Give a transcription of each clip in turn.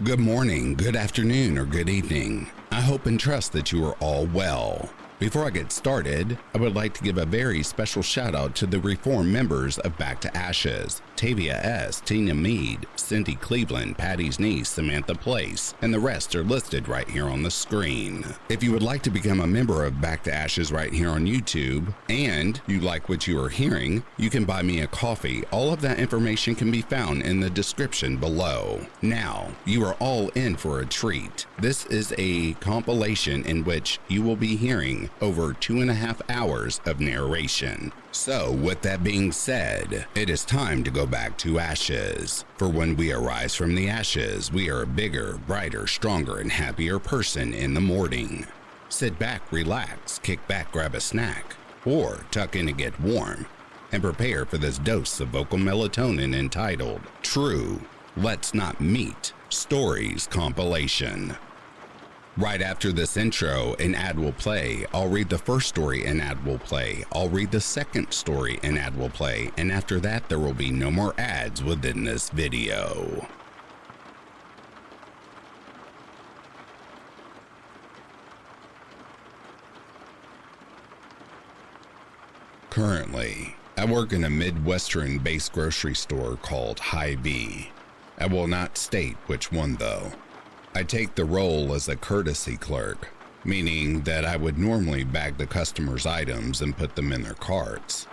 Good morning, good afternoon, or good evening. I hope and trust that you are all well. Before I get started, I would like to give a very special shout out to the reform members of Back to Ashes, Tavia S., Tina Mead, Cindy Cleveland, Patty's niece, Samantha Place, and the rest are listed right here on the screen. If you would like to become a member of Back to Ashes right here on YouTube, and you like what you are hearing, you can buy me a coffee. All of that information can be found in the description below. Now, you are all in for a treat. This is a compilation in which you will be hearing over 2.5 hours of narration. So with that being said, it is time to go back to ashes. For when we arise from the ashes, we are a bigger, brighter, stronger, and happier person in the morning. Sit back, relax, kick back, grab a snack, or tuck in and get warm, and prepare for this dose of vocal melatonin entitled True Let's Not Meet Stories Compilation. Right after this intro, an ad will play. I'll read the first story, an ad will play. I'll read the second story, an ad will play. And after that, there will be no more ads within this video. Currently, I work in a Midwestern-based grocery store called Hy-Vee. I will not state which one though. I take the role as a courtesy clerk, meaning that I would normally bag the customers' items and put them in their carts.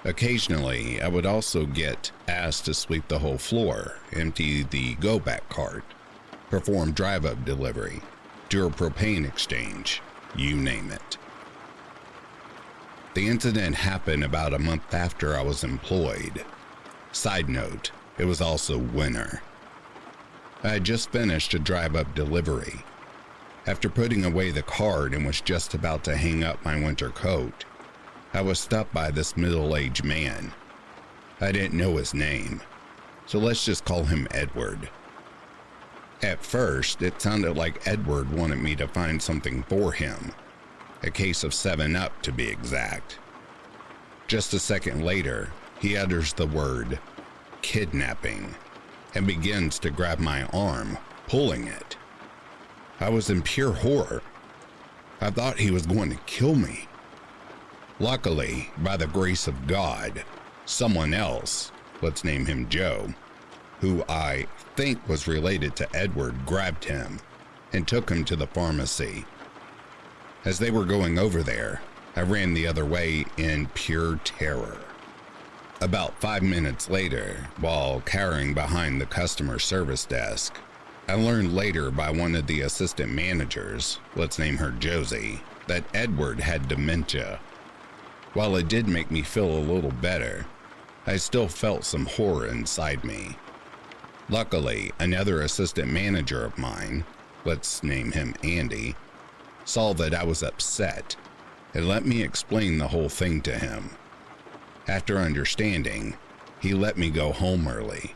Occasionally, I would also get asked to sweep the whole floor, empty the go-back cart, perform drive-up delivery, do a propane exchange, you name it. The incident happened about a month after I was employed. Side note, it was also winter. I had just finished a drive-up delivery. After putting away the cart and was just about to hang up my winter coat, I was stopped by this middle-aged man. I didn't know his name, so let's just call him Edward. At first, it sounded like Edward wanted me to find something for him, a case of 7-Up to be exact. Just a second later, he utters the word kidnapping and begins to grab my arm, pulling it. I was in pure horror. I thought he was going to kill me. Luckily, by the grace of God, someone else, let's name him Joe, who I think was related to Edward, grabbed him and took him to the pharmacy. As they were going over there, I ran the other way in pure terror. About 5 minutes later, while cowering behind the customer service desk, I learned later by one of the assistant managers, let's name her Josie, that Edward had dementia. While it did make me feel a little better, I still felt some horror inside me. Luckily, another assistant manager of mine, let's name him Andy, saw that I was upset and let me explain the whole thing to him. After understanding, he let me go home early.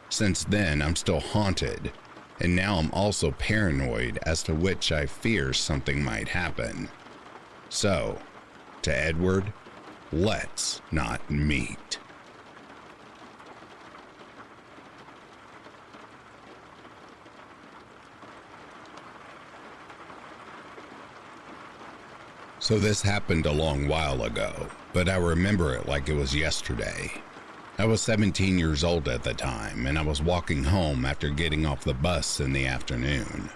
Since then, I'm still haunted, and now I'm also paranoid as to which I fear something might happen. So, to Edward, let's not meet. So this happened a long while ago, but I remember it like it was yesterday. I was 17 years old at the time, and I was walking home after getting off the bus in the afternoon.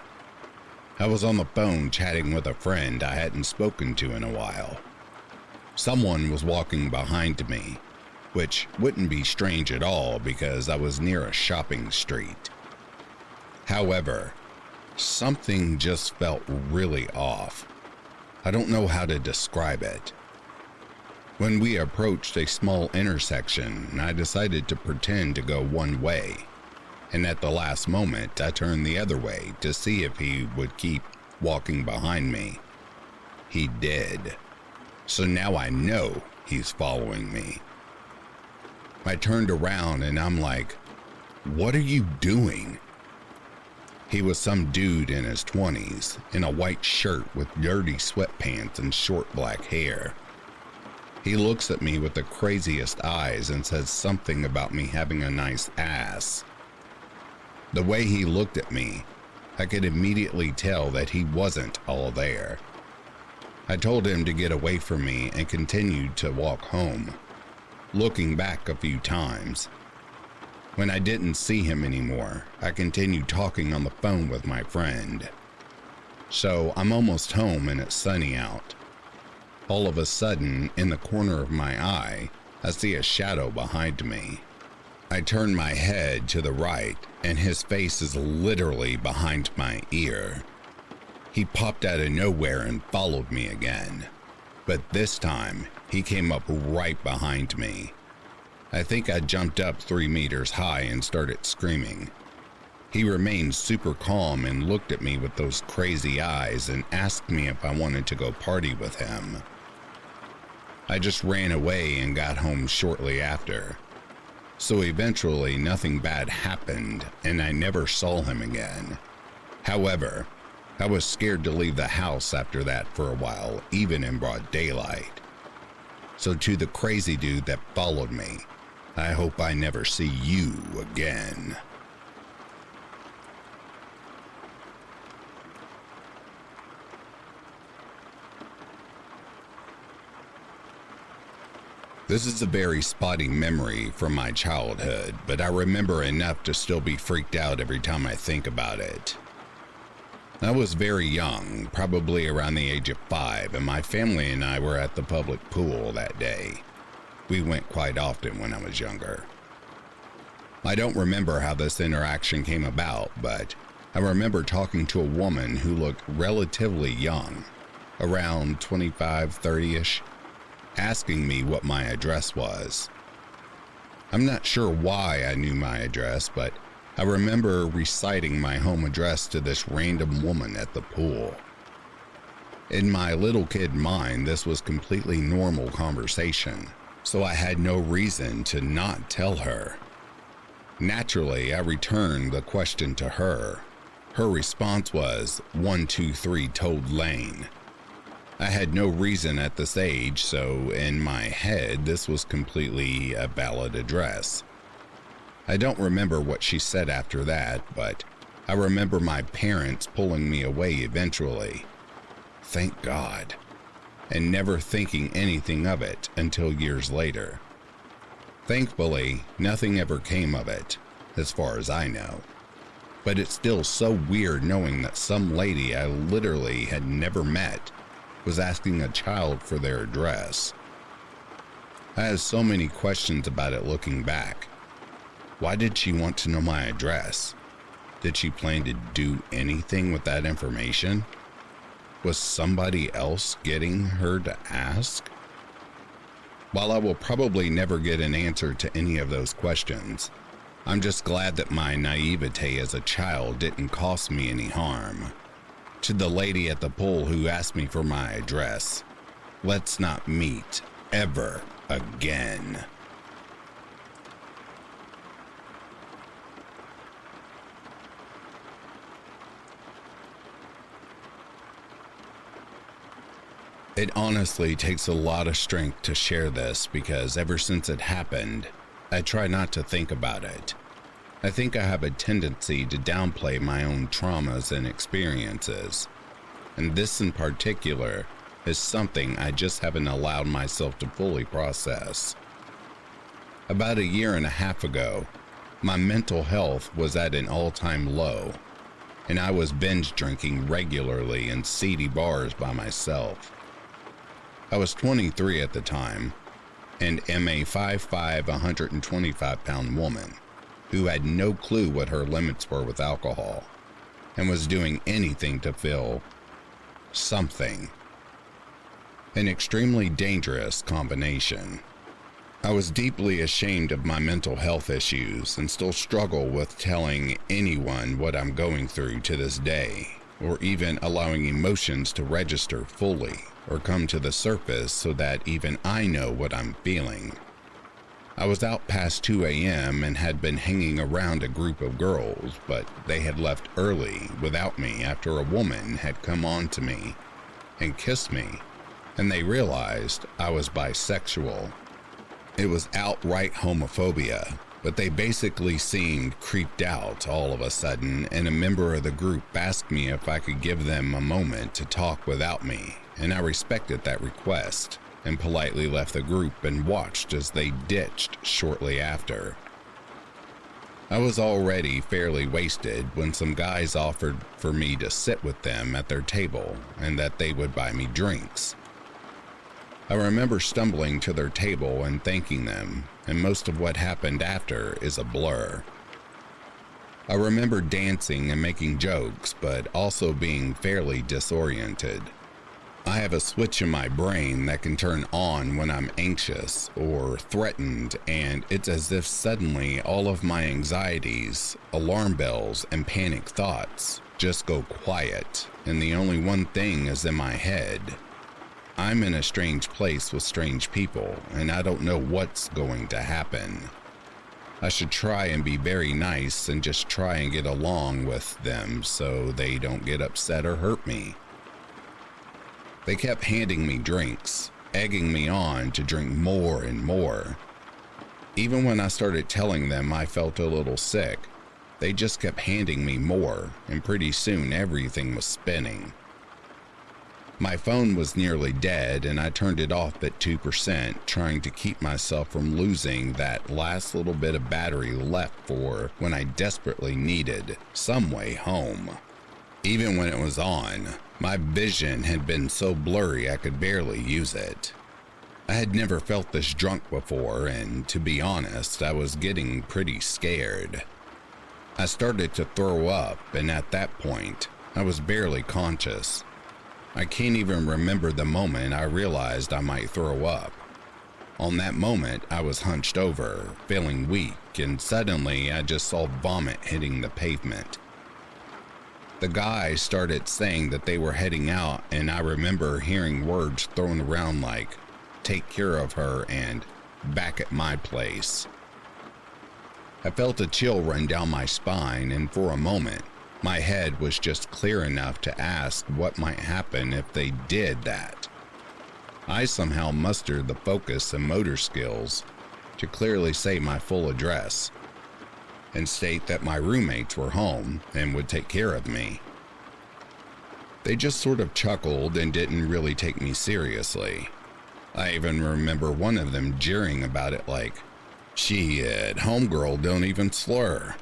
I was on the phone chatting with a friend I hadn't spoken to in a while. Someone was walking behind me, which wouldn't be strange at all because I was near a shopping street. However, something just felt really off. I don't know how to describe it. When we approached a small intersection, I decided to pretend to go one way, and at the last moment, I turned the other way to see if he would keep walking behind me. He did. So now I know he's following me. I turned around and I'm like, "What are you doing?" He was some dude in his 20s, in a white shirt with dirty sweatpants and short black hair. He looks at me with the craziest eyes and says something about me having a nice ass. The way he looked at me, I could immediately tell that he wasn't all there. I told him to get away from me and continued to walk home, looking back a few times. When I didn't see him anymore, I continued talking on the phone with my friend. So I'm almost home and it's sunny out. All of a sudden, in the corner of my eye, I see a shadow behind me. I turn my head to the right, and his face is literally behind my ear. He popped out of nowhere and followed me again, but this time he came up right behind me. I think I jumped up 3 meters high and started screaming. He remained super calm and looked at me with those crazy eyes and asked me if I wanted to go party with him. I just ran away and got home shortly after. So eventually nothing bad happened and I never saw him again. However, I was scared to leave the house after that for a while, even in broad daylight. So to the crazy dude that followed me, I hope I never see you again. This is a very spotty memory from my childhood, but I remember enough to still be freaked out every time I think about it. I was very young, probably around the age of 5, and my family and I were at the public pool that day. We went quite often when I was younger. I don't remember how this interaction came about, but I remember talking to a woman who looked relatively young, around 25, 30-ish, asking me what my address was. I'm not sure why I knew my address, but I remember reciting my home address to this random woman at the pool. In my little kid mind, this was completely normal conversation, so I had no reason to not tell her. Naturally, I returned the question to her. Her response was 123 Toad Lane. I had no reason at this age, so in my head, this was completely a valid address. I don't remember what she said after that, but I remember my parents pulling me away eventually. Thank God. And never thinking anything of it until years later. Thankfully, nothing ever came of it, as far as I know. But it's still so weird knowing that some lady I literally had never met was asking a child for their address. I have so many questions about it looking back. Why did she want to know my address? Did she plan to do anything with that information? Was somebody else getting her to ask? While I will probably never get an answer to any of those questions, I'm just glad that my naivete as a child didn't cause me any harm. To the lady at the pool who asked me for my address, let's not meet ever again. It honestly takes a lot of strength to share this because ever since it happened, I try not to think about it. I think I have a tendency to downplay my own traumas and experiences, and this in particular is something I just haven't allowed myself to fully process. About 1.5 years ago, my mental health was at an all-time low, and I was binge drinking regularly in seedy bars by myself. I was 23 at the time, and am a 5'5", 125-pound woman who had no clue what her limits were with alcohol and was doing anything to feel something. An extremely dangerous combination. I was deeply ashamed of my mental health issues and still struggle with telling anyone what I'm going through to this day, or even allowing emotions to register fully or come to the surface so that even I know what I'm feeling. I was out past 2 a.m. and had been hanging around a group of girls, but they had left early without me after a woman had come on to me and kissed me, and they realized I was bisexual. It was outright homophobia, but they basically seemed creeped out all of a sudden, and a member of the group asked me if I could give them a moment to talk without me, and I respected that request and politely left the group and watched as they ditched shortly after. I was already fairly wasted when some guys offered for me to sit with them at their table and that they would buy me drinks. I remember stumbling to their table and thanking them, and most of what happened after is a blur. I remember dancing and making jokes, but also being fairly disoriented. I have a switch in my brain that can turn on when I'm anxious or threatened, and it's as if suddenly all of my anxieties, alarm bells, and panic thoughts just go quiet, and the only one thing is in my head. I'm in a strange place with strange people, and I don't know what's going to happen. I should try and be very nice and just try and get along with them so they don't get upset or hurt me. They kept handing me drinks, egging me on to drink more and more. Even when I started telling them I felt a little sick, they just kept handing me more, and pretty soon everything was spinning. My phone was nearly dead, and I turned it off at 2%, trying to keep myself from losing that last little bit of battery left for when I desperately needed some way home. Even when it was on, my vision had been so blurry I could barely use it. I had never felt this drunk before, and to be honest, I was getting pretty scared. I started to throw up, and at that point, I was barely conscious. I can't even remember the moment I realized I might throw up. On that moment, I was hunched over, feeling weak, and suddenly I just saw vomit hitting the pavement. The guys started saying that they were heading out, and I remember hearing words thrown around like, "Take care of her," and "back at my place." I felt a chill run down my spine, and for a moment, my head was just clear enough to ask what might happen if they did that. I somehow mustered the focus and motor skills to clearly say my full address and state that my roommates were home and would take care of me. They just sort of chuckled and didn't really take me seriously. I even remember one of them jeering about it like, "Shit, homegirl don't even slur,"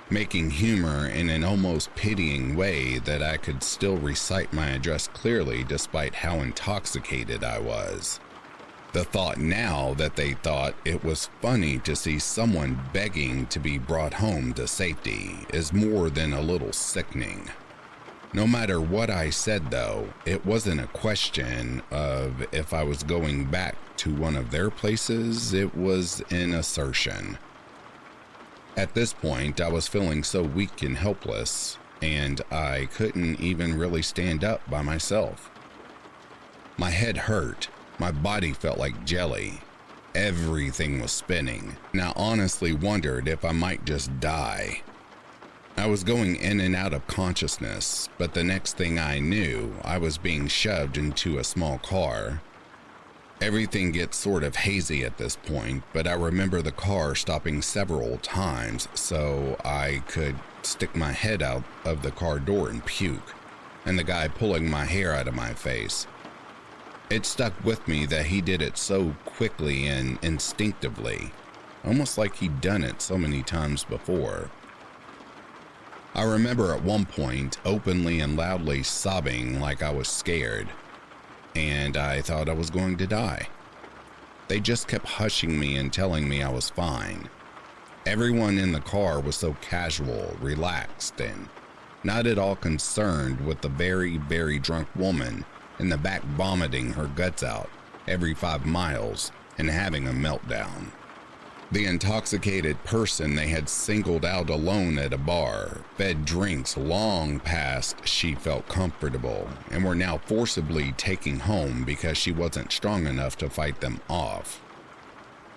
making humor in an almost pitying way that I could still recite my address clearly despite how intoxicated I was. The thought now that they thought it was funny to see someone begging to be brought home to safety is more than a little sickening. No matter what I said though, it wasn't a question of if I was going back to one of their places, it was an assertion. At this point, I was feeling so weak and helpless, and I couldn't even really stand up by myself. My head hurt. My body felt like jelly. Everything was spinning, and I honestly wondered if I might just die. I was going in and out of consciousness, but the next thing I knew, I was being shoved into a small car. Everything gets sort of hazy at this point, but I remember the car stopping several times so I could stick my head out of the car door and puke, and the guy pulling my hair out of my face. It stuck with me that he did it so quickly and instinctively, almost like he'd done it so many times before. I remember at one point openly and loudly sobbing like I was scared, and I thought I was going to die. They just kept hushing me and telling me I was fine. Everyone in the car was so casual, relaxed, and not at all concerned with the very, very drunk woman in the back vomiting her guts out every 5 miles and having a meltdown. The intoxicated person they had singled out alone at a bar, fed drinks long past she felt comfortable, and were now forcibly taking home because she wasn't strong enough to fight them off.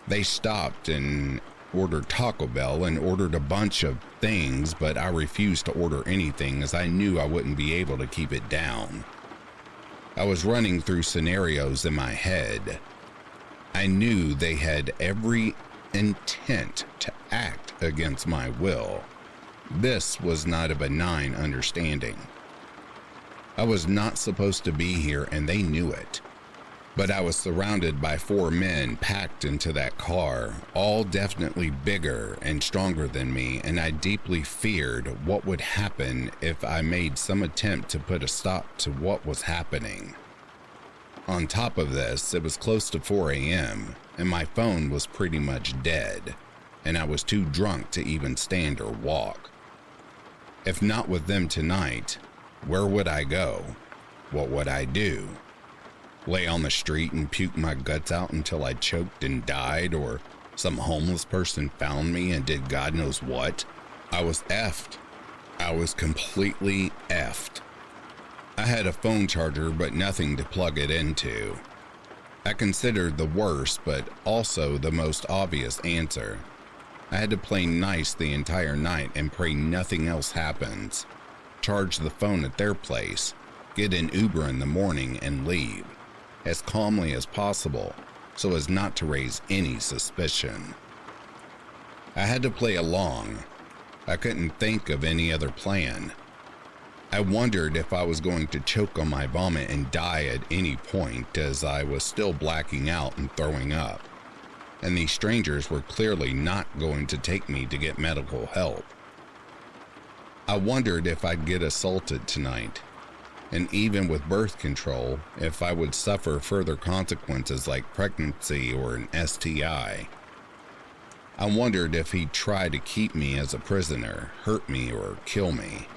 They stopped and ordered Taco Bell and ordered a bunch of things, but I refused to order anything as I knew I wouldn't be able to keep it down. I was running through scenarios in my head. I knew they had every intent to act against my will. This was not a benign understanding. I was not supposed to be here and they knew it. But I was surrounded by 4 men packed into that car, all definitely bigger and stronger than me, and I deeply feared what would happen if I made some attempt to put a stop to what was happening. On top of this, it was close to 4 a.m., and my phone was pretty much dead, and I was too drunk to even stand or walk. If not with them tonight, where would I go? What would I do? Lay on the street and puke my guts out until I choked and died, or some homeless person found me and did God knows what? I was effed. I was completely effed. I had a phone charger, but nothing to plug it into. I considered the worst, but also the most obvious answer. I had to play nice the entire night and pray nothing else happens. Charge the phone at their place, get an Uber in the morning, and leave as calmly as possible so as not to raise any suspicion. I had to play along. I couldn't think of any other plan. I wondered if I was going to choke on my vomit and die at any point, as I was still blacking out and throwing up, and these strangers were clearly not going to take me to get medical help. I wondered if I'd get assaulted tonight, and even with birth control, if I would suffer further consequences like pregnancy or an STI. I wondered if he'd try to keep me as a prisoner, hurt me, or kill me.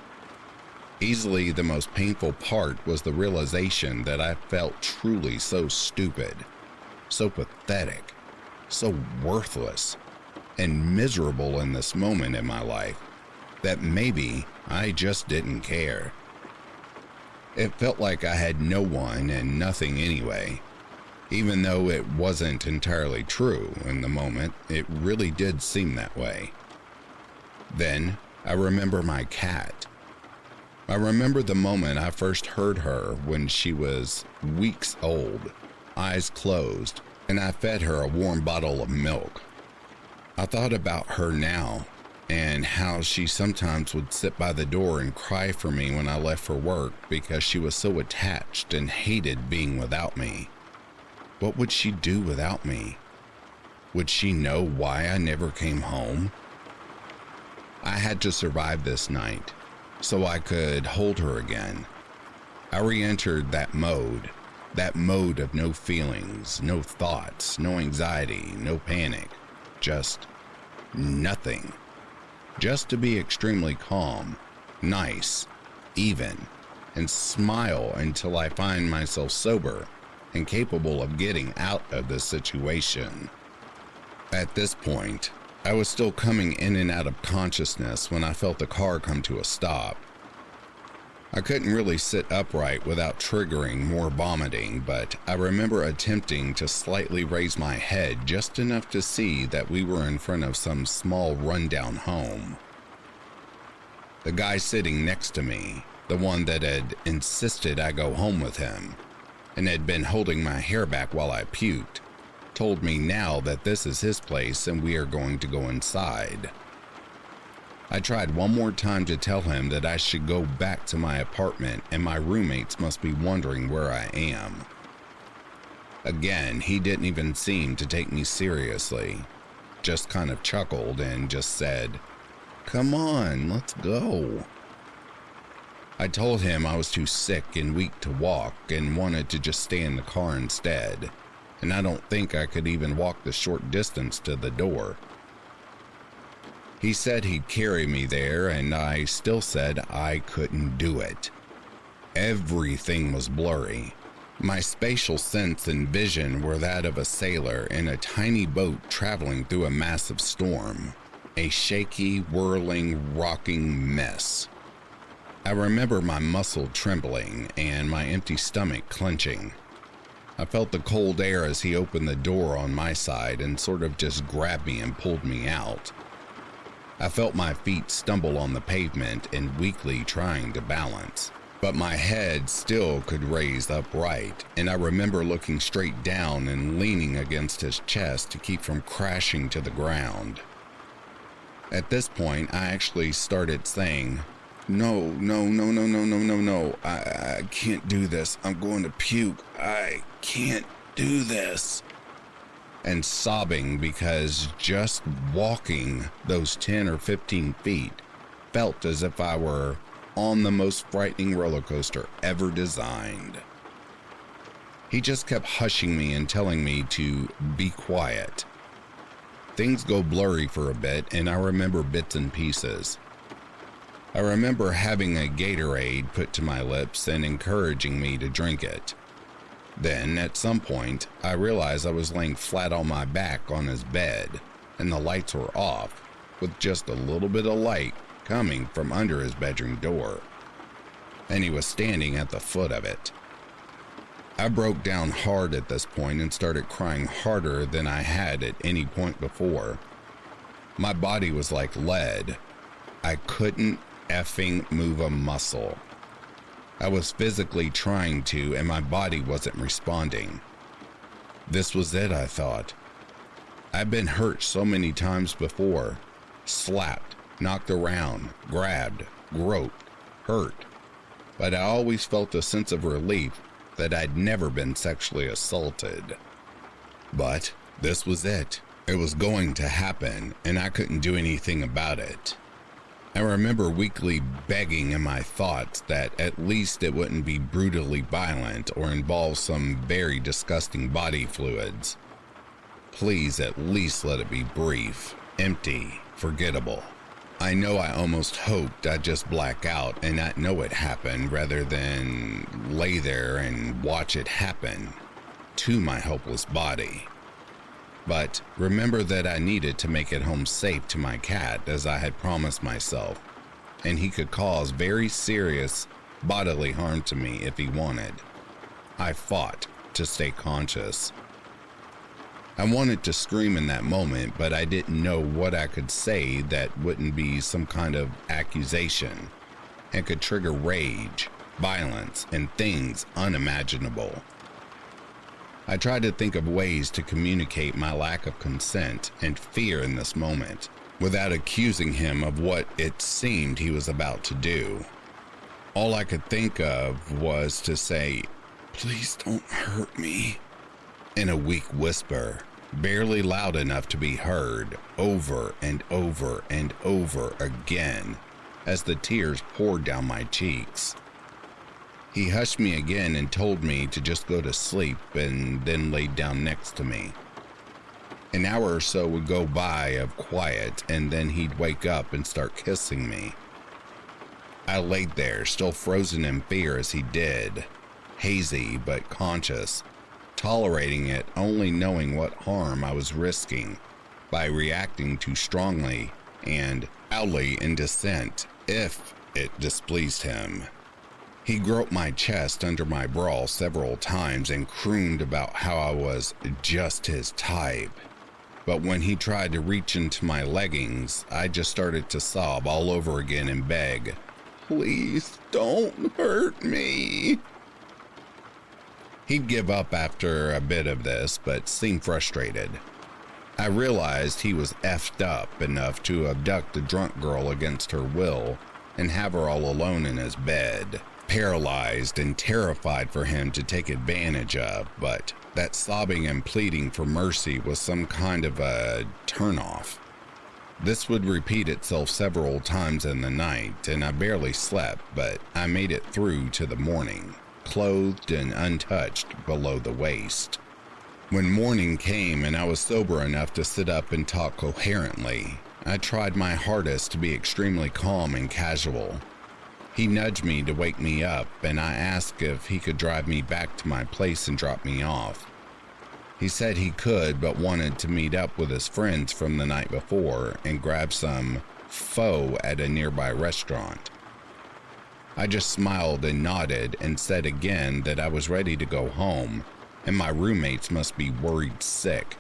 Easily the most painful part was the realization that I felt truly so stupid, so pathetic, so worthless, and miserable in this moment in my life that maybe I just didn't care. It felt like I had no one and nothing anyway. Even though it wasn't entirely true in the moment, it really did seem that way. Then I remember my cat. I remember the moment I first heard her when she was weeks old, eyes closed, and I fed her a warm bottle of milk. I thought about her now, and how she sometimes would sit by the door and cry for me when I left for work because she was so attached and hated being without me. What would she do without me? Would she know why I never came home? I had to survive this night so I could hold her again. I re-entered that mode of no feelings, no thoughts, no anxiety, no panic, just nothing. Just to be extremely calm, nice, even, and smile until I find myself sober and capable of getting out of this situation. At this point, I was still coming in and out of consciousness when I felt the car come to a stop. I couldn't really sit upright without triggering more vomiting, but I remember attempting to slightly raise my head just enough to see that we were in front of some small rundown home. The guy sitting next to me, the one that had insisted I go home with him, and had been holding my hair back while I puked, told me now that this is his place and we are going to go inside. I tried one more time to tell him that I should go back to my apartment and my roommates must be wondering where I am. Again, he didn't even seem to take me seriously, just kind of chuckled and just said, "Come on, let's go." I told him I was too sick and weak to walk and wanted to just stay in the car instead, and I don't think I could even walk the short distance to the door. He said he'd carry me there, and I still said I couldn't do it. Everything was blurry. My spatial sense and vision were that of a sailor in a tiny boat traveling through a massive storm, a shaky, whirling, rocking mess. I remember my muscle trembling and my empty stomach clenching. I felt the cold air as he opened the door on my side and sort of just grabbed me and pulled me out. I felt my feet stumble on the pavement and weakly trying to balance, but my head still could raise upright, and I remember looking straight down and leaning against his chest to keep from crashing to the ground. At this point, I actually started saying, "No, no, no, no, no, no, no, no. I can't do this. I'm going to puke. I can't do this." And sobbing because just walking those 10 or 15 feet felt as if I were on the most frightening roller coaster ever designed. He just kept hushing me and telling me to be quiet. Things go blurry for a bit, and I remember bits and pieces. I remember having a Gatorade put to my lips and encouraging me to drink it. Then, at some point, I realized I was laying flat on my back on his bed, and the lights were off, with just a little bit of light coming from under his bedroom door. And he was standing at the foot of it. I broke down hard at this point and started crying harder than I had at any point before. My body was like lead. I couldn't effing move a muscle. I was physically trying to, and my body wasn't responding. This was it, I thought. I've been hurt so many times before. Slapped, knocked around, grabbed, groped, hurt. But I always felt a sense of relief that I'd never been sexually assaulted. But this was it. It was going to happen, and I couldn't do anything about it. I remember weakly begging in my thoughts that at least it wouldn't be brutally violent or involve some very disgusting body fluids. Please at least let it be brief, empty, forgettable. I know I almost hoped I'd just black out and not know it happened rather than lay there and watch it happen to my helpless body. But remember that I needed to make it home safe to my cat as I had promised myself, and he could cause very serious bodily harm to me if he wanted. I fought to stay conscious. I wanted to scream in that moment, but I didn't know what I could say that wouldn't be some kind of accusation and could trigger rage, violence, and things unimaginable. I tried to think of ways to communicate my lack of consent and fear in this moment without accusing him of what it seemed he was about to do. All I could think of was to say, "Please don't hurt me," in a weak whisper, barely loud enough to be heard, over and over and over again as the tears poured down my cheeks. He hushed me again and told me to just go to sleep and then laid down next to me. An hour or so would go by of quiet and then he'd wake up and start kissing me. I laid there, still frozen in fear as he did, hazy but conscious, tolerating it, only knowing what harm I was risking by reacting too strongly and loudly in dissent if it displeased him. He groped my chest under my bra several times and crooned about how I was just his type. But when he tried to reach into my leggings, I just started to sob all over again and beg, "Please don't hurt me." He'd give up after a bit of this, but seemed frustrated. I realized he was effed up enough to abduct a drunk girl against her will and have her all alone in his bed, paralyzed and terrified for him to take advantage of, but that sobbing and pleading for mercy was some kind of a turnoff. This would repeat itself several times in the night, and I barely slept, but I made it through to the morning, clothed and untouched below the waist. When morning came and I was sober enough to sit up and talk coherently, I tried my hardest to be extremely calm and casual. He nudged me to wake me up, and I asked if he could drive me back to my place and drop me off. He said he could, but wanted to meet up with his friends from the night before and grab some pho at a nearby restaurant. I just smiled and nodded and said again that I was ready to go home, and my roommates must be worried sick.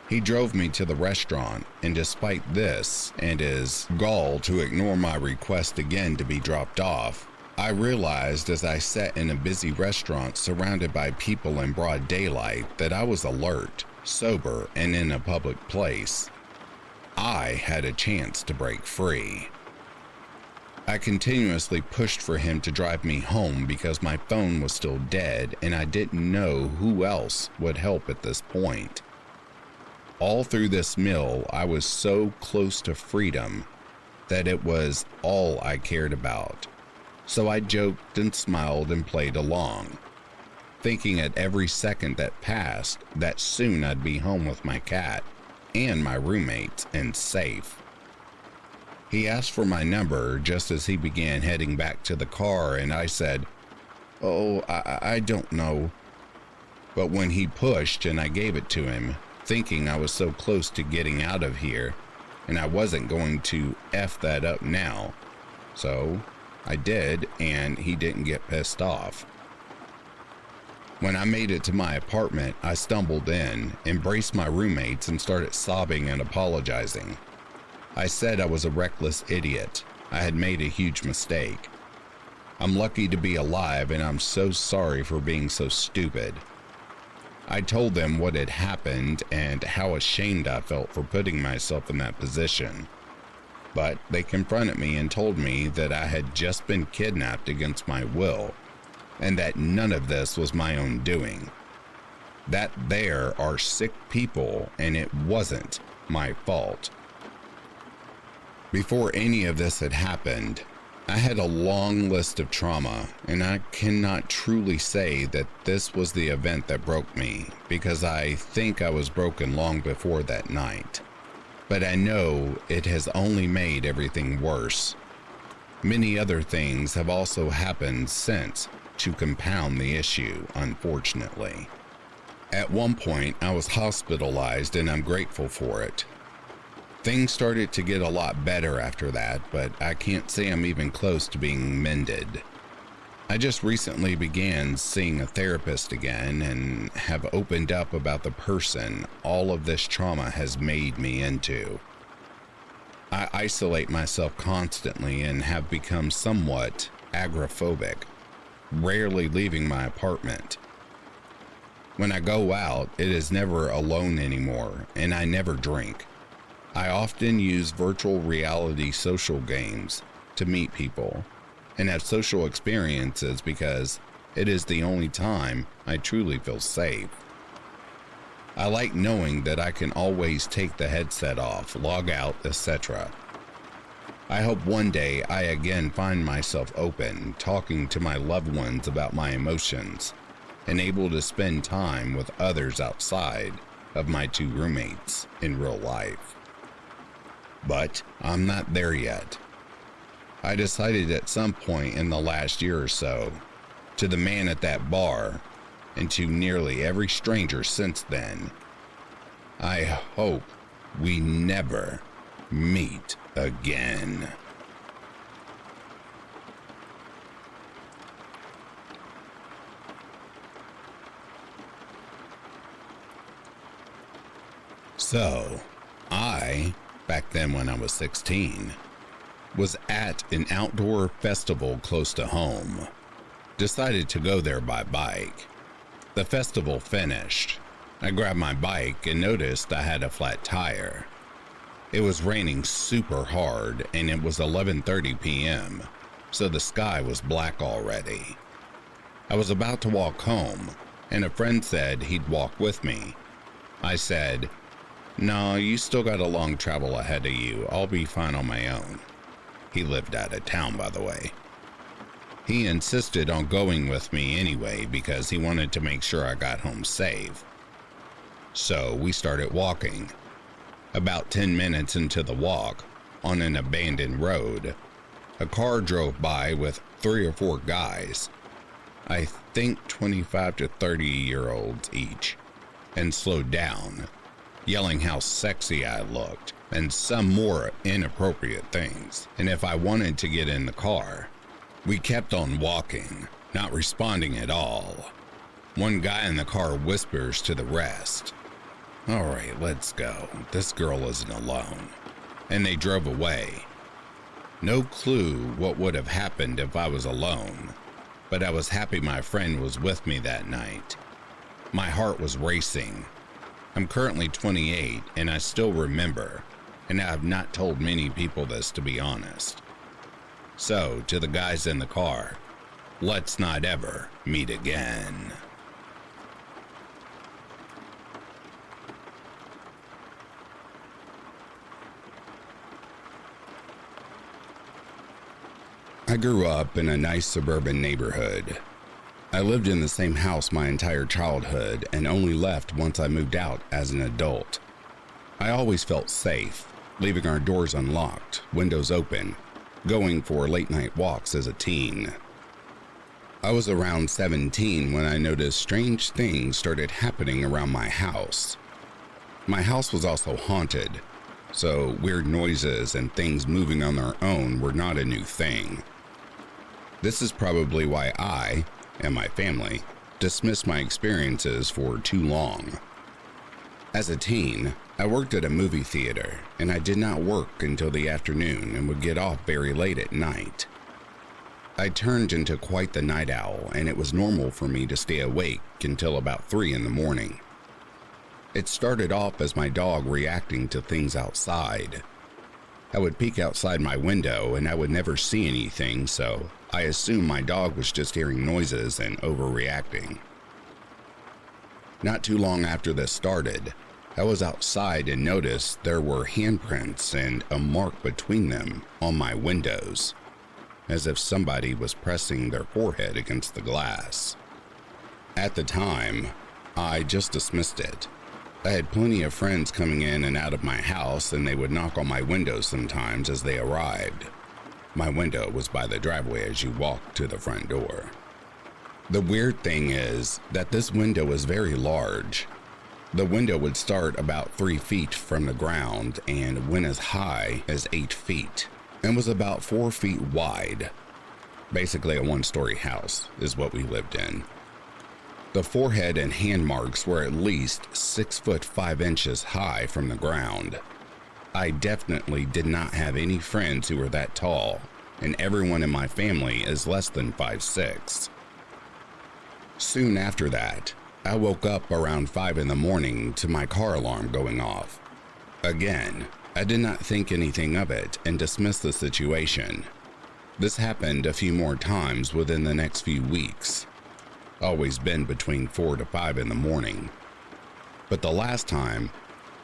He drove me to the restaurant, and despite this and his gall to ignore my request again to be dropped off, I realized as I sat in a busy restaurant surrounded by people in broad daylight that I was alert, sober, and in a public place. I had a chance to break free. I continuously pushed for him to drive me home because my phone was still dead and I didn't know who else would help at this point. All through this meal, I was so close to freedom that it was all I cared about. So I joked and smiled and played along, thinking at every second that passed that soon I'd be home with my cat and my roommates and safe. He asked for my number just as he began heading back to the car, and I said, "Oh, I don't know." But when he pushed and I gave it to him, thinking I was so close to getting out of here and I wasn't going to F that up now, so I did, and he didn't get pissed off. When I made it to my apartment, I stumbled in, embraced my roommates, and started sobbing and apologizing. I said I was a reckless idiot. I had made a huge mistake. I'm lucky to be alive, and I'm so sorry for being so stupid. I told them what had happened and how ashamed I felt for putting myself in that position. But they confronted me and told me that I had just been kidnapped against my will, and that none of this was my own doing. That there are sick people and it wasn't my fault. Before any of this had happened, I had a long list of trauma, and I cannot truly say that this was the event that broke me, because I think I was broken long before that night. But I know it has only made everything worse. Many other things have also happened since to compound the issue, unfortunately. At one point, I was hospitalized, and I'm grateful for it. Things started to get a lot better after that, but I can't say I'm even close to being mended. I just recently began seeing a therapist again and have opened up about the person all of this trauma has made me into. I isolate myself constantly and have become somewhat agoraphobic, rarely leaving my apartment. When I go out, it is never alone anymore, and I never drink. I often use virtual reality social games to meet people and have social experiences because it is the only time I truly feel safe. I like knowing that I can always take the headset off, log out, etc. I hope one day I again find myself open, talking to my loved ones about my emotions, and able to spend time with others outside of my two roommates in real life. But I'm not there yet. I decided at some point in the last year or so, to the man at that bar, and to nearly every stranger since then, I hope we never meet again. So, back then when I was 16, was at an outdoor festival close to home. Decided to go there by bike. The festival finished. I grabbed my bike and noticed I had a flat tire. It was raining super hard and it was 11:30 p.m., so the sky was black already. I was about to walk home and a friend said he'd walk with me. I said, "No, you still got a long travel ahead of you. I'll be fine on my own." He lived out of town, by the way. He insisted on going with me anyway because he wanted to make sure I got home safe. So we started walking. About 10 minutes into the walk, on an abandoned road, a car drove by with 3 or 4 guys, I think 25 to 30-year-olds each, and slowed down, yelling how sexy I looked, and some more inappropriate things, and if I wanted to get in the car. We kept on walking, not responding at all. One guy in the car whispers to the rest, "All right, let's go. This girl isn't alone." And they drove away. No clue what would have happened if I was alone, but I was happy my friend was with me that night. My heart was racing. I'm currently 28 and I still remember, and I have not told many people this, to be honest. So, to the guys in the car, let's not ever meet again. I grew up in a nice suburban neighborhood. I lived in the same house my entire childhood and only left once I moved out as an adult. I always felt safe, leaving our doors unlocked, windows open, going for late night walks as a teen. I was around 17 when I noticed strange things started happening around my house. My house was also haunted, so weird noises and things moving on their own were not a new thing. This is probably why I, and my family, dismissed my experiences for too long. As a teen, I worked at a movie theater, and I did not work until the afternoon and would get off very late at night. I turned into quite the night owl, and it was normal for me to stay awake until about 3 in the morning. It started off as my dog reacting to things outside. I would peek outside my window and I would never see anything, so I assumed my dog was just hearing noises and overreacting. Not too long after this started, I was outside and noticed there were handprints and a mark between them on my windows, as if somebody was pressing their forehead against the glass. At the time, I just dismissed it. I had plenty of friends coming in and out of my house, and they would knock on my window sometimes as they arrived. My window was by the driveway as you walked to the front door. The weird thing is that this window was very large. The window would start about 3 feet from the ground and went as high as 8 feet, and was about 4 feet wide. Basically a 1-story house is what we lived in. The forehead and hand marks were at least 6 foot 5 inches high from the ground. I definitely did not have any friends who were that tall, and everyone in my family is less than 5'6". Soon after that, I woke up around 5 in the morning to my car alarm going off. Again, I did not think anything of it and dismissed the situation. This happened a few more times within the next few weeks. Always been between 4 to 5 in the morning. But the last time,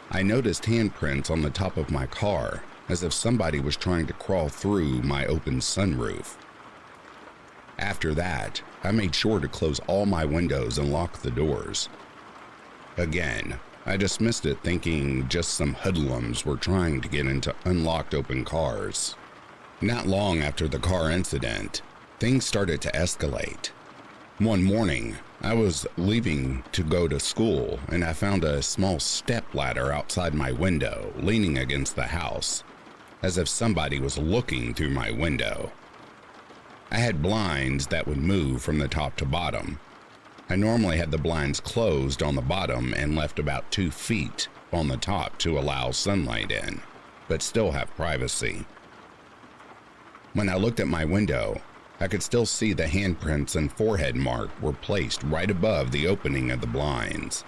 I noticed handprints on the top of my car, as if somebody was trying to crawl through my open sunroof. After that, I made sure to close all my windows and lock the doors. Again, I dismissed it thinking just some hoodlums were trying to get into unlocked open cars. Not long after the car incident, things started to escalate. One morning, I was leaving to go to school and I found a small step ladder outside my window, leaning against the house, as if somebody was looking through my window. I had blinds that would move from the top to bottom. I normally had the blinds closed on the bottom and left about 2 feet on the top to allow sunlight in, but still have privacy. When I looked at my window, I could still see the handprints and forehead mark were placed right above the opening of the blinds.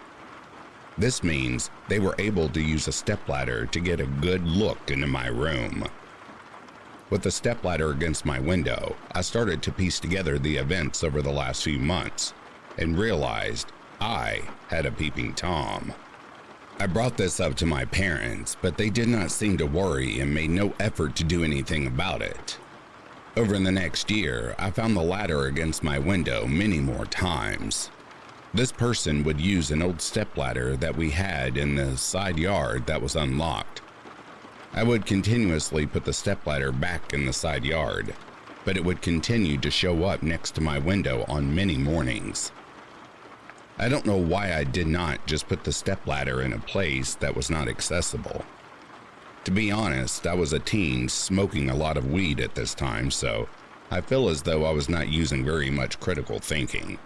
This means they were able to use a stepladder to get a good look into my room. With the stepladder against my window, I started to piece together the events over the last few months and realized I had a peeping Tom. I brought this up to my parents, but they did not seem to worry and made no effort to do anything about it. Over the next year, I found the ladder against my window many more times. This person would use an old stepladder that we had in the side yard that was unlocked. I would continuously put the stepladder back in the side yard, but it would continue to show up next to my window on many mornings. I don't know why I did not just put the stepladder in a place that was not accessible. To be honest, I was a teen smoking a lot of weed at this time, so I feel as though I was not using very much critical thinking.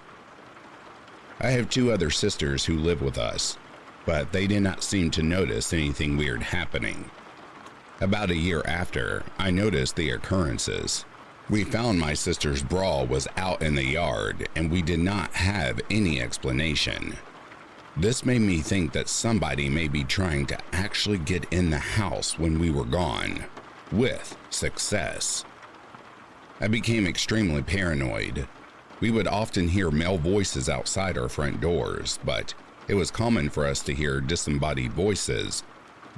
I have 2 other sisters who live with us, but they did not seem to notice anything weird happening. About a year after, I noticed the occurrences. We found my sister's bra was out in the yard, and we did not have any explanation. This made me think that somebody may be trying to actually get in the house when we were gone, with success. I became extremely paranoid. We would often hear male voices outside our front doors, but it was common for us to hear disembodied voices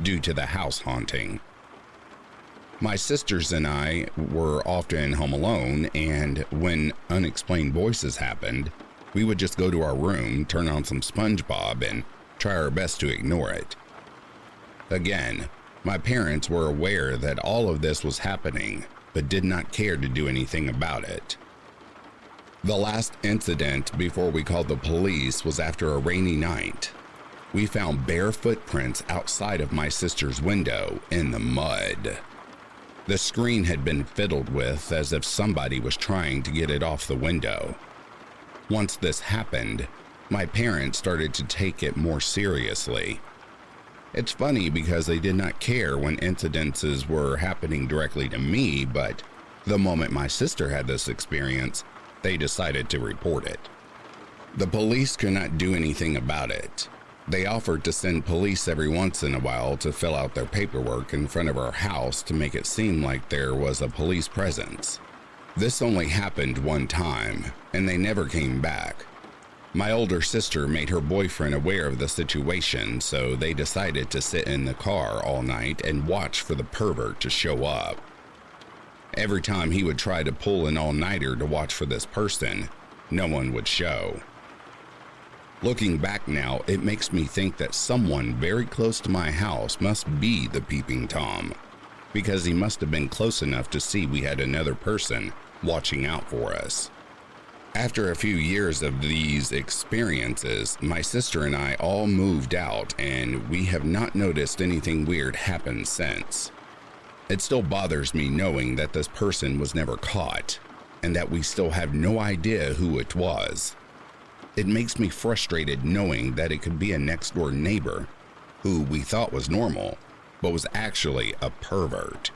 due to the house haunting. My sisters and I were often home alone, and when unexplained voices happened, we would just go to our room, turn on some SpongeBob, and try our best to ignore it. Again, my parents were aware that all of this was happening, but did not care to do anything about it. The last incident before we called the police was after a rainy night. We found bare footprints outside of my sister's window in the mud. The screen had been fiddled with as if somebody was trying to get it off the window. Once this happened, my parents started to take it more seriously. It's funny because they did not care when incidences were happening directly to me, but the moment my sister had this experience, they decided to report it. The police could not do anything about it. They offered to send police every once in a while to fill out their paperwork in front of our house to make it seem like there was a police presence. This only happened one time, and they never came back. My older sister made her boyfriend aware of the situation, so they decided to sit in the car all night and watch for the pervert to show up. Every time he would try to pull an all-nighter to watch for this person, no one would show. Looking back now, it makes me think that someone very close to my house must be the peeping Tom, because he must have been close enough to see we had another person watching out for us. After a few years of these experiences, my sister and I all moved out, and we have not noticed anything weird happen since. It still bothers me knowing that this person was never caught, and that we still have no idea who it was. It makes me frustrated knowing that it could be a next-door neighbor who we thought was normal, but was actually a pervert.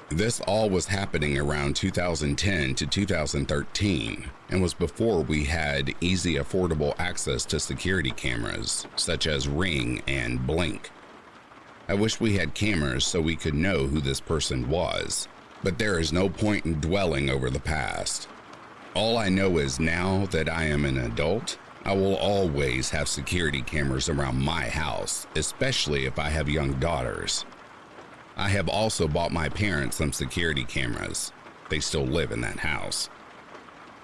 This all was happening around 2010 to 2013, and was before we had easy, affordable access to security cameras, such as Ring and Blink. I wish we had cameras so we could know who this person was, but there is no point in dwelling over the past. All I know is now that I am an adult, I will always have security cameras around my house, especially if I have young daughters. I have also bought my parents some security cameras. They still live in that house.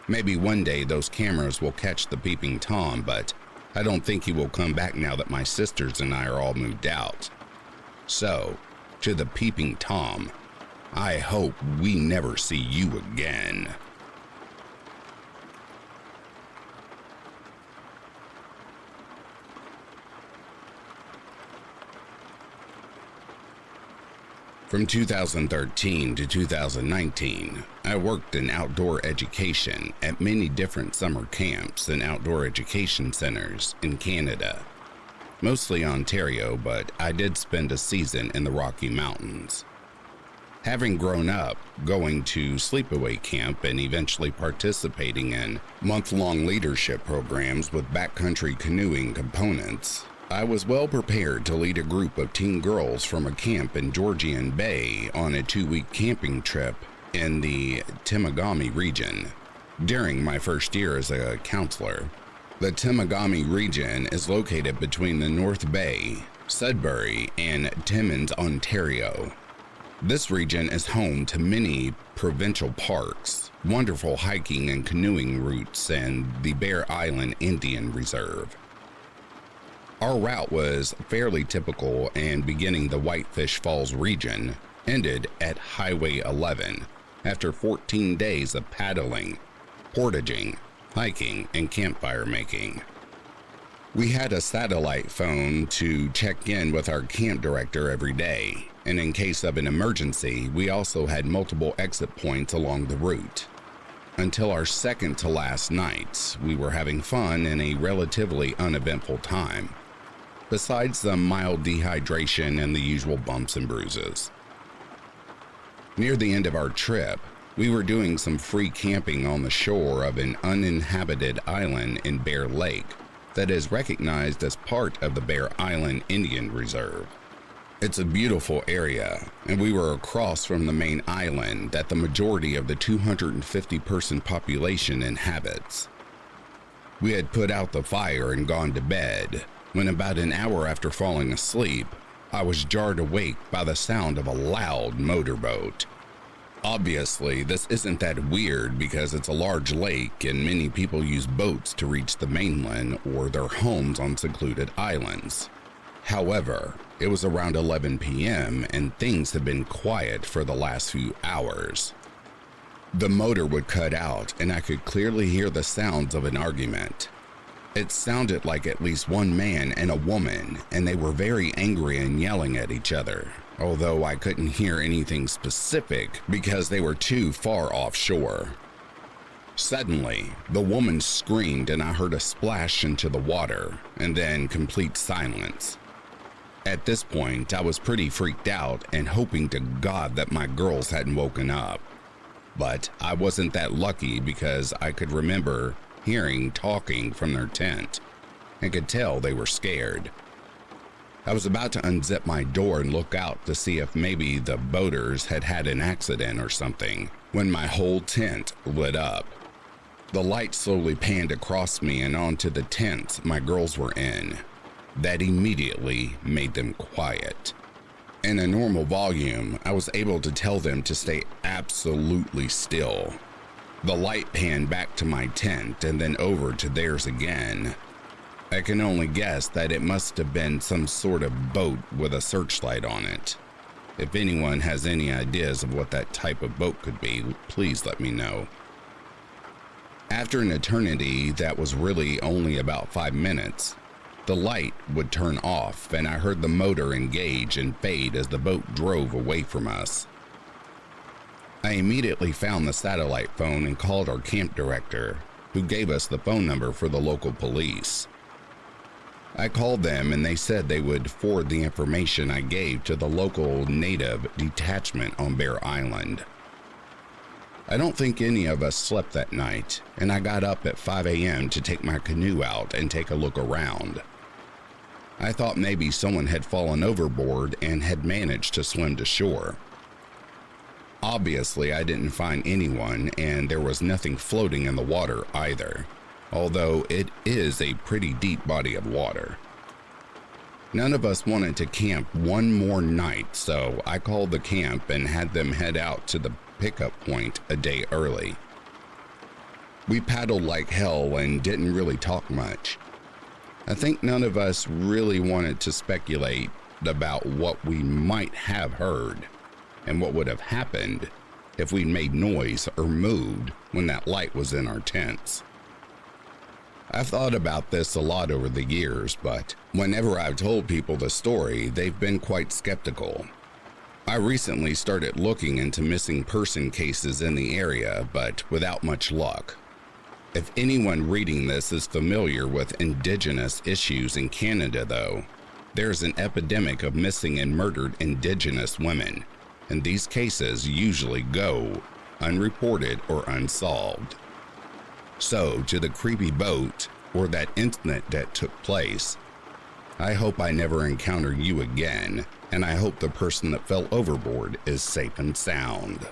Maybe one day those cameras will catch the peeping Tom, but I don't think he will come back now that my sisters and I are all moved out. So, to the peeping Tom, I hope we never see you again. From 2013 to 2019, I worked in outdoor education at many different summer camps and outdoor education centers in Canada. Mostly Ontario, but I did spend a season in the Rocky Mountains. Having grown up going to sleepaway camp and eventually participating in month-long leadership programs with backcountry canoeing components, I was well prepared to lead a group of teen girls from a camp in Georgian Bay on a 2-week camping trip in the Temagami region during my first year as a counselor. The Temagami region is located between the North Bay, Sudbury, and Timmins, Ontario. This region is home to many provincial parks, wonderful hiking and canoeing routes, and the Bear Island Indian Reserve. Our route was fairly typical, and beginning the Whitefish Falls region, ended at Highway 11 after 14 days of paddling, portaging, hiking, and campfire making. We had a satellite phone to check in with our camp director every day, and in case of an emergency, we also had multiple exit points along the route. Until our second to last night, we were having fun in a relatively uneventful time, besides some mild dehydration and the usual bumps and bruises. Near the end of our trip, we were doing some free camping on the shore of an uninhabited island in Bear Lake, that is recognized as part of the Bear Island Indian Reserve. It's a beautiful area, and we were across from the main island that the majority of the 250-person population inhabits. We had put out the fire and gone to bed, when about an hour after falling asleep, I was jarred awake by the sound of a loud motorboat. Obviously, this isn't that weird because it's a large lake and many people use boats to reach the mainland or their homes on secluded islands. However, it was around 11 p.m. and things had been quiet for the last few hours. The motor would cut out and I could clearly hear the sounds of an argument. It sounded like at least one man and a woman, and they were very angry and yelling at each other, although I couldn't hear anything specific because they were too far offshore. Suddenly, the woman screamed and I heard a splash into the water, and then complete silence. At this point, I was pretty freaked out and hoping to God that my girls hadn't woken up. But I wasn't that lucky because I could remember hearing talking from their tent and could tell they were scared. I was about to unzip my door and look out to see if maybe the boaters had had an accident or something when my whole tent lit up. The light slowly panned across me and onto the tent my girls were in. That immediately made them quiet. In a normal volume, I was able to tell them to stay absolutely still. The light panned back to my tent and then over to theirs again. I can only guess that it must have been some sort of boat with a searchlight on it. If anyone has any ideas of what that type of boat could be, please let me know. After an eternity that was really only about 5 minutes, the light would turn off and I heard the motor engage and fade as the boat drove away from us. I immediately found the satellite phone and called our camp director, who gave us the phone number for the local police. I called them and they said they would forward the information I gave to the local native detachment on Bear Island. I don't think any of us slept that night, and I got up at 5 a.m. to take my canoe out and take a look around. I thought maybe someone had fallen overboard and had managed to swim to shore. Obviously, I didn't find anyone, and there was nothing floating in the water either, although it is a pretty deep body of water. None of us wanted to camp one more night, so I called the camp and had them head out to the pickup point a day early. We paddled like hell and didn't really talk much. I think none of us really wanted to speculate about what we might have heard and what would have happened if we made noise or moved when that light was in our tents. I've thought about this a lot over the years, but whenever I've told people the story, they've been quite skeptical. I recently started looking into missing person cases in the area, but without much luck. If anyone reading this is familiar with Indigenous issues in Canada, though, there's an epidemic of missing and murdered Indigenous women, and these cases usually go unreported or unsolved. So, to the creepy boat or that incident that took place, I hope I never encounter you again, and I hope the person that fell overboard is safe and sound.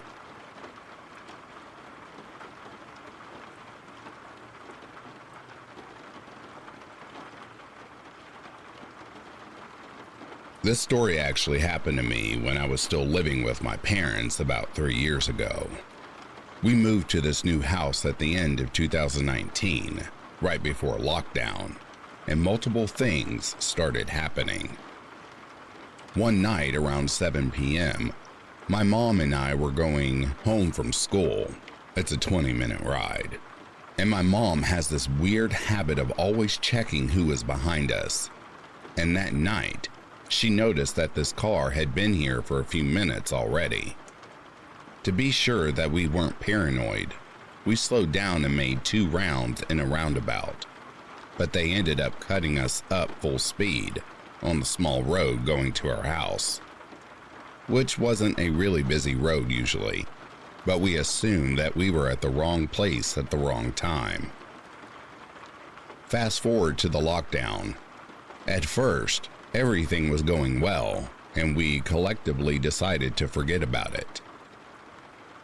This story actually happened to me when I was still living with my parents about 3 years ago. We moved to this new house at the end of 2019, right before lockdown, and multiple things started happening. One night around 7 p.m., my mom and I were going home from school. It's a 20-minute ride. And my mom has this weird habit of always checking who is behind us. And that night, she noticed that this car had been here for a few minutes already. To be sure that we weren't paranoid, we slowed down and made 2 rounds in a roundabout, but they ended up cutting us up full speed on the small road going to our house, which wasn't a really busy road usually, but we assumed that we were at the wrong place at the wrong time. Fast forward to the lockdown. At first, everything was going well, and we collectively decided to forget about it.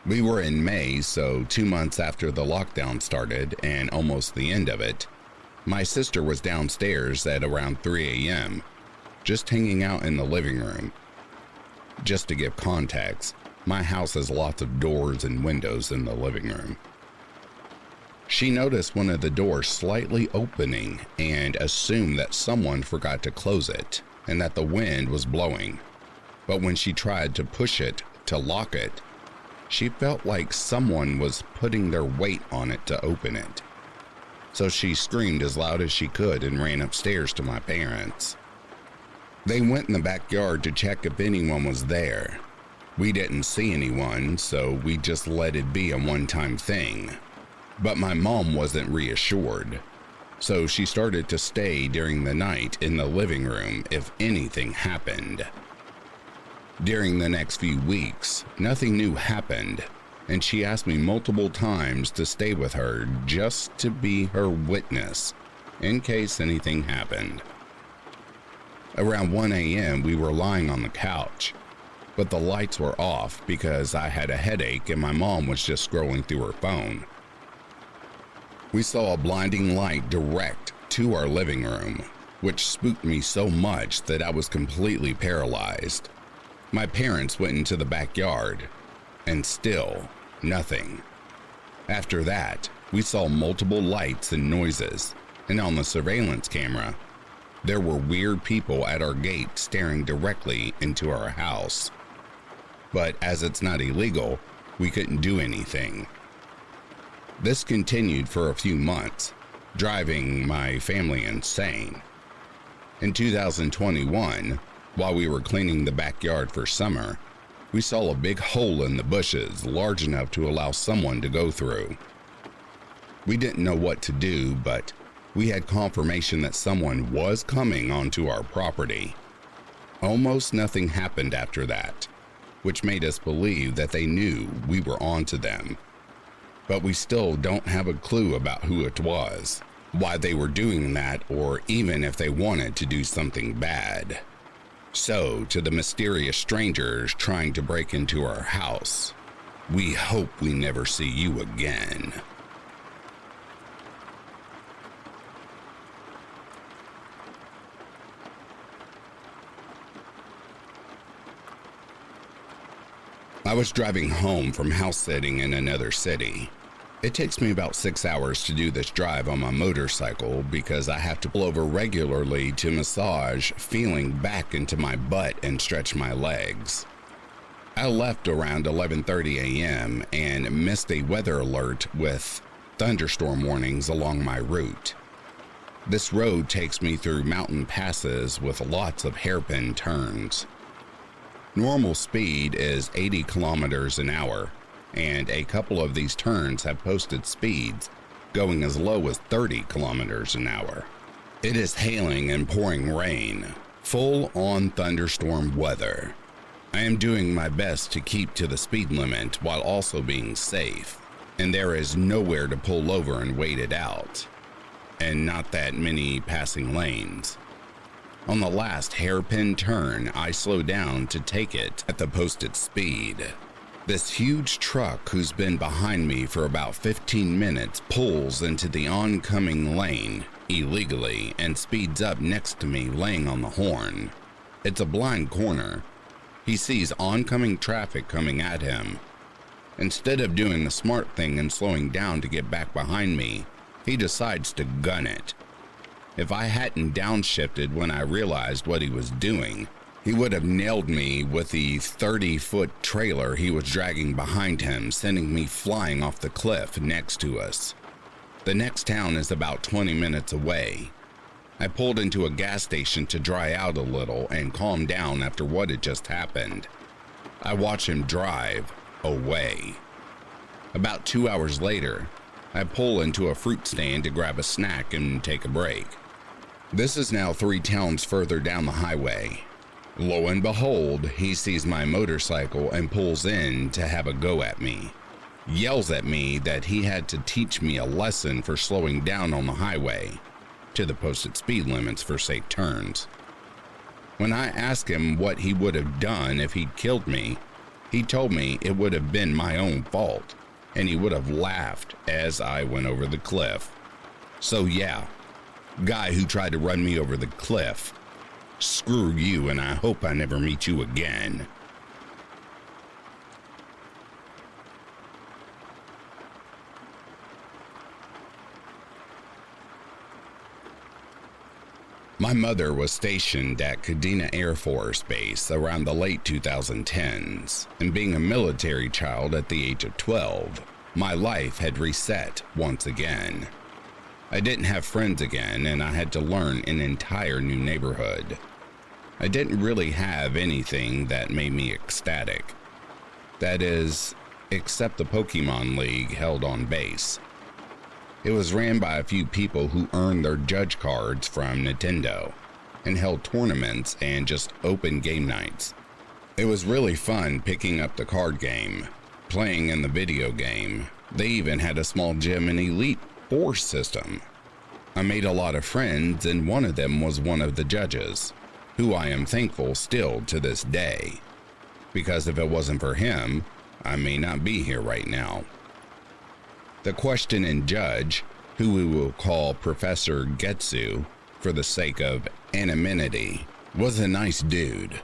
We were in May, so 2 months after the lockdown started and almost the end of it, my sister was downstairs at around 3 a.m., just hanging out in the living room. Just to give context, my house has lots of doors and windows in the living room. She noticed one of the doors slightly opening and assumed that someone forgot to close it and that the wind was blowing. But when she tried to push it to lock it, she felt like someone was putting their weight on it to open it. So she screamed as loud as she could and ran upstairs to my parents. They went in the backyard to check if anyone was there. We didn't see anyone, so we just let it be a one-time thing. But my mom wasn't reassured, so she started to stay during the night in the living room if anything happened. During the next few weeks, nothing new happened, and she asked me multiple times to stay with her just to be her witness in case anything happened. Around 1 a.m., we were lying on the couch, but the lights were off because I had a headache and my mom was just scrolling through her phone. We saw a blinding light direct to our living room, which spooked me so much that I was completely paralyzed. My parents went into the backyard, and still nothing. After that, we saw multiple lights and noises, and on the surveillance camera, there were weird people at our gate staring directly into our house. But as it's not illegal, we couldn't do anything. This continued for a few months, driving my family insane. In 2021, while we were cleaning the backyard for summer, we saw a big hole in the bushes large enough to allow someone to go through. We didn't know what to do, but we had confirmation that someone was coming onto our property. Almost nothing happened after that, which made us believe that they knew we were onto them. But we still don't have a clue about who it was, why they were doing that, or even if they wanted to do something bad. So, to the mysterious strangers trying to break into our house, we hope we never see you again. I was driving home from house sitting in another city. It takes me about 6 hours to do this drive on my motorcycle because I have to pull over regularly to massage feeling back into my butt and stretch my legs. I left around 11:30 a.m. and missed a weather alert with thunderstorm warnings along my route. This road takes me through mountain passes with lots of hairpin turns. Normal speed is 80 kilometers an hour, and a couple of these turns have posted speeds going as low as 30 kilometers an hour. It is hailing and pouring rain, full-on thunderstorm weather. I am doing my best to keep to the speed limit while also being safe, and there is nowhere to pull over and wait it out, and not that many passing lanes. On the last hairpin turn, I slow down to take it at the posted speed. This huge truck who's been behind me for about 15 minutes pulls into the oncoming lane illegally and speeds up next to me laying on the horn. It's a blind corner. He sees oncoming traffic coming at him. Instead of doing the smart thing and slowing down to get back behind me, he decides to gun it. If I hadn't downshifted when I realized what he was doing, he would have nailed me with the 30-foot trailer he was dragging behind him, sending me flying off the cliff next to us. The next town is about 20 minutes away. I pulled into a gas station to dry out a little and calm down after what had just happened. I watch him drive away. About 2 hours later, I pull into a fruit stand to grab a snack and take a break. This is now 3 towns further down the highway. Lo and behold, he sees my motorcycle and pulls in to have a go at me. Yells at me that he had to teach me a lesson for slowing down on the highway. to the posted speed limits for safe turns. When I asked him what he would have done if he'd killed me, he told me it would have been my own fault, and he would have laughed as I went over the cliff. So yeah, guy who tried to run me over the cliff, screw you, and I hope I never meet you again. My mother was stationed at Kadena Air Force Base around the late 2010s, and being a military child at the age of 12, my life had reset once again. I didn't have friends again, and I had to learn an entire new neighborhood. I didn't really have anything that made me ecstatic. That is, except the Pokemon League held on base. It was ran by a few people who earned their judge cards from Nintendo and held tournaments and just open game nights. It was really fun picking up the card game, playing in the video game. They even had a small gym and Elite Four system. I made a lot of friends, and one of them was one of the judges, who I am thankful still to this day, because if it wasn't for him, I may not be here right now. The questioning judge, who we will call Professor Getsu for the sake of anonymity, was a nice dude.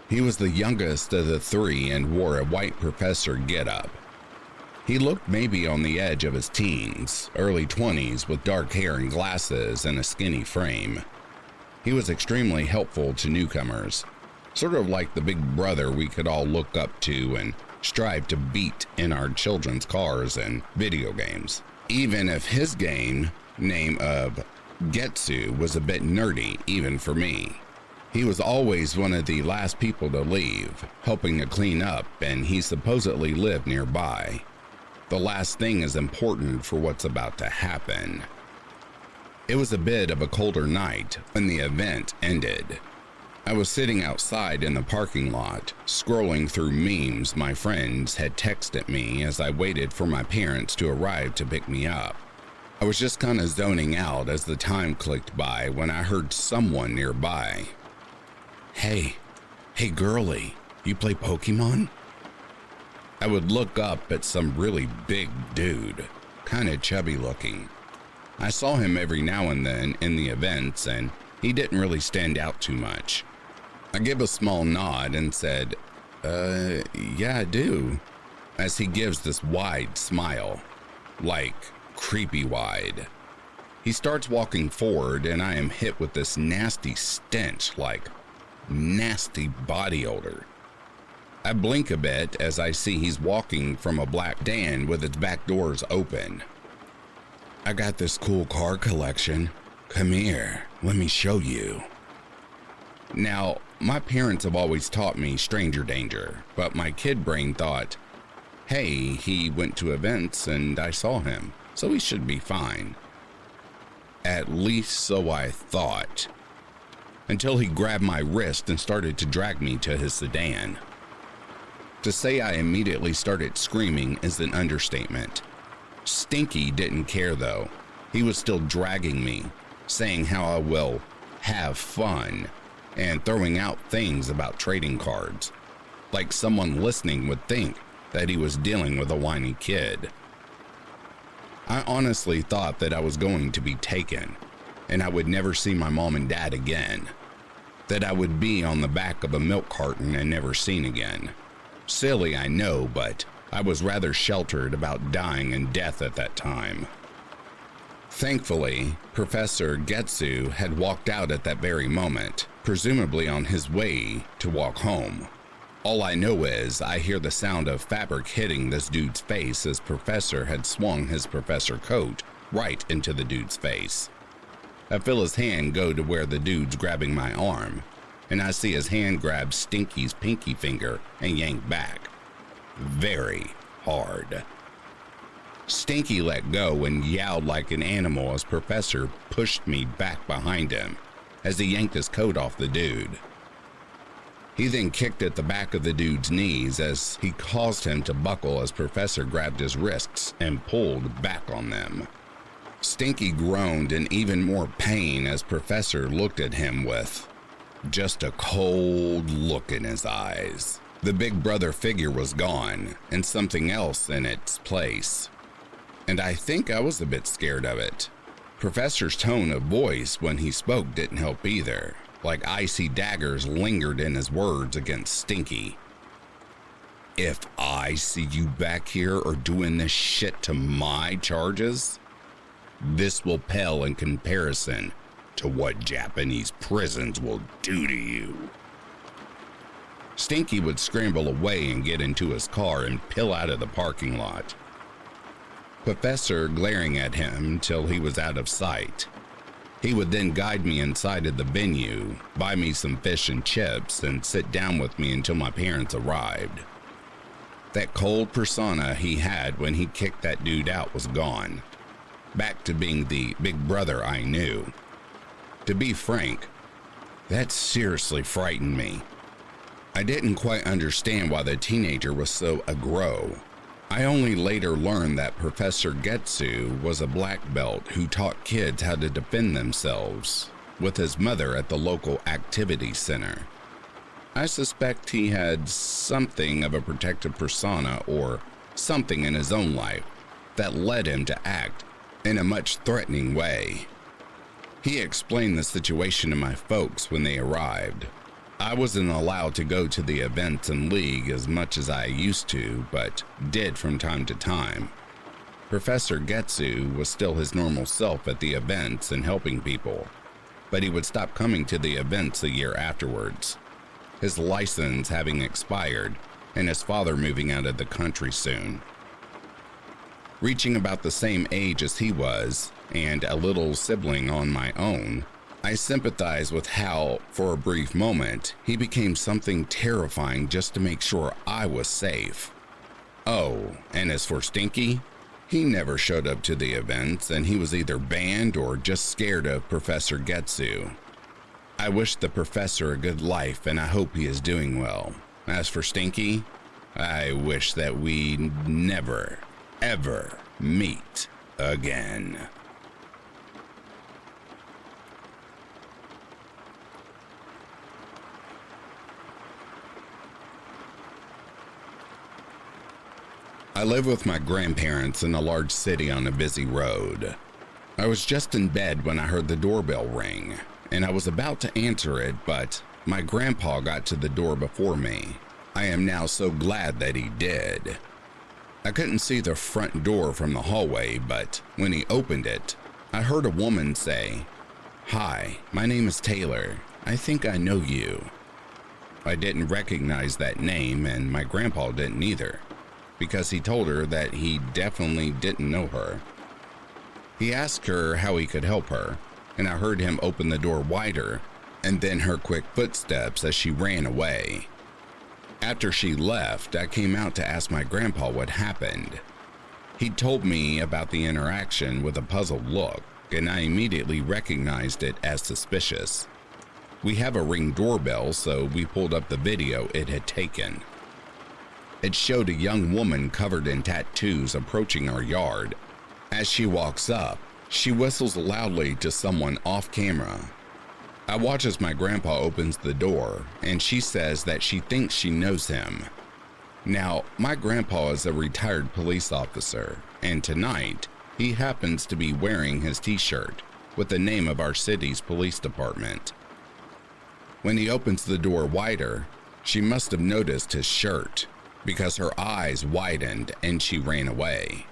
He was the youngest of the three and wore a white professor getup. He looked maybe on the edge of his teens, early 20s, with dark hair and glasses and a skinny frame. He was extremely helpful to newcomers, sort of like the big brother we could all look up to and strive to beat in our children's cars and video games. Even if his game name of Getsu was a bit nerdy even for me. He was always one of the last people to leave, helping to clean up, and he supposedly lived nearby. The last thing is important for what's about to happen. It was a bit of a colder night when the event ended. I was sitting outside in the parking lot, scrolling through memes my friends had texted me as I waited for my parents to arrive to pick me up. I was just kind of zoning out as the time clicked by when I heard someone nearby. Hey girlie, you play Pokemon? I would look up at some really big dude, kind of chubby looking. I saw him every now and then in the events, and he didn't really stand out too much. I gave a small nod and said, yeah, I do, as he gives this wide smile, like creepy wide. He starts walking forward, and I am hit with this nasty stench, like nasty body odor. I blink a bit as I see he's walking from a black sedan with its back doors open. I got this cool car collection. Come here, let me show you. Now, my parents have always taught me stranger danger, but my kid brain thought, hey, he went to events and I saw him, so he should be fine. At least so I thought. Until he grabbed my wrist and started to drag me to his sedan. To say I immediately started screaming is an understatement. Stinky didn't care though. He was still dragging me, saying how I will have fun, and throwing out things about trading cards, like someone listening would think that he was dealing with a whiny kid. I honestly thought that I was going to be taken, and I would never see my mom and dad again, that I would be on the back of a milk carton and never seen again. Silly, I know, but I was rather sheltered about dying and death at that time. Thankfully, Professor Getsu had walked out at that very moment, presumably on his way to walk home. All I know is I hear the sound of fabric hitting this dude's face as Professor had swung his professor coat right into the dude's face. I feel his hand go to where the dude's grabbing my arm, and I see his hand grab Stinky's pinky finger and yank back. Very hard. Stinky let go and yowled like an animal as Professor pushed me back behind him as he yanked his coat off the dude. He then kicked at the back of the dude's knees as he caused him to buckle as Professor grabbed his wrists and pulled back on them. Stinky groaned in even more pain as Professor looked at him with just a cold look in his eyes. The big brother figure was gone and something else in its place. And I think I was a bit scared of it. Professor's tone of voice when he spoke didn't help either, like icy daggers lingered in his words against Stinky. If I see you back here or doing this shit to my charges, this will pale in comparison to what Japanese prisons will do to you. Stinky would scramble away and get into his car and peel out of the parking lot. Professor glaring at him till he was out of sight. He would then guide me inside of the venue, buy me some fish and chips, and sit down with me until my parents arrived. That cold persona he had when he kicked that dude out was gone. Back to being the big brother I knew. To be frank, that seriously frightened me. I didn't quite understand why the teenager was so aggro. I only later learned that Professor Getsu was a black belt who taught kids how to defend themselves, with his mother at the local activity center. I suspect he had something of a protective persona or something in his own life that led him to act in a much threatening way. He explained the situation to my folks when they arrived. I wasn't allowed to go to the events and league as much as I used to, but did from time to time. Professor Getsu was still his normal self at the events and helping people, but he would stop coming to the events a year afterwards, his license having expired and his father moving out of the country soon. Reaching about the same age as he was, and a little sibling on my own, I sympathized with how, for a brief moment, he became something terrifying just to make sure I was safe. Oh, and as for Stinky, he never showed up to the events, and he was either banned or just scared of Professor Getsu. I wish the professor a good life, and I hope he is doing well. As for Stinky, I wish that we never, ever meet again. I live with my grandparents in a large city on a busy road. I was just in bed when I heard the doorbell ring, and I was about to answer it, but my grandpa got to the door before me. I am now so glad that he did. I couldn't see the front door from the hallway, but when he opened it, I heard a woman say, "Hi, my name is Taylor. I think I know you." I didn't recognize that name, and my grandpa didn't either, because he told her that he definitely didn't know her. He asked her how he could help her, and I heard him open the door wider, and then her quick footsteps as she ran away. After she left, I came out to ask my grandpa what happened. He told me about the interaction with a puzzled look, and I immediately recognized it as suspicious. We have a Ring doorbell, so we pulled up the video it had taken. It showed a young woman covered in tattoos approaching our yard. As she walks up, she whistles loudly to someone off camera. I watch as my grandpa opens the door, and she says that she thinks she knows him. Now, my grandpa is a retired police officer, and tonight, he happens to be wearing his t-shirt with the name of our city's police department. When he opens the door wider, she must have noticed his shirt, because her eyes widened and she ran away.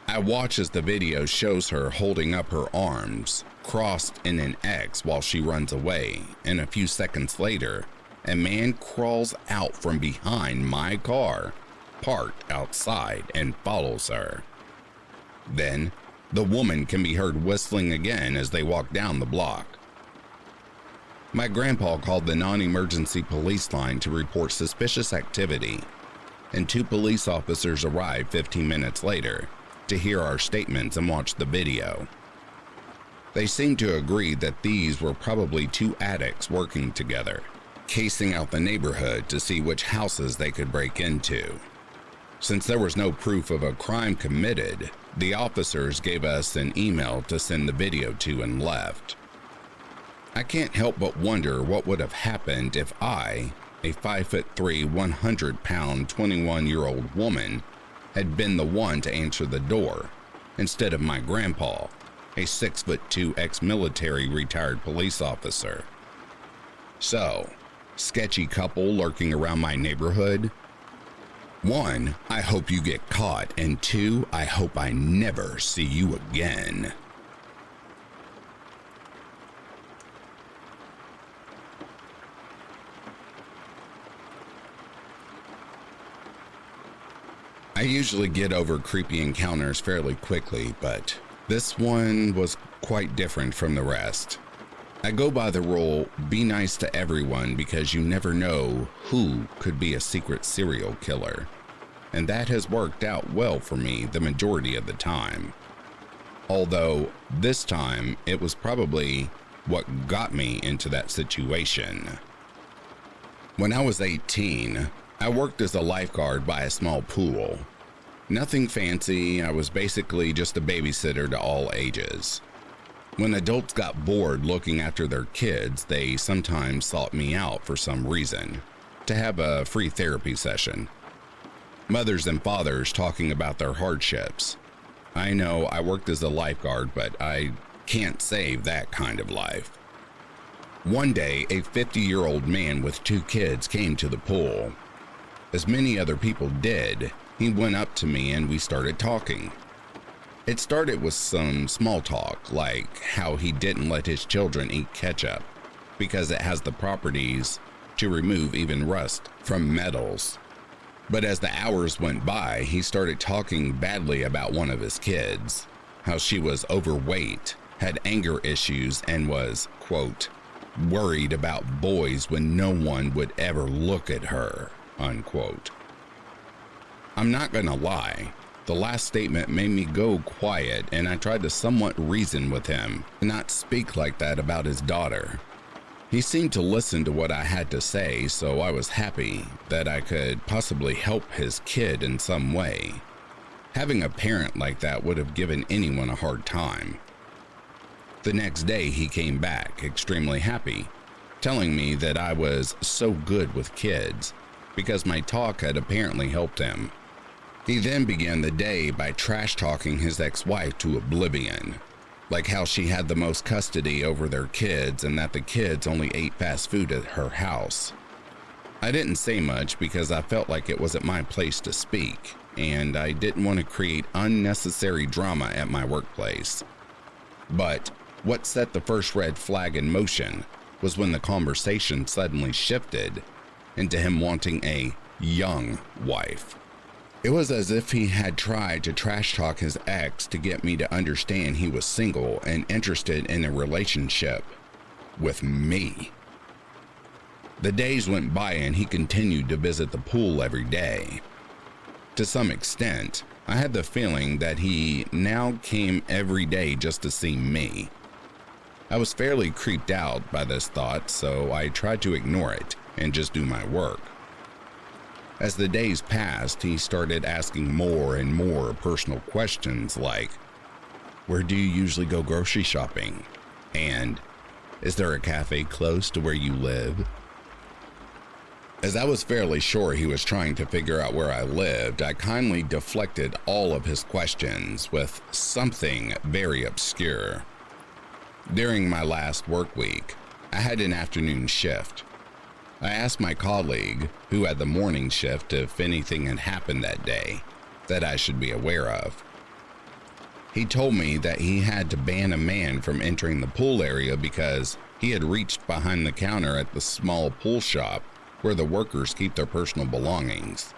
I watch as the video shows her holding up her arms, crossed in an X while she runs away, and a few seconds later, a man crawls out from behind my car, parked outside, and follows her. Then, the woman can be heard whistling again as they walk down the block. My grandpa called the non-emergency police line to report suspicious activity, and 2 police officers arrived 15 minutes later to hear our statements and watch the video. They seemed to agree that these were probably 2 addicts working together, casing out the neighborhood to see which houses they could break into. Since there was no proof of a crime committed, The officers gave us an email to send the video to and left. I can't help but wonder what would have happened if I, a 5'3", 100-pound, 21-year-old woman, had been the one to answer the door, instead of my grandpa, a 6'2" ex-military retired police officer. So, sketchy couple lurking around my neighborhood? 1, I hope you get caught, and 2, I hope I never see you again. I usually get over creepy encounters fairly quickly, but this one was quite different from the rest. I go by the rule, be nice to everyone because you never know who could be a secret serial killer. And that has worked out well for me the majority of the time. Although this time it was probably what got me into that situation. When I was 18, I worked as a lifeguard by a small pool. Nothing fancy, I was basically just a babysitter to all ages. When adults got bored looking after their kids, they sometimes sought me out for some reason, to have a free therapy session. Mothers and fathers talking about their hardships. I know I worked as a lifeguard, but I can't save that kind of life. One day, a 50-year-old man with 2 kids came to the pool. As many other people did, he went up to me and we started talking. It started with some small talk, like how he didn't let his children eat ketchup because it has the properties to remove even rust from metals. But as the hours went by, he started talking badly about one of his kids, how she was overweight, had anger issues, and was, quote, worried about boys when no one would ever look at her, unquote. I'm not gonna lie, the last statement made me go quiet and I tried to somewhat reason with him and not speak like that about his daughter. He seemed to listen to what I had to say, so I was happy that I could possibly help his kid in some way. Having a parent like that would have given anyone a hard time. The next day he came back extremely happy, telling me that I was so good with kids because my talk had apparently helped him. He then began the day by trash talking his ex-wife to oblivion, like how she had the most custody over their kids and that the kids only ate fast food at her house. I didn't say much because I felt like it wasn't my place to speak, and I didn't want to create unnecessary drama at my workplace. But what set the first red flag in motion was when the conversation suddenly shifted into him wanting a young wife. It was as if he had tried to trash talk his ex to get me to understand he was single and interested in a relationship with me. The days went by and he continued to visit the pool every day. To some extent, I had the feeling that he now came every day just to see me. I was fairly creeped out by this thought, so I tried to ignore it and just do my work. As the days passed, he started asking more and more personal questions like, where do you usually go grocery shopping? And, is there a cafe close to where you live? As I was fairly sure he was trying to figure out where I lived, I kindly deflected all of his questions with something very obscure. During my last work week, I had an afternoon shift. I asked my colleague, who had the morning shift, if anything had happened that day that I should be aware of. He told me that he had to ban a man from entering the pool area because he had reached behind the counter at the small pool shop where the workers keep their personal belongings.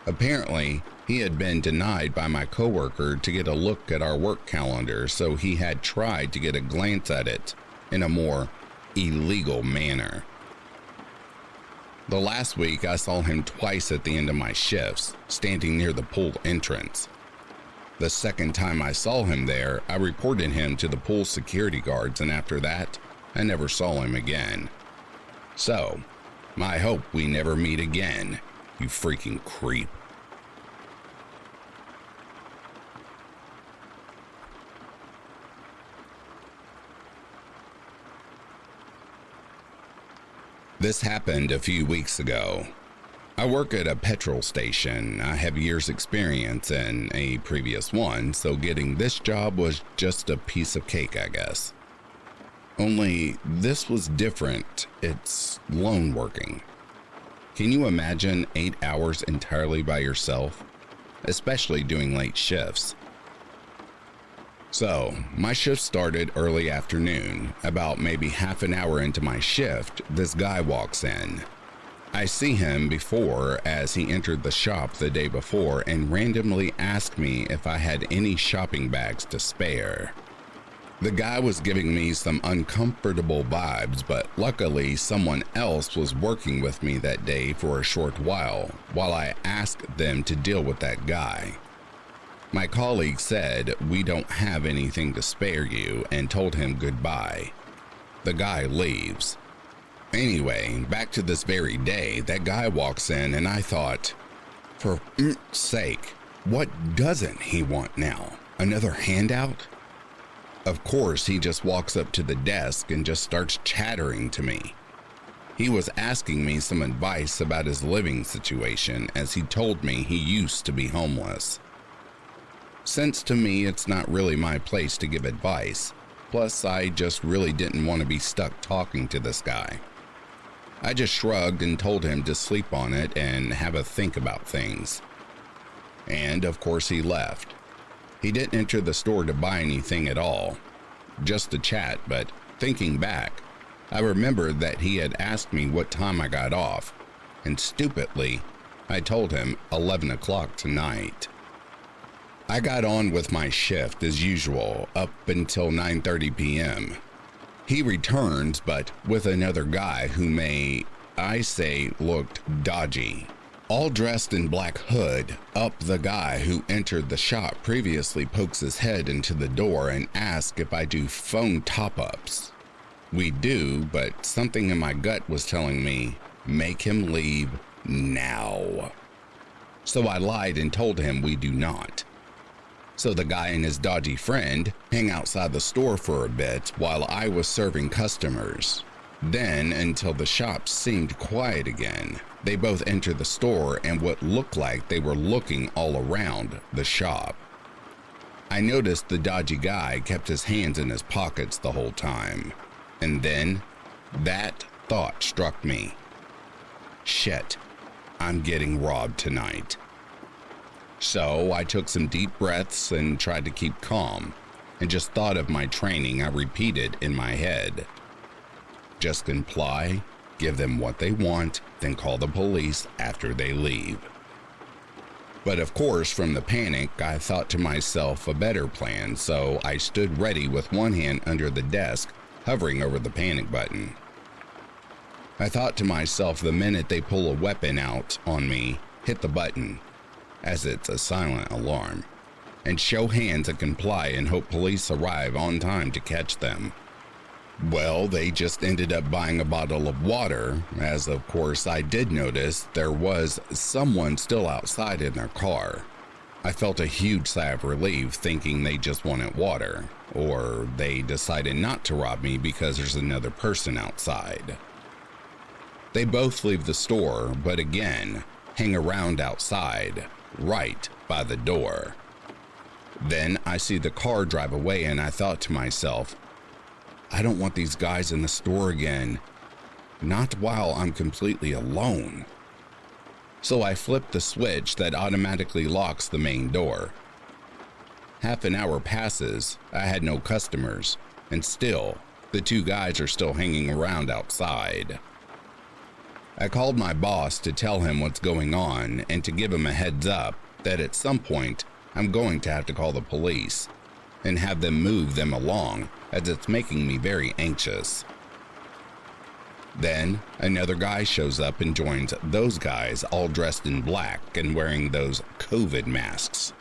Apparently, he had been denied by my coworker to get a look at our work calendar, so he had tried to get a glance at it in a more illegal manner. The last week, I saw him twice at the end of my shifts, standing near the pool entrance. The second time I saw him there, I reported him to the pool security guards, and after that, I never saw him again. So, I hope we never meet again, you freaking creep. This happened a few weeks ago. I work at a petrol station. I have years experience in a previous one, so getting this job was just a piece of cake, I guess. Only this was different. It's lone working. Can you imagine 8 hours entirely by yourself? Especially doing late shifts. So, my shift started early afternoon. About maybe half an hour into my shift, this guy walks in. I see him before as he entered the shop the day before and randomly asked me if I had any shopping bags to spare. The guy was giving me some uncomfortable vibes, but luckily someone else was working with me that day for a short while I asked them to deal with that guy. My colleague said, "We don't have anything to spare you," and told him goodbye. The guy leaves. Anyway, back to this very day, that guy walks in and I thought, for sake, what doesn't he want now? Another handout? Of course, he just walks up to the desk and just starts chattering to me. He was asking me some advice about his living situation as he told me he used to be homeless. Since to me it's not really my place to give advice, plus I just really didn't want to be stuck talking to this guy. I just shrugged and told him to sleep on it and have a think about things. And of course he left. He didn't enter the store to buy anything at all, just to chat, but thinking back, I remembered that he had asked me what time I got off, and stupidly, I told him 11 o'clock tonight. I got on with my shift as usual up until 9:30 p.m. He returns, but with another guy who may I say looked dodgy. All dressed in black hood, up the guy who entered the shop previously pokes his head into the door and asks if I do phone top-ups. We do, but something in my gut was telling me, make him leave now. So I lied and told him we do not. So the guy and his dodgy friend hang outside the store for a bit while I was serving customers. Then, until the shop seemed quiet again, they both entered the store and what looked like they were looking all around the shop. I noticed the dodgy guy kept his hands in his pockets the whole time. And then, that thought struck me. Shit, I'm getting robbed tonight. So I took some deep breaths and tried to keep calm, and just thought of my training I repeated in my head. Just comply, give them what they want, then call the police after they leave. But of course, from the panic, I thought to myself a better plan, so I stood ready with one hand under the desk, hovering over the panic button. I thought to myself the minute they pull a weapon out on me, hit the button, as it's a silent alarm, and show hands and comply and hope police arrive on time to catch them. Well, they just ended up buying a bottle of water, as of course I did notice there was someone still outside in their car. I felt a huge sigh of relief thinking they just wanted water, or they decided not to rob me because there's another person outside. They both leave the store, but again, hang around outside, right by the door. Then I see the car drive away and I thought to myself, I don't want these guys in the store again, not while I'm completely alone. So I flipped the switch that automatically locks the main door. Half an hour passes, I had no customers, and still, the two guys are still hanging around outside. I called my boss to tell him what's going on and to give him a heads up that at some point I'm going to have to call the police and have them move them along, as it's making me very anxious. Then another guy shows up and joins those guys all dressed in black and wearing those COVID masks.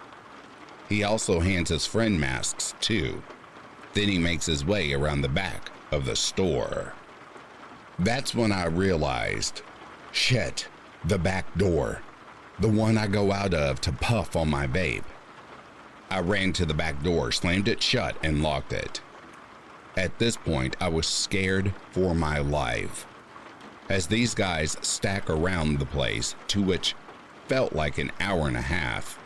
He also hands his friend masks too. Then he makes his way around the back of the store. That's when I realized, shit, the back door, the one I go out of to puff on my vape. I ran to the back door, slammed it shut, and locked it. At this point, I was scared for my life. as these guys stack around the place, to which felt like an hour and a half.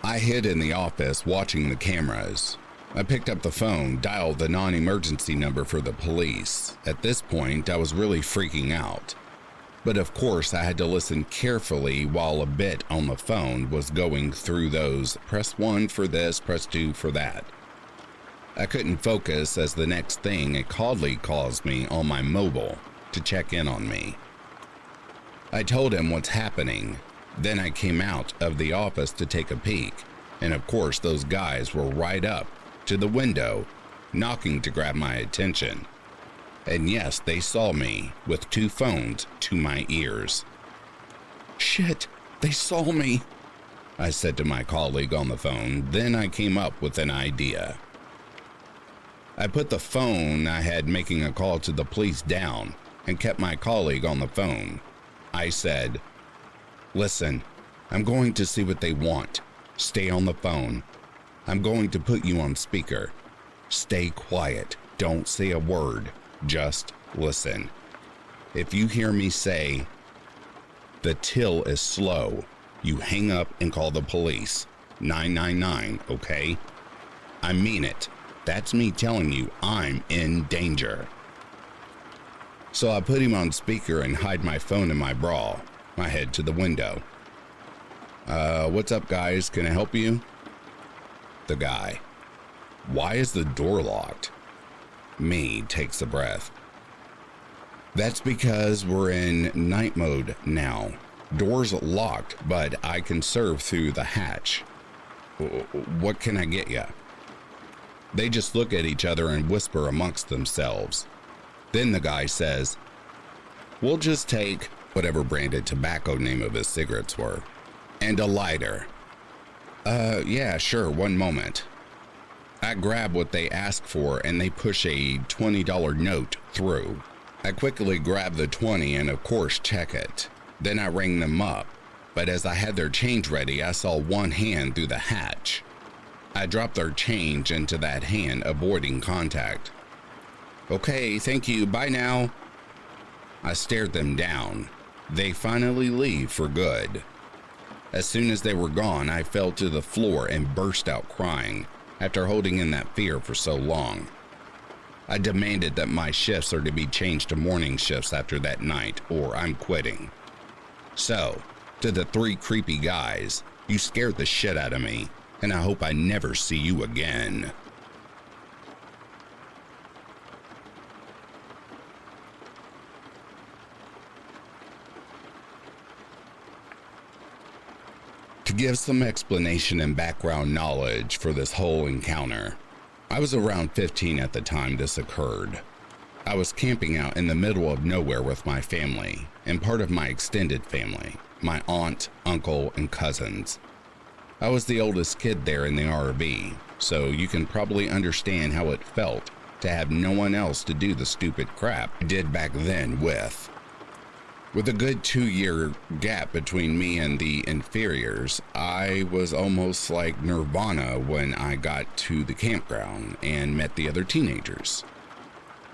I hid in the office watching the cameras. I picked up the phone, dialed the non-emergency number for the police. At this point, I was really freaking out. But of course, I had to listen carefully while a bit on the phone was going through those press 1 for this, press 2 for that. I couldn't focus as the next thing a colleague calls me on my mobile to check in on me. I told him what's happening. Then I came out of the office to take a peek, and of course those guys were right up to the window, knocking to grab my attention. And yes, they saw me with 2 phones to my ears. "Shit, they saw me," I said to my colleague on the phone. Then I came up with an idea. I put the phone I had making a call to the police down and kept my colleague on the phone. I said, "Listen, I'm going to see what they want. Stay on the phone. I'm going to put you on speaker. Stay quiet. Don't say a word. Just listen. If you hear me say, 'The till is slow,' you hang up and call the police. 999, okay? I mean it. That's me telling you I'm in danger." So I put him on speaker and hide my phone in my bra. I head to the window. What's up, guys? Can I help you?" The guy, "Why is the door locked?" Me takes a breath. "That's because we're in night mode now. Door's locked, but I can serve through the hatch. What can I get ya?" They just look at each other and whisper amongst themselves. Then the guy says, "We'll just take," whatever branded tobacco name of his cigarettes were, "and a lighter." Yeah, sure, one moment." I grab what they ask for and they push a $20 note through. I quickly grab the 20 and of course check it. Then I ring them up, but as I had their change ready, I saw one hand through the hatch. I dropped their change into that hand, avoiding contact. "Okay, thank you, bye now." I stared them down. They finally leave for good. As soon as they were gone, I fell to the floor and burst out crying after holding in that fear for so long. I demanded that my shifts are to be changed to morning shifts after that night, or I'm quitting. So, to the 3 creepy guys, you scared the shit out of me, and I hope I never see you again. To give some explanation and background knowledge for this whole encounter, I was around 15 at the time this occurred. I was camping out in the middle of nowhere with my family and part of my extended family, my aunt, uncle, and cousins. I was the oldest kid there in the RV, so you can probably understand how it felt to have no one else to do the stupid crap I did back then with. With a good 2-year gap between me and the inferiors, I was almost like Nirvana when I got to the campground and met the other teenagers.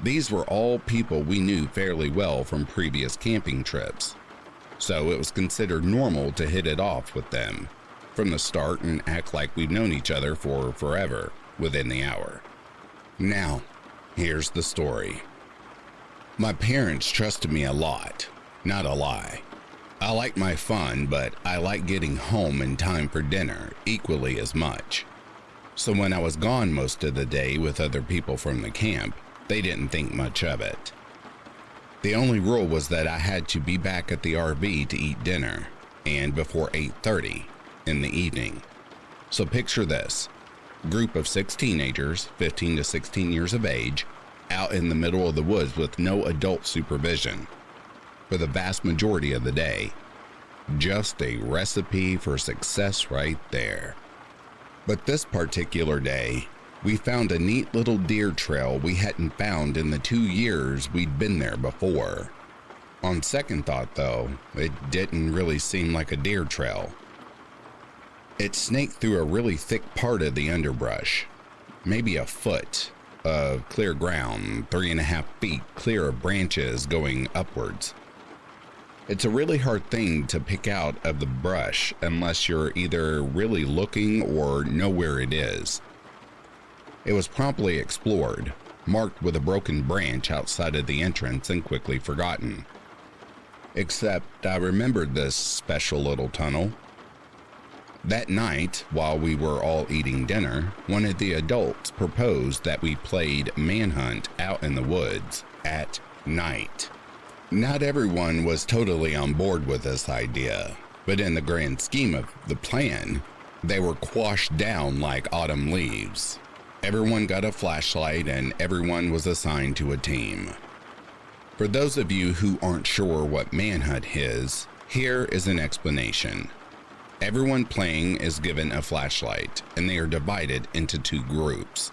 These were all people we knew fairly well from previous camping trips, so it was considered normal to hit it off with them from the start and act like we've known each other for forever within the hour. Now, here's the story. My parents trusted me a lot. Not a lie. I like my fun, but I like getting home in time for dinner equally as much. So when I was gone most of the day with other people from the camp, they didn't think much of it. The only rule was that I had to be back at the RV to eat dinner, and before 8:30 in the evening. So picture this. Group of 6 teenagers, 15 to 16 years of age, out in the middle of the woods with no adult supervision for the vast majority of the day. Just a recipe for success right there. But this particular day, we found a neat little deer trail we hadn't found in the 2 years we'd been there before. On second thought though, it didn't really seem like a deer trail. It snaked through a really thick part of the underbrush, maybe a foot, of clear ground, 3.5 feet clear of branches going upwards. It's a really hard thing to pick out of the brush unless you're either really looking or know where it is. It was promptly explored, marked with a broken branch outside of the entrance and quickly forgotten. Except I remembered this special little tunnel. That night, while we were all eating dinner, one of the adults proposed that we played Manhunt out in the woods at night. Not everyone was totally on board with this idea, but in the grand scheme of the plan, they were quashed down like autumn leaves. Everyone got a flashlight and everyone was assigned to a team. For those of you who aren't sure what Manhunt is, here is an explanation. Everyone playing is given a flashlight, and they are divided into 2 groups.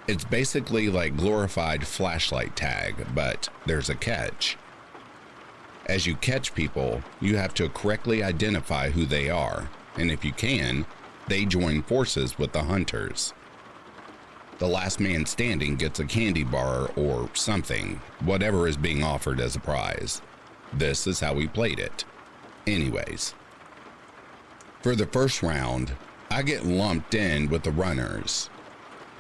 It's basically like glorified flashlight tag, but there's a catch. As you catch people, you have to correctly identify who they are, and if you can, they join forces with the hunters. The last man standing gets a candy bar or something, whatever is being offered as a prize. This is how we played it. Anyways. For the first round, I get lumped in with the runners.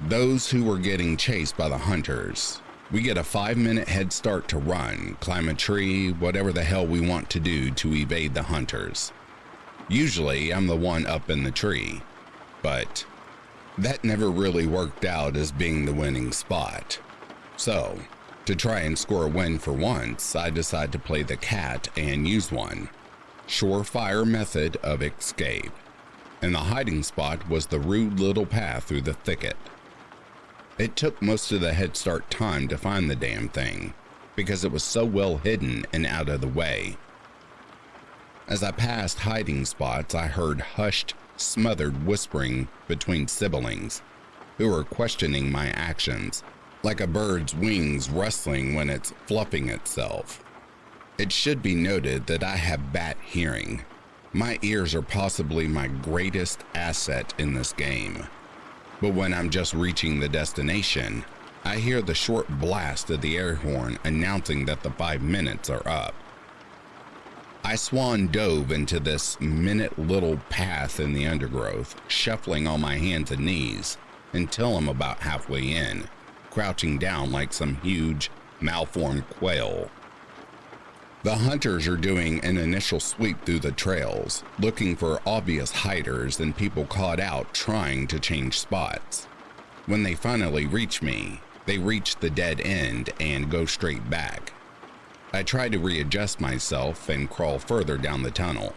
Those who were getting chased by the hunters. We get a 5-minute head start to run, climb a tree, whatever the hell we want to do to evade the hunters. Usually, I'm the one up in the tree, but that never really worked out as being the winning spot. So, to try and score a win for once, I decide to play the cat and use one. Surefire method of escape, and the hiding spot was the rude little path through the thicket. It took most of the head start time to find the damn thing, because it was so well hidden and out of the way. As I passed hiding spots, I heard hushed, smothered whispering between siblings, who were questioning my actions, like a bird's wings rustling when it's fluffing itself. It should be noted that I have bat hearing. My ears are possibly my greatest asset in this game. But when I'm just reaching the destination, I hear the short blast of the air horn announcing that the 5 minutes are up. I swan dove into this minute little path in the undergrowth, shuffling on my hands and knees until I'm about halfway in, crouching down like some huge, malformed quail. The hunters are doing an initial sweep through the trails, looking for obvious hiders and people caught out trying to change spots. When they finally reach me, they reach the dead end and go straight back. I try to readjust myself and crawl further down the tunnel.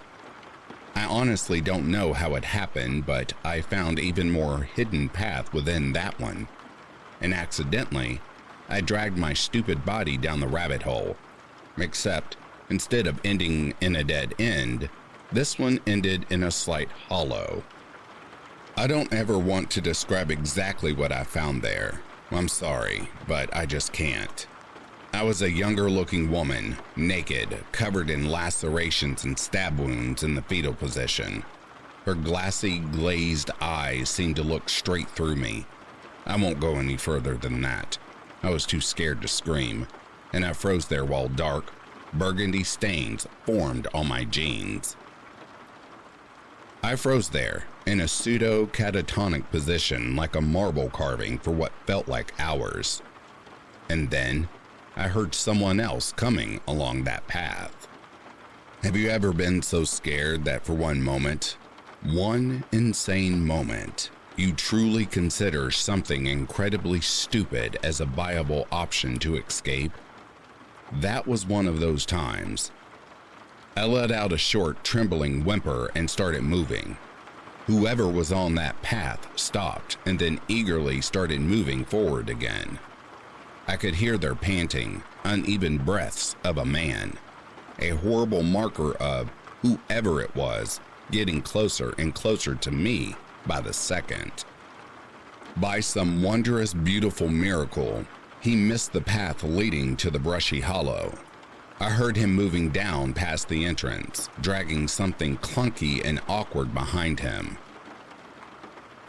I honestly don't know how it happened, but I found even more hidden path within that one. And accidentally, I dragged my stupid body down the rabbit hole. Except, instead of ending in a dead end, this one ended in a slight hollow. I don't ever want to describe exactly what I found there. I'm sorry, but I just can't. I was a younger looking woman, naked, covered in lacerations and stab wounds in the fetal position. Her glassy, glazed eyes seemed to look straight through me. I won't go any further than that. I was too scared to scream, and I froze there while dark, burgundy stains formed on my jeans. I froze there, in a pseudo-catatonic position like a marble carving for what felt like hours. And then, I heard someone else coming along that path. Have you ever been so scared that for one insane moment, you truly consider something incredibly stupid as a viable option to escape? That was one of those times. I let out a short, trembling whimper and started moving. Whoever was on that path stopped and then eagerly started moving forward again. I could hear their panting, uneven breaths of a man, a horrible marker of whoever it was getting closer and closer to me by the second. By some wondrous, beautiful miracle, he missed the path leading to the brushy hollow. I heard him moving down past the entrance, dragging something clunky and awkward behind him.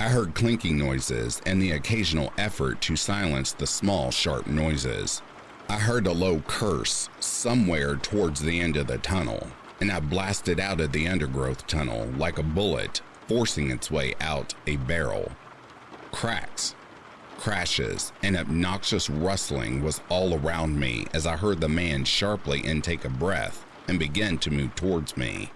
I heard clinking noises and the occasional effort to silence the small, sharp noises. I heard a low curse somewhere towards the end of the tunnel, and I blasted out of the undergrowth tunnel like a bullet, forcing its way out a barrel. Cracks, crashes, and obnoxious rustling was all around me as I heard the man sharply intake a breath and begin to move towards me.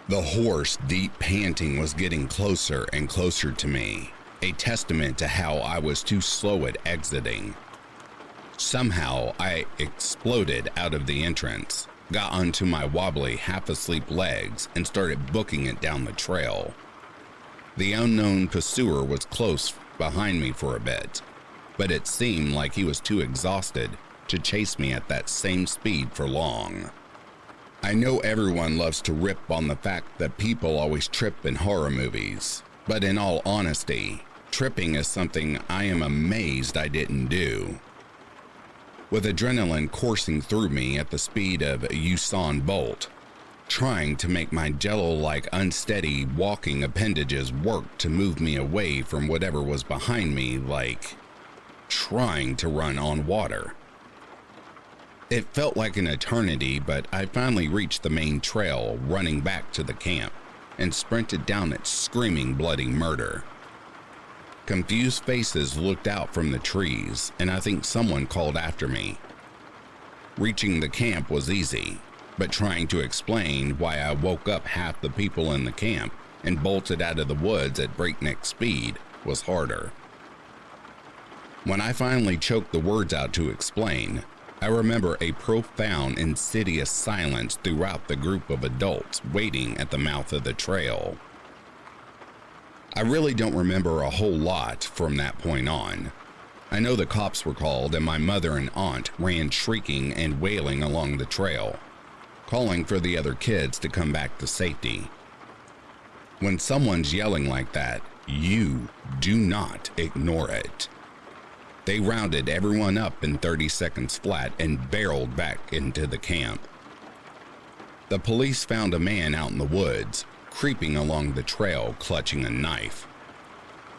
The hoarse, deep panting was getting closer and closer to me, a testament to how I was too slow at exiting. Somehow, I exploded out of the entrance, got onto my wobbly, half-asleep legs, and started booking it down the trail. The unknown pursuer was close behind me for a bit, but it seemed like he was too exhausted to chase me at that same speed for long. I know everyone loves to rip on the fact that people always trip in horror movies, but in all honesty, tripping is something I am amazed I didn't do. With adrenaline coursing through me at the speed of Usain Bolt, trying to make my jello-like unsteady walking appendages work to move me away from whatever was behind me, like trying to run on water. It felt like an eternity, but I finally reached the main trail, running back to the camp, and sprinted down it screaming bloody murder. Confused faces looked out from the trees, and I think someone called after me. Reaching the camp was easy, but trying to explain why I woke up half the people in the camp and bolted out of the woods at breakneck speed was harder. When I finally choked the words out to explain, I remember a profound, insidious silence throughout the group of adults waiting at the mouth of the trail. I really don't remember a whole lot from that point on. I know the cops were called and my mother and aunt ran shrieking and wailing along the trail, calling for the other kids to come back to safety. When someone's yelling like that, you do not ignore it. They rounded everyone up in 30 seconds flat and barreled back into the camp. The police found a man out in the woods, creeping along the trail clutching a knife.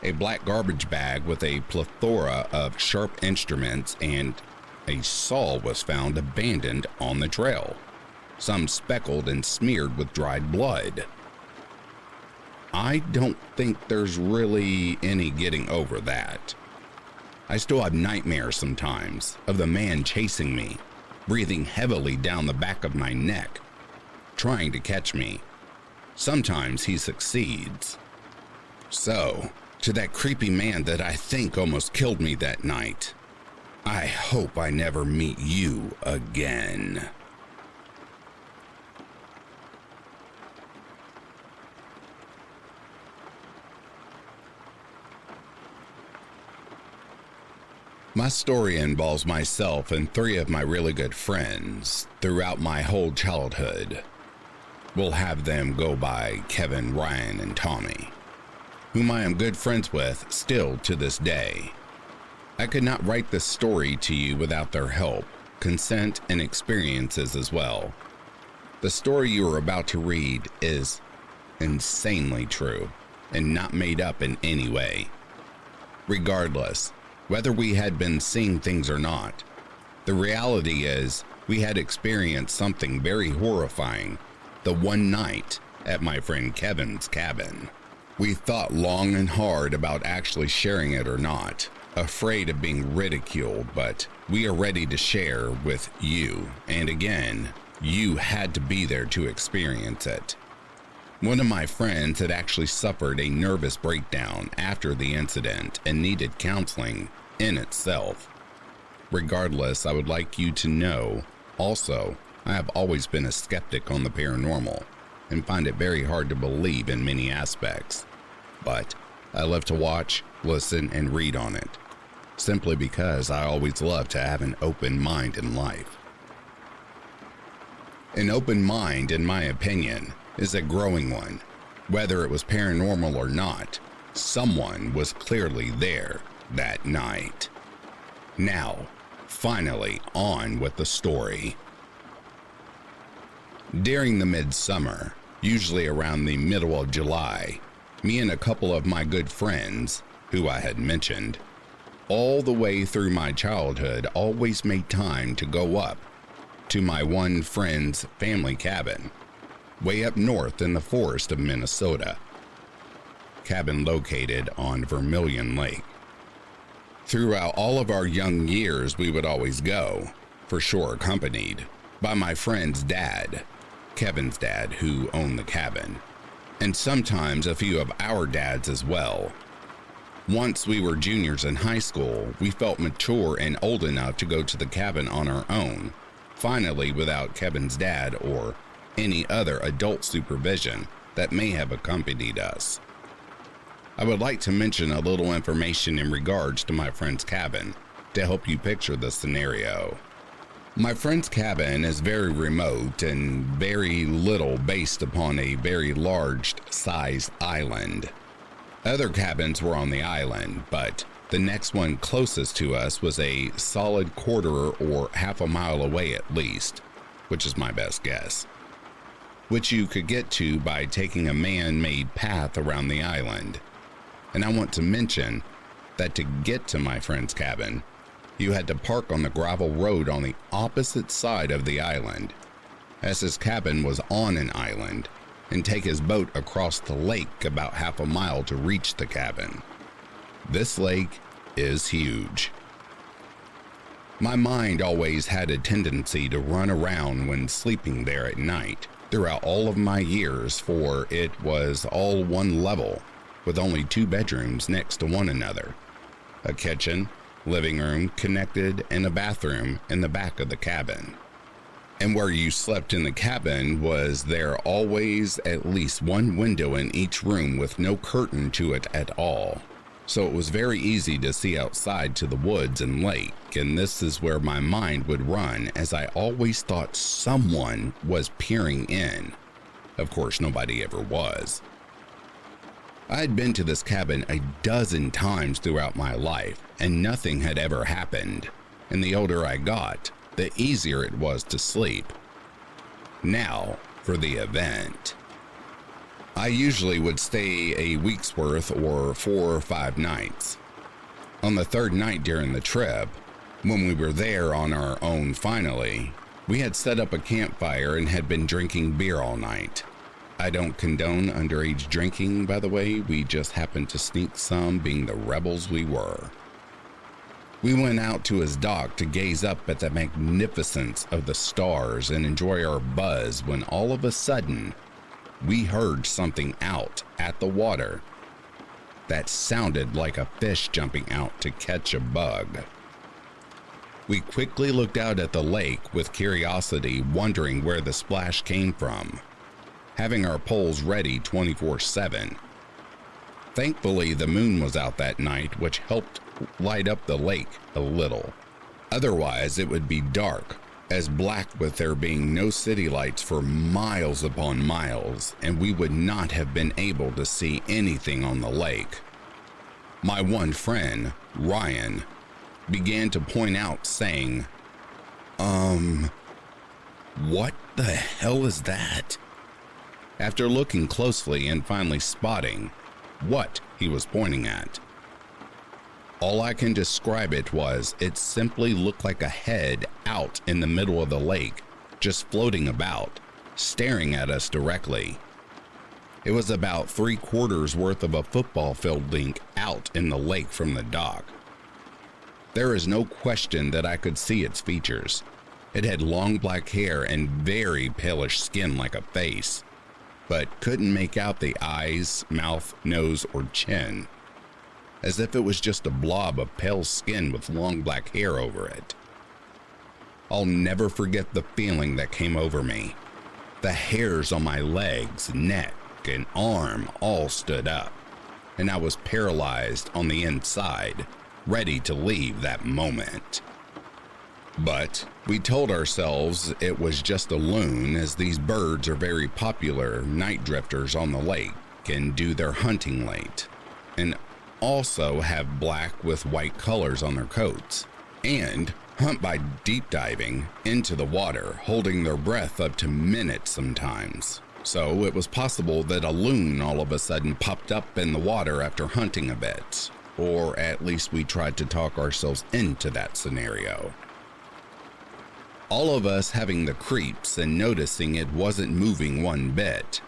A black garbage bag with a plethora of sharp instruments and a saw was found abandoned on the trail, some speckled and smeared with dried blood. I don't think there's really any getting over that. I still have nightmares sometimes of the man chasing me, breathing heavily down the back of my neck, trying to catch me. Sometimes he succeeds. So, to that creepy man that I think almost killed me that night, I hope I never meet you again. My story involves myself and 3 of my really good friends throughout my whole childhood. We'll have them go by Kevin, Ryan, and Tommy, whom I am good friends with still to this day. I could not write this story to you without their help, consent, and experiences as well. The story you are about to read is insanely true and not made up in any way. Regardless, whether we had been seeing things or not, the reality is we had experienced something very horrifying the one night at my friend Kevin's cabin. We thought long and hard about actually sharing it or not, afraid of being ridiculed, but we are ready to share with you, and again, you had to be there to experience it. One of my friends had actually suffered a nervous breakdown after the incident and needed counseling in itself. Regardless, I would like you to know, also, I have always been a skeptic on the paranormal and find it very hard to believe in many aspects. But I love to watch, listen, and read on it, simply because I always love to have an open mind in life. An open mind, in my opinion, is a growing one. Whether it was paranormal or not, someone was clearly there that night. Now, finally, on with the story. During the midsummer, usually around the middle of July, Me and a couple of my good friends, who I had mentioned, all the way through my childhood always made time to go up to my one friend's family cabin, way up north in the forest of Minnesota. Cabin located on Vermilion Lake. Throughout all of our young years, we would always go, for sure accompanied by my friend's dad, Kevin's dad, who owned the cabin, and sometimes a few of our dads as well. Once we were juniors in high school, we felt mature and old enough to go to the cabin on our own, finally without Kevin's dad or any other adult supervision that may have accompanied us. I would like to mention a little information in regards to my friend's cabin to help you picture the scenario. My friend's cabin is very remote and very little based upon a very large sized island. Other cabins were on the island, but the next one closest to us was a solid quarter or half a mile away at least, which is my best guess, which you could get to by taking a man-made path around the island. And I want to mention that to get to my friend's cabin, you had to park on the gravel road on the opposite side of the island, as his cabin was on an island, and take his boat across the lake about half a mile to reach the cabin. This lake is huge. My mind always had a tendency to run around when sleeping there at night throughout all of my years, for it was all one level with only 2 bedrooms next to one another, a kitchen, living room connected, and a bathroom in the back of the cabin. And where you slept in the cabin was there always at least one window in each room with no curtain to it at all. So it was very easy to see outside to the woods and lake, and this is where my mind would run, as I always thought someone was peering in. Of course, nobody ever was. I had been to this cabin a dozen times throughout my life, and nothing had ever happened. And the older I got, the easier it was to sleep. Now, for the event. I usually would stay a week's worth or 4 or 5 nights. On the 3rd night during the trip, when we were there on our own finally, we had set up a campfire and had been drinking beer all night. I don't condone underage drinking, by the way. We just happened to sneak some, being the rebels we were. We went out to his dock to gaze up at the magnificence of the stars and enjoy our buzz, when all of a sudden, we heard something out at the water that sounded like a fish jumping out to catch a bug. We quickly looked out at the lake with curiosity, wondering where the splash came from, having our poles ready 24/7. Thankfully, the moon was out that night, which helped light up the lake a little. Otherwise, it would be dark, as black, with there being no city lights for miles upon miles, and we would not have been able to see anything on the lake. My one friend, Ryan, began to point out, saying, what the hell is that?" After looking closely and finally spotting what he was pointing at. All I can describe it was, it simply looked like a head out in the middle of the lake, just floating about, staring at us directly. It was about 3/4 worth of a football field length out in the lake from the dock. There is no question that I could see its features. It had long black hair and very palish skin like a face, but couldn't make out the eyes, mouth, nose, or chin, as if it was just a blob of pale skin with long black hair over it. I'll never forget the feeling that came over me. The hairs on my legs, neck, and arm all stood up, and I was paralyzed on the inside, ready to leave that moment. But we told ourselves it was just a loon, as these birds are very popular night drifters on the lake and do their hunting late, and also have black with white colors on their coats, and hunt by deep diving into the water, holding their breath up to minutes sometimes. So it was possible that a loon all of a sudden popped up in the water after hunting a bit, or at least we tried to talk ourselves into that scenario. All of us having the creeps and noticing it wasn't moving one bit,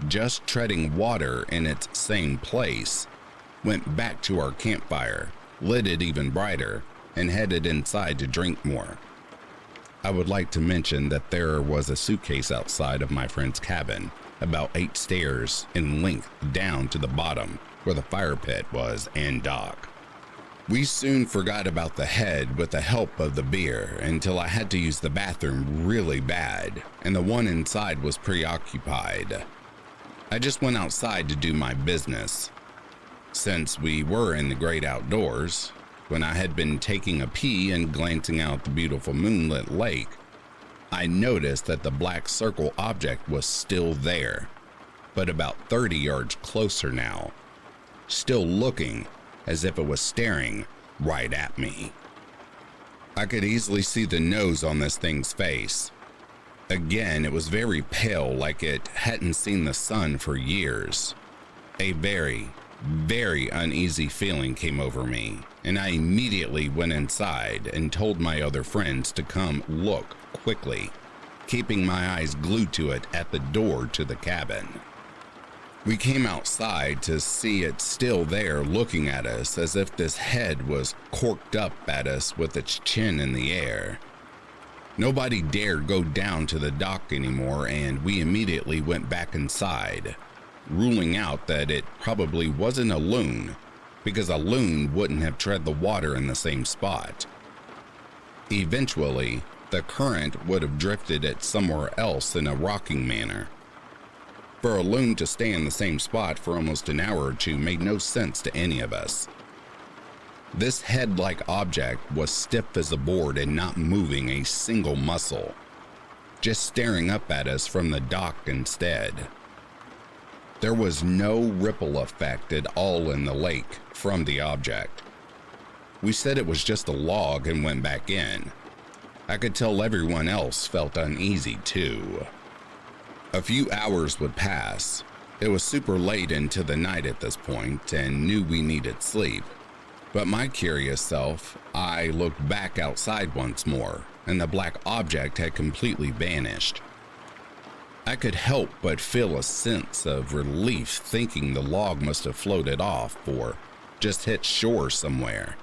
just treading water in its same place, went back to our campfire, lit it even brighter, and headed inside to drink more. I would like to mention that there was a suitcase outside of my friend's cabin, about 8 stairs in length down to the bottom where the fire pit was and dock. We soon forgot about the head with the help of the beer until I had to use the bathroom really bad, and the one inside was preoccupied. I just went outside to do my business. Since we were in the great outdoors, when I had been taking a pee and glancing out the beautiful moonlit lake, I noticed that the black circle object was still there, but about 30 yards closer now, still looking as if it was staring right at me. I could easily see the nose on this thing's face. Again, it was very pale, like it hadn't seen the sun for years. A very, very uneasy feeling came over me, and I immediately went inside and told my other friends to come look quickly, keeping my eyes glued to it at the door to the cabin. We came outside to see it still there looking at us as if this head was corked up at us with its chin in the air. Nobody dared go down to the dock anymore, and we immediately went back inside, ruling out that it probably wasn't a loon, because a loon wouldn't have tread the water in the same spot. Eventually, the current would have drifted it somewhere else in a rocking manner. For a loon to stay in the same spot for almost an hour or two made no sense to any of us. This head-like object was stiff as a board and not moving a single muscle, just staring up at us from the dock instead. There was no ripple effect at all in the lake from the object. We said it was just a log and went back in. I could tell everyone else felt uneasy too. A few hours would pass. It was super late into the night at this point and knew we needed sleep. But my curious self, I looked back outside once more, and the black object had completely vanished. I could help but feel a sense of relief thinking the log must have floated off or just hit shore somewhere.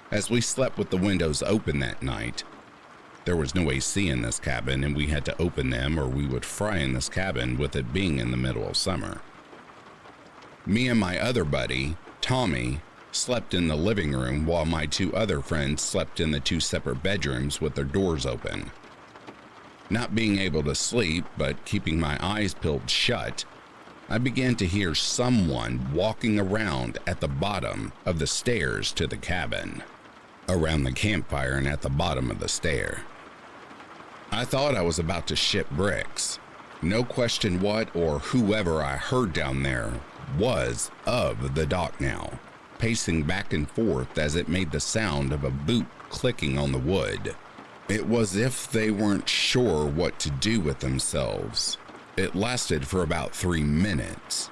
As we slept with the windows open that night, there was no AC in this cabin and we had to open them or we would fry in this cabin with it being in the middle of summer. Me and my other buddy, Tommy, slept in the living room while my 2 other friends slept in the 2 separate bedrooms with their doors open. Not being able to sleep, but keeping my eyes peeled shut, I began to hear someone walking around at the bottom of the stairs to the cabin, around the campfire and at the bottom of the stair. I thought I was about to shit bricks. No question what or whoever I heard down there was of the dock now, pacing back and forth as it made the sound of a boot clicking on the wood. It was if they weren't sure what to do with themselves. It lasted for about 3 minutes.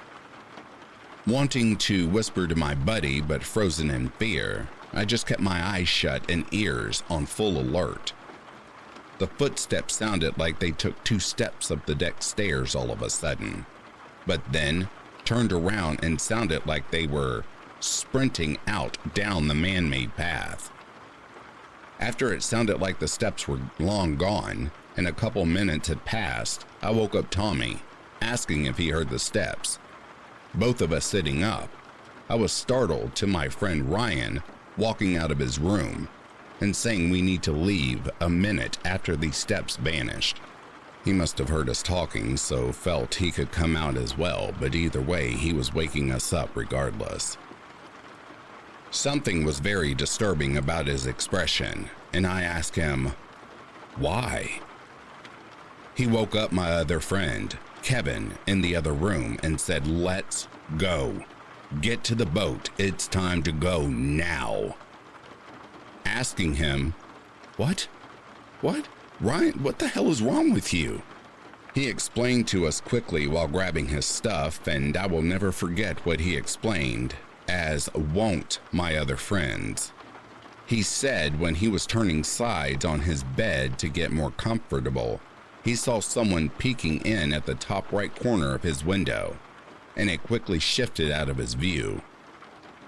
Wanting to whisper to my buddy but frozen in fear, I just kept my eyes shut and ears on full alert. The footsteps sounded like they took 2 steps up the deck stairs all of a sudden, but then turned around and sounded like they were sprinting out down the man-made path. After it sounded like the steps were long gone and a couple minutes had passed, I woke up Tommy, asking if he heard the steps. Both of us sitting up, I was startled to my friend Ryan walking out of his room and saying we need to leave a minute after these steps vanished. He must have heard us talking, so felt he could come out as well, but either way, he was waking us up regardless. Something was very disturbing about his expression, and I asked him, why? He woke up my other friend, Kevin, in the other room and said, "Let's go. Get to the boat. It's time to go now." Asking him, What? Ryan, what the hell is wrong with you? He explained to us quickly while grabbing his stuff, and I will never forget what he explained, as won't my other friends. He said when he was turning sides on his bed to get more comfortable, he saw someone peeking in at the top right corner of his window, and it quickly shifted out of his view.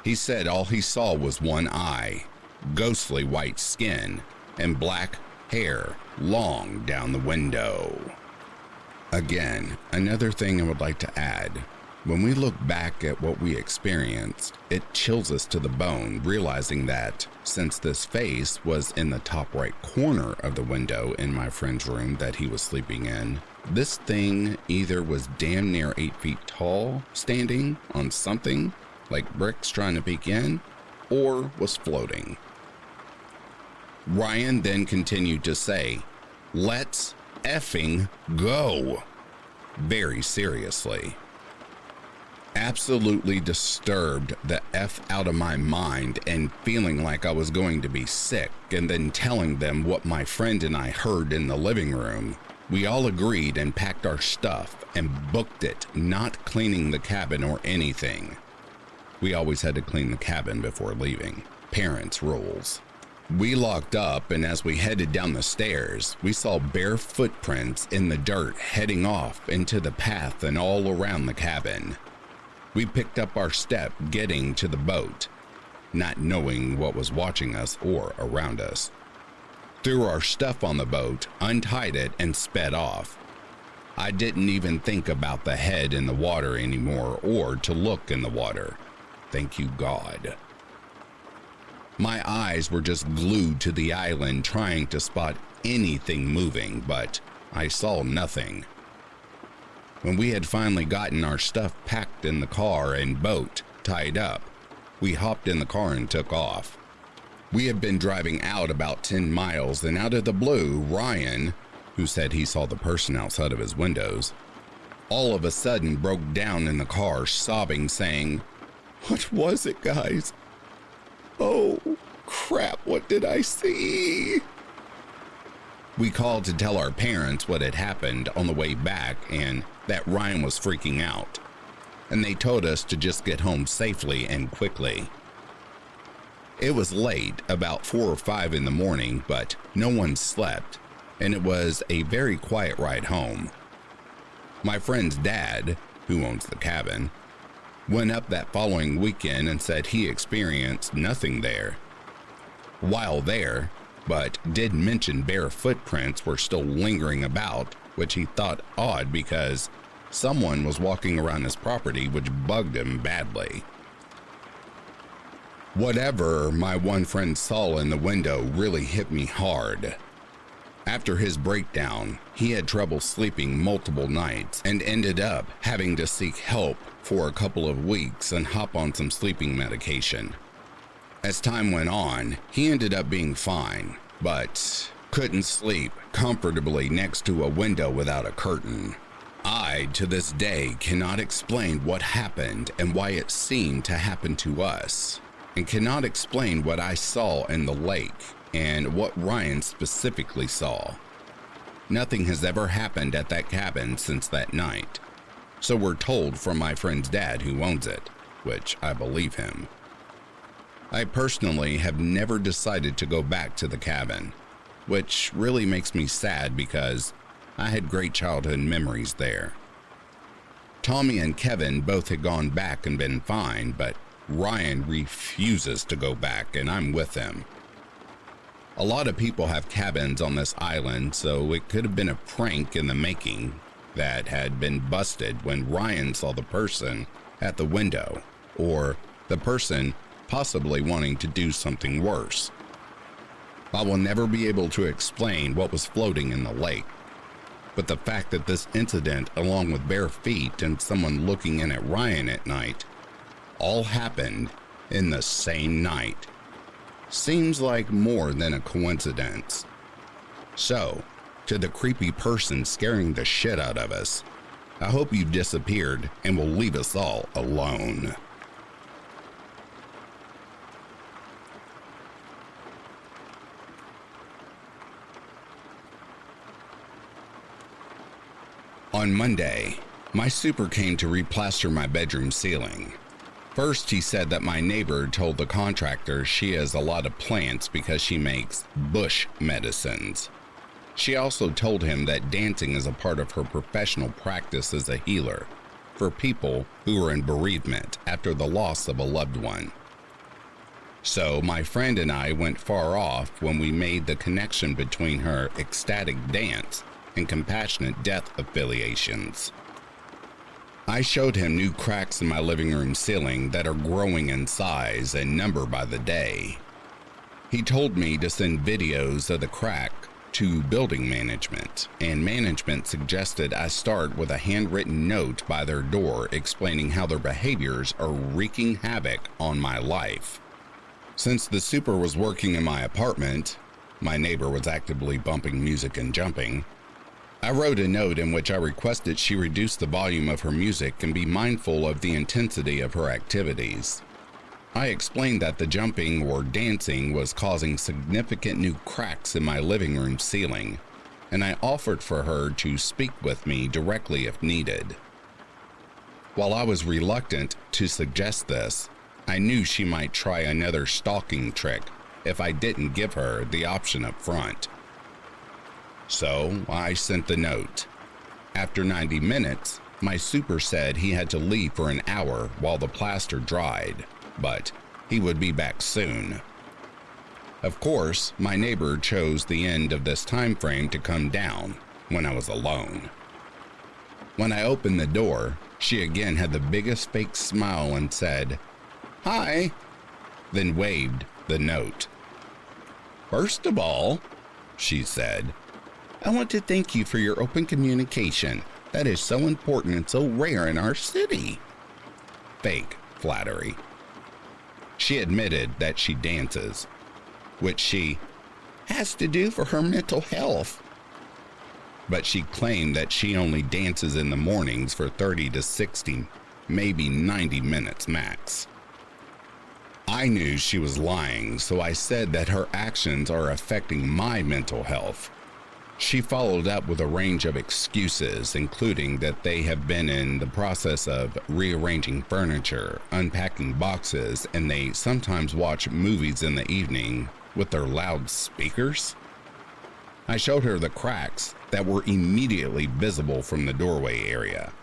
He said all he saw was one eye, ghostly white skin, and black hair long down the window. Again, another thing I would like to add. When we look back at what we experienced, it chills us to the bone, realizing that since this face was in the top right corner of the window in my friend's room that he was sleeping in, this thing either was damn near 8 feet tall, standing on something like bricks trying to peek in, or was floating. Ryan then continued to say, "Let's effing go," very seriously. Absolutely disturbed the F out of my mind and feeling like I was going to be sick, and then telling them what my friend and I heard in the living room. We all agreed and packed our stuff and booked it, not cleaning the cabin or anything. We always had to clean the cabin before leaving. Parents' rules. We locked up, and as we headed down the stairs, we saw bare footprints in the dirt heading off into the path and all around the cabin. We picked up our step getting to the boat, not knowing what was watching us or around us. Threw our stuff on the boat, untied it, and sped off. I didn't even think about the head in the water anymore or to look in the water. Thank you, God. My eyes were just glued to the island trying to spot anything moving, but I saw nothing. When we had finally gotten our stuff packed in the car and boat tied up, we hopped in the car and took off. We had been driving out about 10 miles, and out of the blue, Ryan, who said he saw the person outside of his windows, all of a sudden broke down in the car, sobbing, saying, "What was it, guys? Oh, crap, what did I see?" We called to tell our parents what had happened on the way back and that Ryan was freaking out, and they told us to just get home safely and quickly. It was late, about 4 or 5 in the morning, but no one slept, and it was a very quiet ride home. My friend's dad, who owns the cabin, went up that following weekend and said he experienced nothing there while there, but did mention bare footprints were still lingering about, which he thought odd because someone was walking around his property, which bugged him badly. Whatever my one friend saw in the window really hit me hard. After his breakdown, he had trouble sleeping multiple nights and ended up having to seek help for a couple of weeks and hop on some sleeping medication. As time went on, he ended up being fine, but couldn't sleep comfortably next to a window without a curtain. I, to this day, cannot explain what happened and why it seemed to happen to us, and cannot explain what I saw in the lake and what Ryan specifically saw. Nothing has ever happened at that cabin since that night, so we're told from my friend's dad who owns it, which I believe him. I personally have never decided to go back to the cabin, which really makes me sad because I had great childhood memories there. Tommy and Kevin both had gone back and been fine, but Ryan refuses to go back, and I'm with him. A lot of people have cabins on this island, so it could have been a prank in the making that had been busted when Ryan saw the person at the window, or the person possibly wanting to do something worse. I will never be able to explain what was floating in the lake, but the fact that this incident, along with bare feet and someone looking in at Ryan at night, all happened in the same night, seems like more than a coincidence. So, to the creepy person scaring the shit out of us, I hope you've disappeared and will leave us all alone. On Monday, my super came to replaster my bedroom ceiling. First, he said that my neighbor told the contractor she has a lot of plants because she makes bush medicines. She also told him that dancing is a part of her professional practice as a healer for people who are in bereavement after the loss of a loved one. So my friend and I went far off when we made the connection between her ecstatic dance and compassionate death affiliations. I showed him new cracks in my living room ceiling that are growing in size and number by the day. He told me to send videos of the crack to building management, and management suggested I start with a handwritten note by their door explaining how their behaviors are wreaking havoc on my life. Since the super was working in my apartment, my neighbor was actively bumping music and jumping, I wrote a note in which I requested she reduce the volume of her music and be mindful of the intensity of her activities. I explained that the jumping or dancing was causing significant new cracks in my living room ceiling, and I offered for her to speak with me directly if needed. While I was reluctant to suggest this, I knew she might try another stalking trick if I didn't give her the option up front. So I sent the note. After 90 minutes, my super said he had to leave for an hour while the plaster dried, but he would be back soon. Of course, my neighbor chose the end of this time frame to come down when I was alone. When I opened the door, she again had the biggest fake smile and said, "Hi," then waved the note. "First of all," she said, "I want to thank you for your open communication. That is so important and so rare in our city." Fake flattery. She admitted that she dances, which she has to do for her mental health. But she claimed that she only dances in the mornings for 30 to 60, maybe 90 minutes max. I knew she was lying, so I said that her actions are affecting my mental health. She followed up with a range of excuses, including that they have been in the process of rearranging furniture, unpacking boxes, and they sometimes watch movies in the evening with their loud speakers. I showed her the cracks that were immediately visible from the doorway area.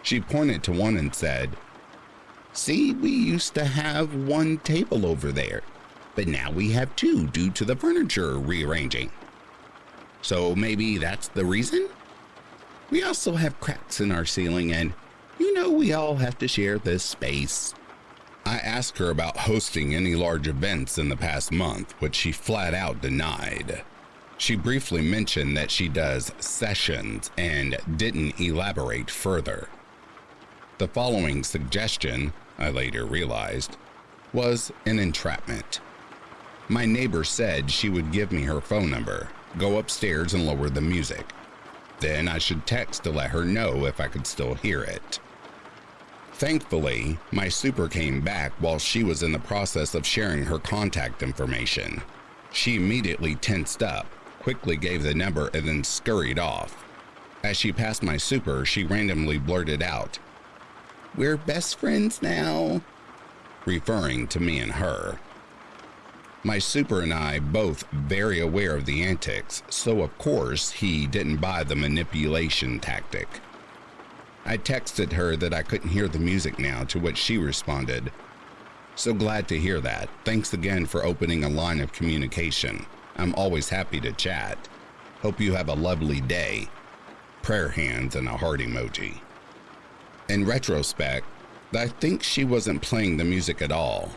She pointed to one and said, "See, we used to have one table over there, but now we have two due to the furniture rearranging. So maybe that's the reason? We also have cracks in our ceiling and, we all have to share this space." I asked her about hosting any large events in the past month, which she flat out denied. She briefly mentioned that she does sessions and didn't elaborate further. The following suggestion, I later realized, was an entrapment. My neighbor said she would give me her phone number, go upstairs and lower the music. Then I should text to let her know if I could still hear it. Thankfully, my super came back while she was in the process of sharing her contact information. She immediately tensed up, quickly gave the number, and then scurried off. As she passed my super, she randomly blurted out, "We're best friends now," referring to me and her. My super and I both very aware of the antics, so of course he didn't buy the manipulation tactic. I texted her that I couldn't hear the music now, to which she responded, "So glad to hear that. Thanks again for opening a line of communication. I'm always happy to chat. Hope you have a lovely day." Prayer hands and a heart emoji. In retrospect, I think she wasn't playing the music at all.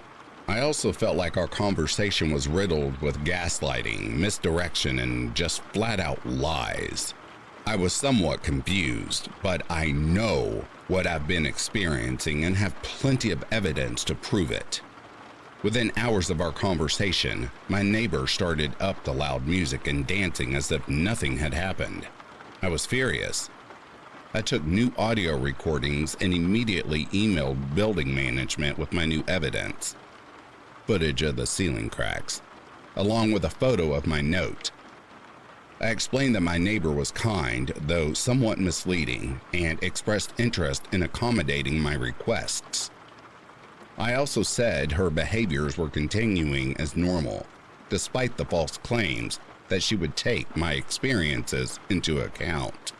I also felt like our conversation was riddled with gaslighting, misdirection, and just flat out lies. I was somewhat confused, but I know what I've been experiencing and have plenty of evidence to prove it. Within hours of our conversation, my neighbor started up the loud music and dancing as if nothing had happened. I was furious. I took new audio recordings and immediately emailed building management with my new evidence. Footage of the ceiling cracks, along with a photo of my note. I explained that my neighbor was kind, though somewhat misleading, and expressed interest in accommodating my requests. I also said her behaviors were continuing as normal, despite the false claims that she would take my experiences into account.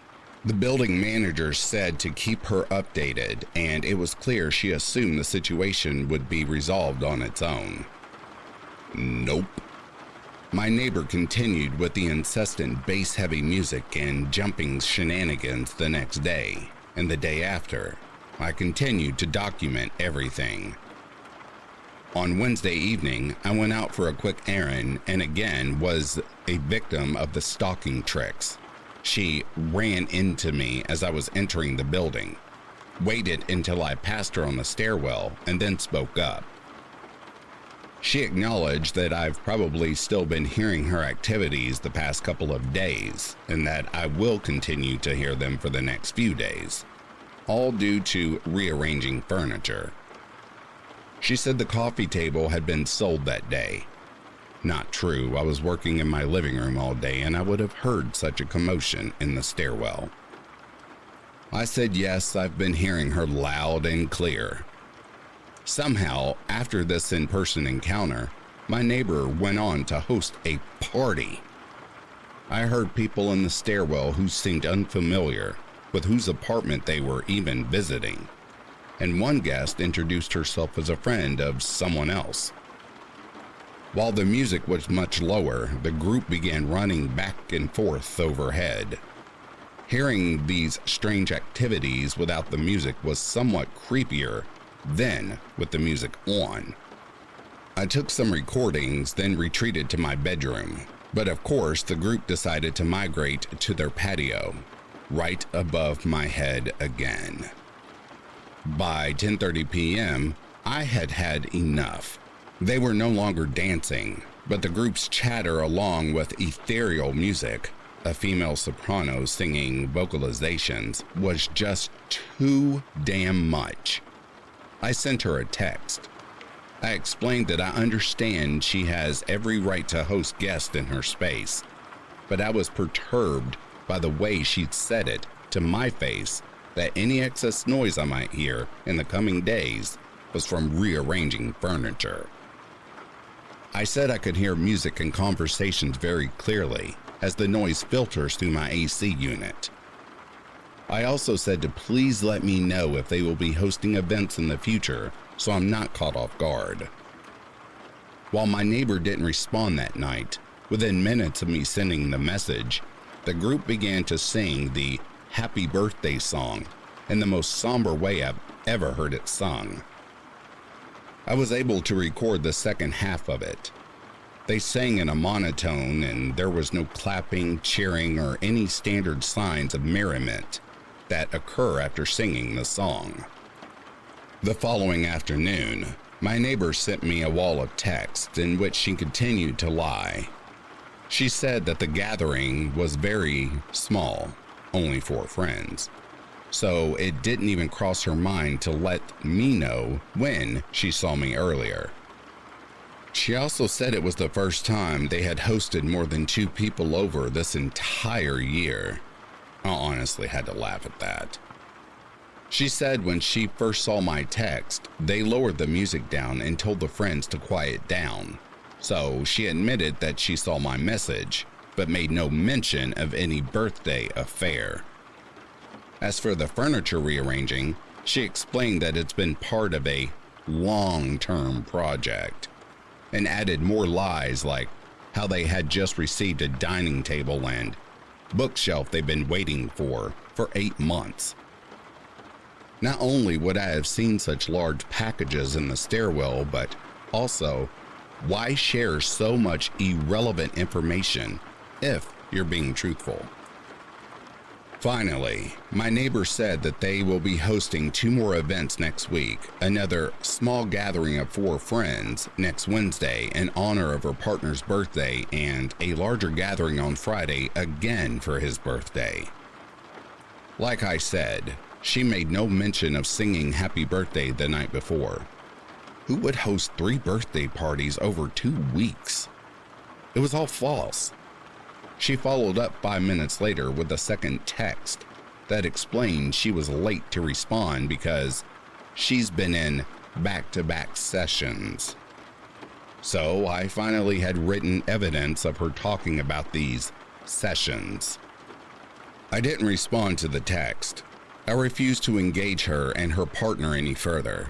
The building manager said to keep her updated, and it was clear she assumed the situation would be resolved on its own. Nope. My neighbor continued with the incessant bass-heavy music and jumping shenanigans the next day, and the day after. I continued to document everything. On Wednesday evening, I went out for a quick errand and again was a victim of the stalking tricks. She ran into me as I was entering the building, waited until I passed her on the stairwell, and then spoke up. She acknowledged that I've probably still been hearing her activities the past couple of days, and that I will continue to hear them for the next few days, all due to rearranging furniture. She said the coffee table had been sold that day. Not true. I was working in my living room all day and I would have heard such a commotion in the stairwell. I said yes, I've been hearing her loud and clear. Somehow, after this in-person encounter, my neighbor went on to host a party. I heard people in the stairwell who seemed unfamiliar with whose apartment they were even visiting, and one guest introduced herself as a friend of someone else. While the music was much lower, the group began running back and forth overhead. Hearing these strange activities without the music was somewhat creepier than with the music on. I took some recordings, then retreated to my bedroom, but of course the group decided to migrate to their patio, right above my head again. By 10:30 p.m., I had had enough. They were no longer dancing, but the group's chatter along with ethereal music, a female soprano singing vocalizations, was just too damn much. I sent her a text. I explained that I understand she has every right to host guests in her space, but I was perturbed by the way she'd said it to my face that any excess noise I might hear in the coming days was from rearranging furniture. I said I could hear music and conversations very clearly as the noise filters through my AC unit. I also said to please let me know if they will be hosting events in the future so I'm not caught off guard. While my neighbor didn't respond that night, within minutes of me sending the message, the group began to sing the Happy Birthday song in the most somber way I've ever heard it sung. I was able to record the second half of it. They sang in a monotone and there was no clapping, cheering, or any standard signs of merriment that occur after singing the song. The following afternoon, my neighbor sent me a wall of text in which she continued to lie. She said that the gathering was very small, only 4 friends. So it didn't even cross her mind to let me know when she saw me earlier. She also said it was the first time they had hosted more than 2 people over this entire year. I honestly had to laugh at that. She said when she first saw my text, they lowered the music down and told the friends to quiet down. So she admitted that she saw my message, but made no mention of any birthday affair. As for the furniture rearranging, she explained that it's been part of a long-term project, and added more lies like how they had just received a dining table and bookshelf they've been waiting for 8 months. Not only would I have seen such large packages in the stairwell, but also, why share so much irrelevant information if you're being truthful? Finally, my neighbor said that they will be hosting 2 more events next week, another small gathering of 4 friends next Wednesday in honor of her partner's birthday, and a larger gathering on Friday again for his birthday. Like I said, she made no mention of singing Happy Birthday the night before. Who would host 3 birthday parties over 2 weeks? It was all false. She followed up 5 minutes later with a second text that explained she was late to respond because she's been in back-to-back sessions. So I finally had written evidence of her talking about these sessions. I didn't respond to the text. I refused to engage her and her partner any further.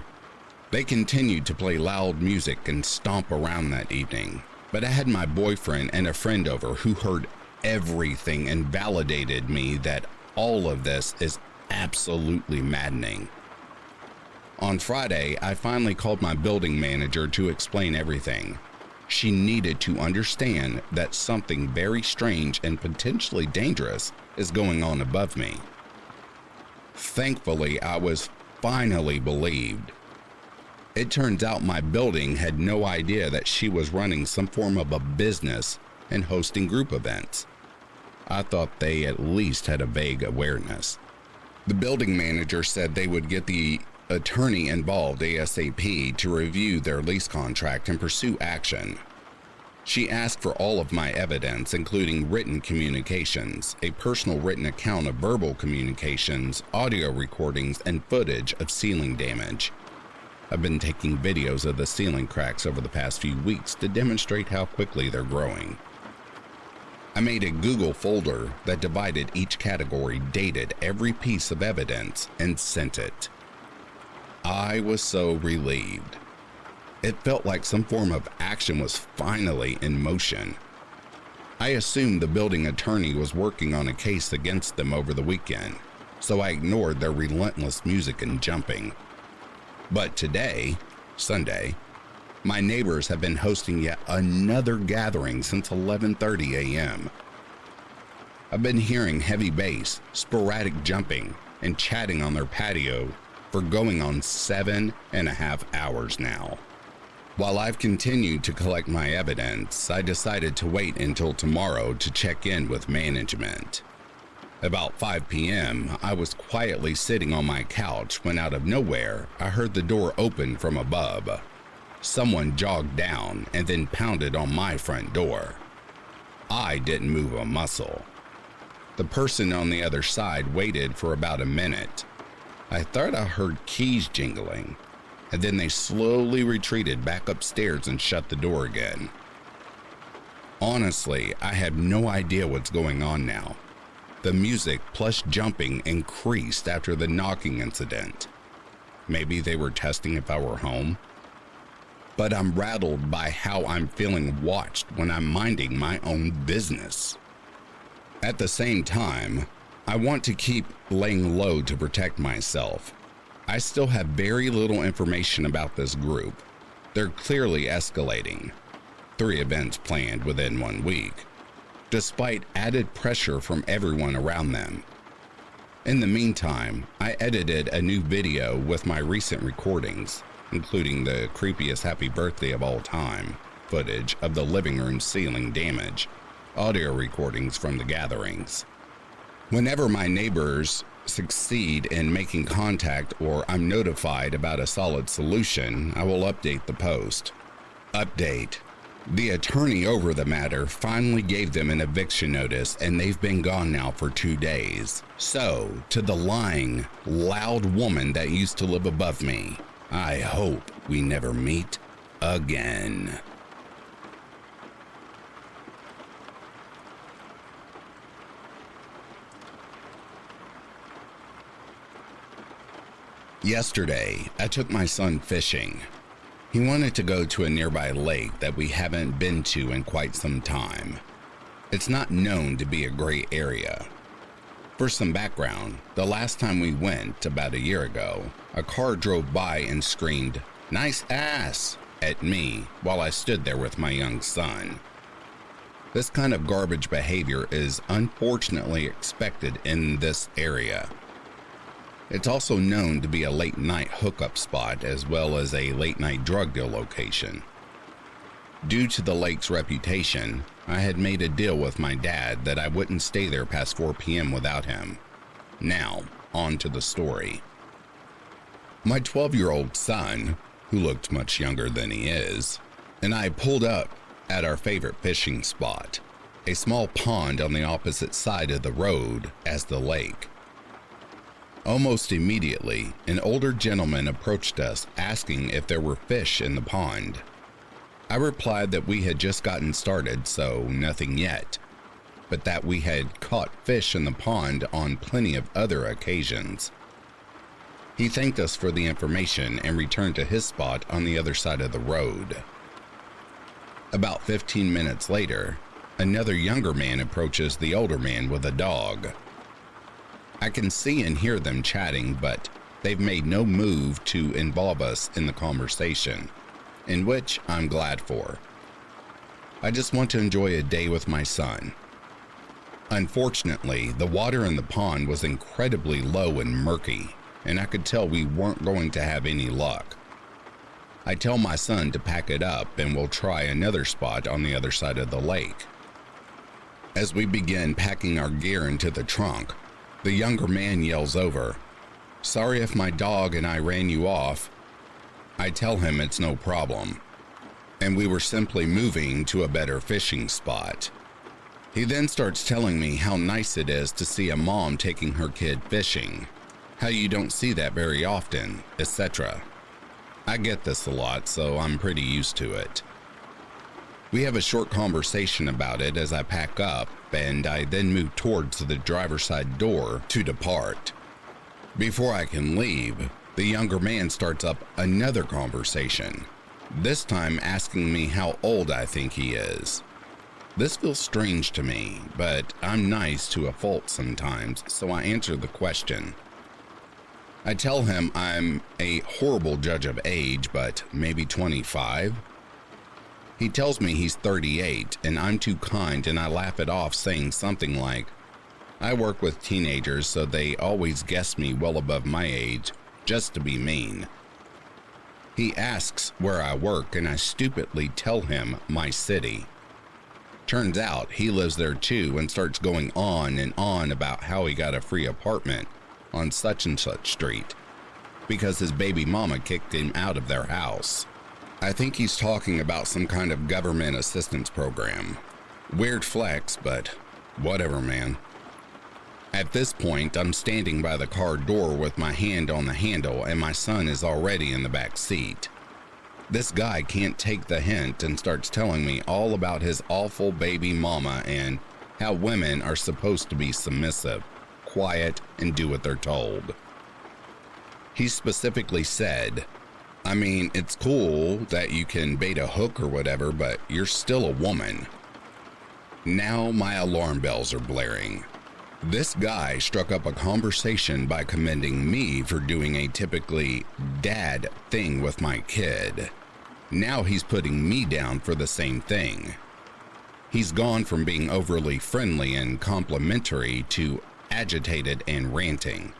They continued to play loud music and stomp around that evening, but I had my boyfriend and a friend over who heard everything and validated me that all of this is absolutely maddening. On Friday, I finally called my building manager to explain everything. She needed to understand that something very strange and potentially dangerous is going on above me. Thankfully, I was finally believed. It turns out my building had no idea that she was running some form of a business and hosting group events. I thought they at least had a vague awareness. The building manager said they would get the attorney involved ASAP to review their lease contract and pursue action. She asked for all of my evidence, including written communications, a personal written account of verbal communications, audio recordings, and footage of ceiling damage. I've been taking videos of the ceiling cracks over the past few weeks to demonstrate how quickly they're growing. I made a Google folder that divided each category, dated every piece of evidence, and sent it. I was so relieved. It felt like some form of action was finally in motion. I assumed the building attorney was working on a case against them over the weekend, so I ignored their relentless music and jumping. But today, Sunday, my neighbors have been hosting yet another gathering since 11:30 a.m. I've been hearing heavy bass, sporadic jumping, and chatting on their patio for going on 7.5 hours now. While I've continued to collect my evidence, I decided to wait until tomorrow to check in with management. About 5 p.m., I was quietly sitting on my couch when out of nowhere, I heard the door open from above. Someone jogged down and then pounded on my front door. I didn't move a muscle. The person on the other side waited for about a minute. I thought I heard keys jingling, and then they slowly retreated back upstairs and shut the door again. Honestly, I have no idea what's going on now. The music plus jumping increased after the knocking incident. Maybe they were testing if I were home. But I'm rattled by how I'm feeling watched when I'm minding my own business. At the same time, I want to keep laying low to protect myself. I still have very little information about this group. They're clearly escalating. 3 events planned within 1 week, despite added pressure from everyone around them. In the meantime, I edited a new video with my recent recordings, including the creepiest happy birthday of all time, footage of the living room ceiling damage, audio recordings from the gatherings. Whenever my neighbors succeed in making contact or I'm notified about a solid solution, I will update the post. Update. The attorney over the matter finally gave them an eviction notice and they've been gone now for 2 days. So, to the lying, loud woman that used to live above me, I hope we never meet again. Yesterday, I took my son fishing. He wanted to go to a nearby lake that we haven't been to in quite some time. It's not known to be a great area. For some background, the last time we went, about a year ago, a car drove by and screamed, "Nice ass," at me while I stood there with my young son. This kind of garbage behavior is unfortunately expected in this area. It's also known to be a late-night hookup spot as well as a late-night drug deal location. Due to the lake's reputation, I had made a deal with my dad that I wouldn't stay there past 4 p.m. without him. Now, on to the story. My 12-year-old son, who looked much younger than he is, and I pulled up at our favorite fishing spot. a small pond on the opposite side of the road as the lake. Almost immediately, an older gentleman approached us asking if there were fish in the pond. I replied that we had just gotten started, so nothing yet, but that we had caught fish in the pond on plenty of other occasions. He thanked us for the information and returned to his spot on the other side of the road. About 15 minutes later, another younger man approaches the older man with a dog. I can see and hear them chatting, but they've made no move to involve us in the conversation, in which I'm glad for. I just want to enjoy a day with my son. Unfortunately, the water in the pond was incredibly low and murky, and I could tell we weren't going to have any luck. I tell my son to pack it up and we'll try another spot on the other side of the lake. As we begin packing our gear into the trunk, the younger man yells over, "Sorry if my dog and I ran you off." I tell him it's no problem, and we were simply moving to a better fishing spot. He then starts telling me how nice it is to see a mom taking her kid fishing, how you don't see that very often, etc. I get this a lot, so I'm pretty used to it. We have a short conversation about it as I pack up, and I then move towards the driver's side door to depart. Before I can leave, the younger man starts up another conversation, this time asking me how old I think he is. This feels strange to me, but I'm nice to a fault sometimes, so I answer the question. I tell him I'm a horrible judge of age, but maybe 25. He tells me he's 38 and I'm too kind, and I laugh it off saying something like, "I work with teenagers, so they always guess me well above my age, just to be mean." He asks where I work and I stupidly tell him my city. Turns out he lives there too and starts going on and on about how he got a free apartment on such and such street because his baby mama kicked him out of their house. I think he's talking about some kind of government assistance program. Weird flex, but whatever, man. At this point, I'm standing by the car door with my hand on the handle and my son is already in the back seat. This guy can't take the hint and starts telling me all about his awful baby mama and how women are supposed to be submissive, quiet, and do what they're told. He specifically said, "I mean, it's cool that you can bait a hook or whatever, but you're still a woman." Now my alarm bells are blaring. This guy struck up a conversation by commending me for doing a typically dad thing with my kid. Now he's putting me down for the same thing. He's gone from being overly friendly and complimentary to agitated and ranting.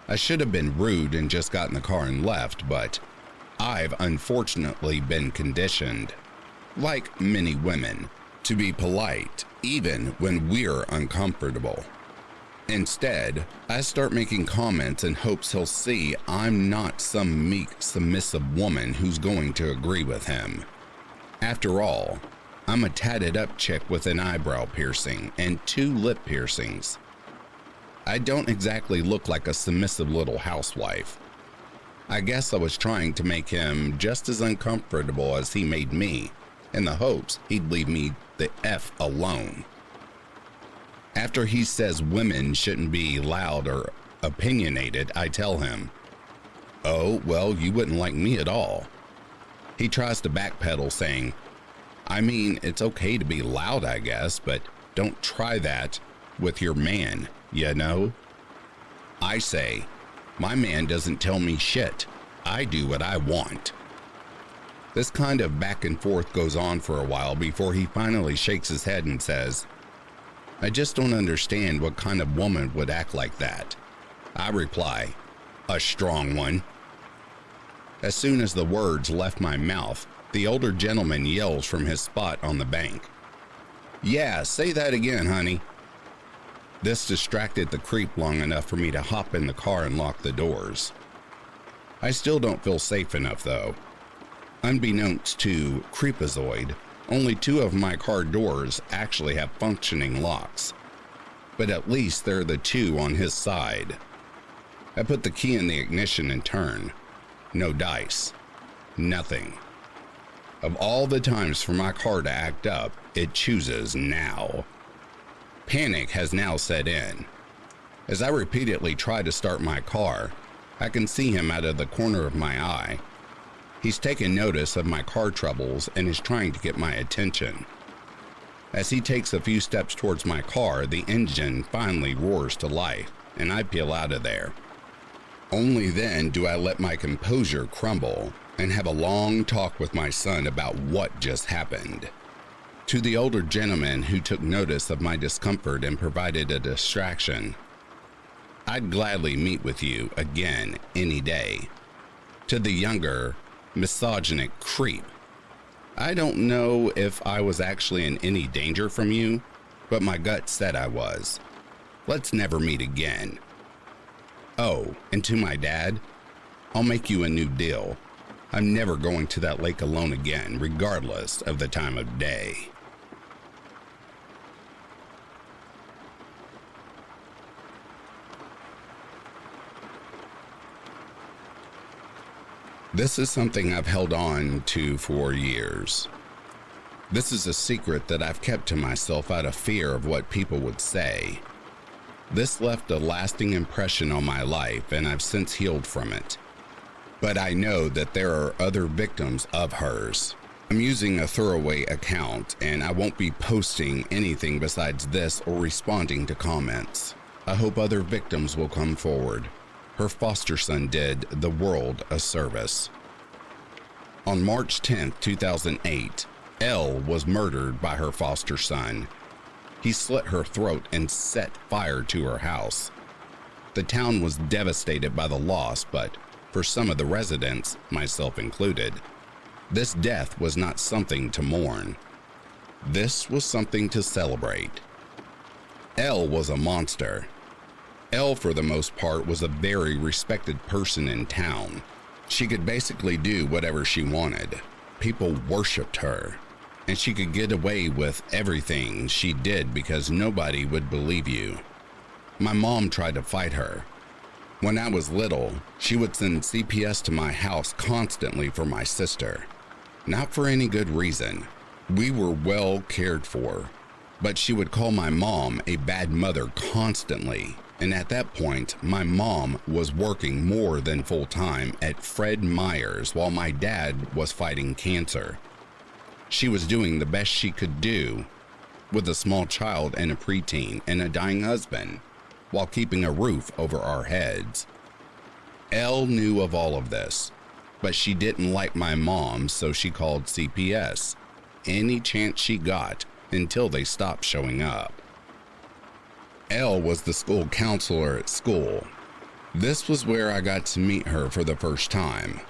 I should have been rude and just got in the car and left, but I've unfortunately been conditioned, like many women, to be polite even when we're uncomfortable. Instead, I start making comments in hopes he'll see I'm not some meek, submissive woman who's going to agree with him. After all, I'm a tatted up chick with an eyebrow piercing and 2 lip piercings. I don't exactly look like a submissive little housewife. I guess I was trying to make him just as uncomfortable as he made me, in the hopes he'd leave me the F alone. After he says women shouldn't be loud or opinionated, I tell him, "Oh, well, you wouldn't like me at all." He tries to backpedal saying, "I mean, it's okay to be loud, I guess, but don't try that with your man, you know?" I say, "My man doesn't tell me shit. I do what I want." This kind of back and forth goes on for a while before he finally shakes his head and says, "I just don't understand what kind of woman would act like that." I reply, "A strong one." As soon as the words left my mouth, the older gentleman yells from his spot on the bank, "Yeah, say that again, honey." This distracted the creep long enough for me to hop in the car and lock the doors. I still don't feel safe enough though. Unbeknownst to Creepazoid, Only 2 of my car doors actually have functioning locks, but at least they're the 2 on his side. I put the key in the ignition and turn. No dice. Nothing. Of all the times for my car to act up, it chooses now. Panic has now set in. As I repeatedly try to start my car, I can see him out of the corner of my eye. He's taken notice of my car troubles and is trying to get my attention. As he takes a few steps towards my car, the engine finally roars to life, and I peel out of there. Only then do I let my composure crumble and have a long talk with my son about what just happened. To the older gentleman who took notice of my discomfort and provided a distraction, I'd gladly meet with you again any day. To the younger, misogynic creep, I don't know if I was actually in any danger from you, but my gut said I was. Let's never meet again. Oh, and to my dad, I'll make you a new deal. I'm never going to that lake alone again, regardless of the time of day. This is something I've held on to for years. This is a secret that I've kept to myself out of fear of what people would say. This left a lasting impression on my life, and I've since healed from it. But I know that there are other victims of hers. I'm using a throwaway account, and I won't be posting anything besides this or responding to comments. I hope other victims will come forward. Her foster son did the world a service. On March 10, 2008, Elle was murdered by her foster son. He slit her throat and set fire to her house. The town was devastated by the loss, but for some of the residents, myself included, this death was not something to mourn. This was something to celebrate. Elle was a monster. Elle, for the most part, was a very respected person in town. She could basically do whatever she wanted. People worshipped her, and she could get away with everything she did because nobody would believe you. My mom tried to fight her. When I was little, she would send CPS to my house constantly for my sister. Not for any good reason. We were well cared for, but she would call my mom a bad mother constantly. And at that point, my mom was working more than full-time at Fred Meyer's while my dad was fighting cancer. She was doing the best she could do with a small child and a preteen and a dying husband while keeping a roof over our heads. Elle knew of all of this, but she didn't like my mom, so she called CPS any chance she got until they stopped showing up. Elle was the school counselor at school. This was where I got to meet her for the first time.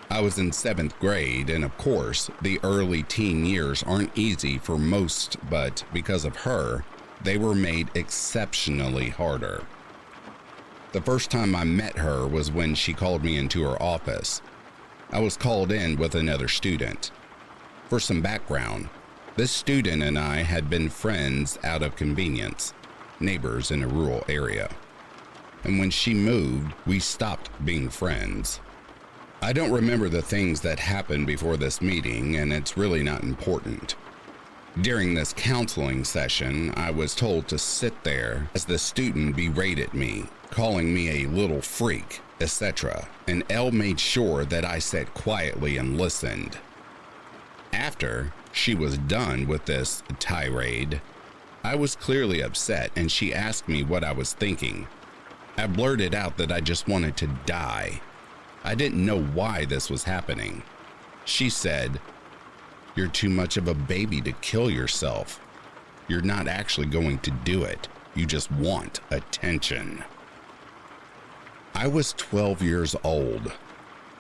I was in 7th grade, and of course, the early teen years aren't easy for most, but because of her, they were made exceptionally harder. The first time I met her was when she called me into her office. I was called in with another student. For some background, this student and I had been friends out of convenience, neighbors in a rural area. And when she moved, we stopped being friends. I don't remember the things that happened before this meeting, and it's really not important. During this counseling session, I was told to sit there as the student berated me, calling me a little freak, etc., and Elle made sure that I sat quietly and listened. After she was done with this tirade, I was clearly upset, and she asked me what I was thinking. I blurted out that I just wanted to die. I didn't know why this was happening. She said, "You're too much of a baby to kill yourself. You're not actually going to do it. You just want attention." I was 12 years old.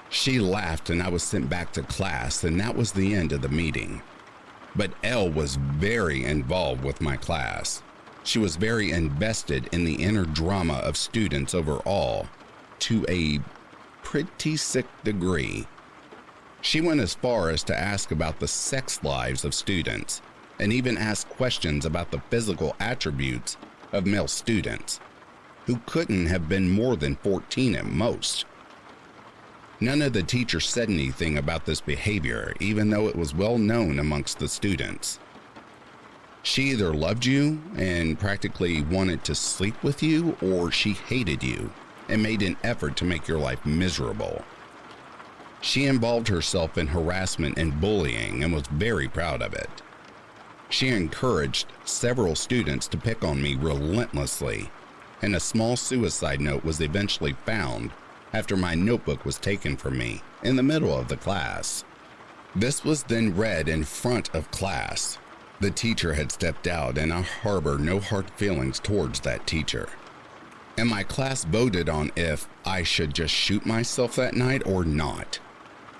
She laughed and I was sent back to class, and that was the end of the meeting. But Elle was very involved with my class. She was very invested in the inner drama of students overall, to a pretty sick degree. She went as far as to ask about the sex lives of students and even asked questions about the physical attributes of male students, who couldn't have been more than 14 at most. None of the teachers said anything about this behavior, even though it was well known amongst the students. She either loved you and practically wanted to sleep with you, or she hated you and made an effort to make your life miserable. She involved herself in harassment and bullying and was very proud of it. She encouraged several students to pick on me relentlessly, and a small suicide note was eventually found after my notebook was taken from me in the middle of the class. This was then read in front of class. The teacher had stepped out, and I harbor no hard feelings towards that teacher. And my class voted on if I should just shoot myself that night or not.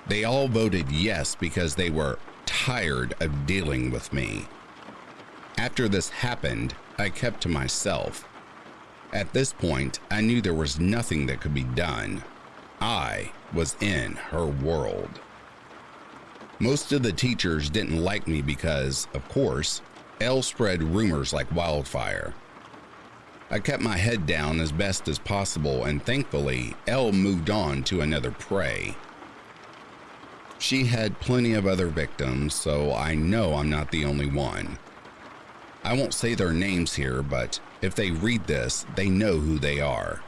They all voted yes because they were tired of dealing with me. After this happened, I kept to myself. At this point, I knew there was nothing that could be done. I was in her world. Most of the teachers didn't like me because, of course, Elle spread rumors like wildfire. I kept my head down as best as possible, and thankfully, Elle moved on to another prey. She had plenty of other victims, so I know I'm not the only one. I won't say their names here, but if they read this, they know who they are.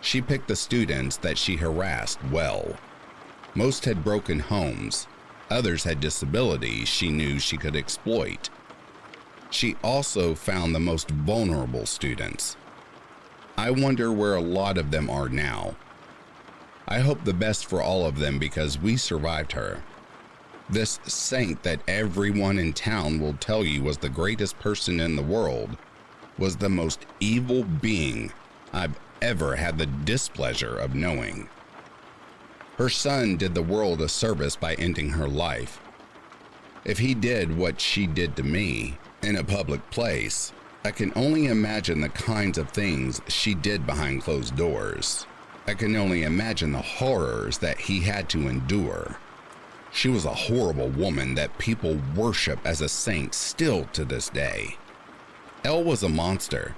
She picked the students that she harassed well. Most had broken homes. Others had disabilities she knew she could exploit. She also found the most vulnerable students. I wonder where a lot of them are now. I hope the best for all of them because we survived her. This saint that everyone in town will tell you was the greatest person in the world was the most evil being I've ever had the displeasure of knowing. Her son did the world a service by ending her life. If he did what she did to me in a public place, I can only imagine the kinds of things she did behind closed doors. I can only imagine the horrors that he had to endure. She was a horrible woman that people worship as a saint still to this day. Elle was a monster.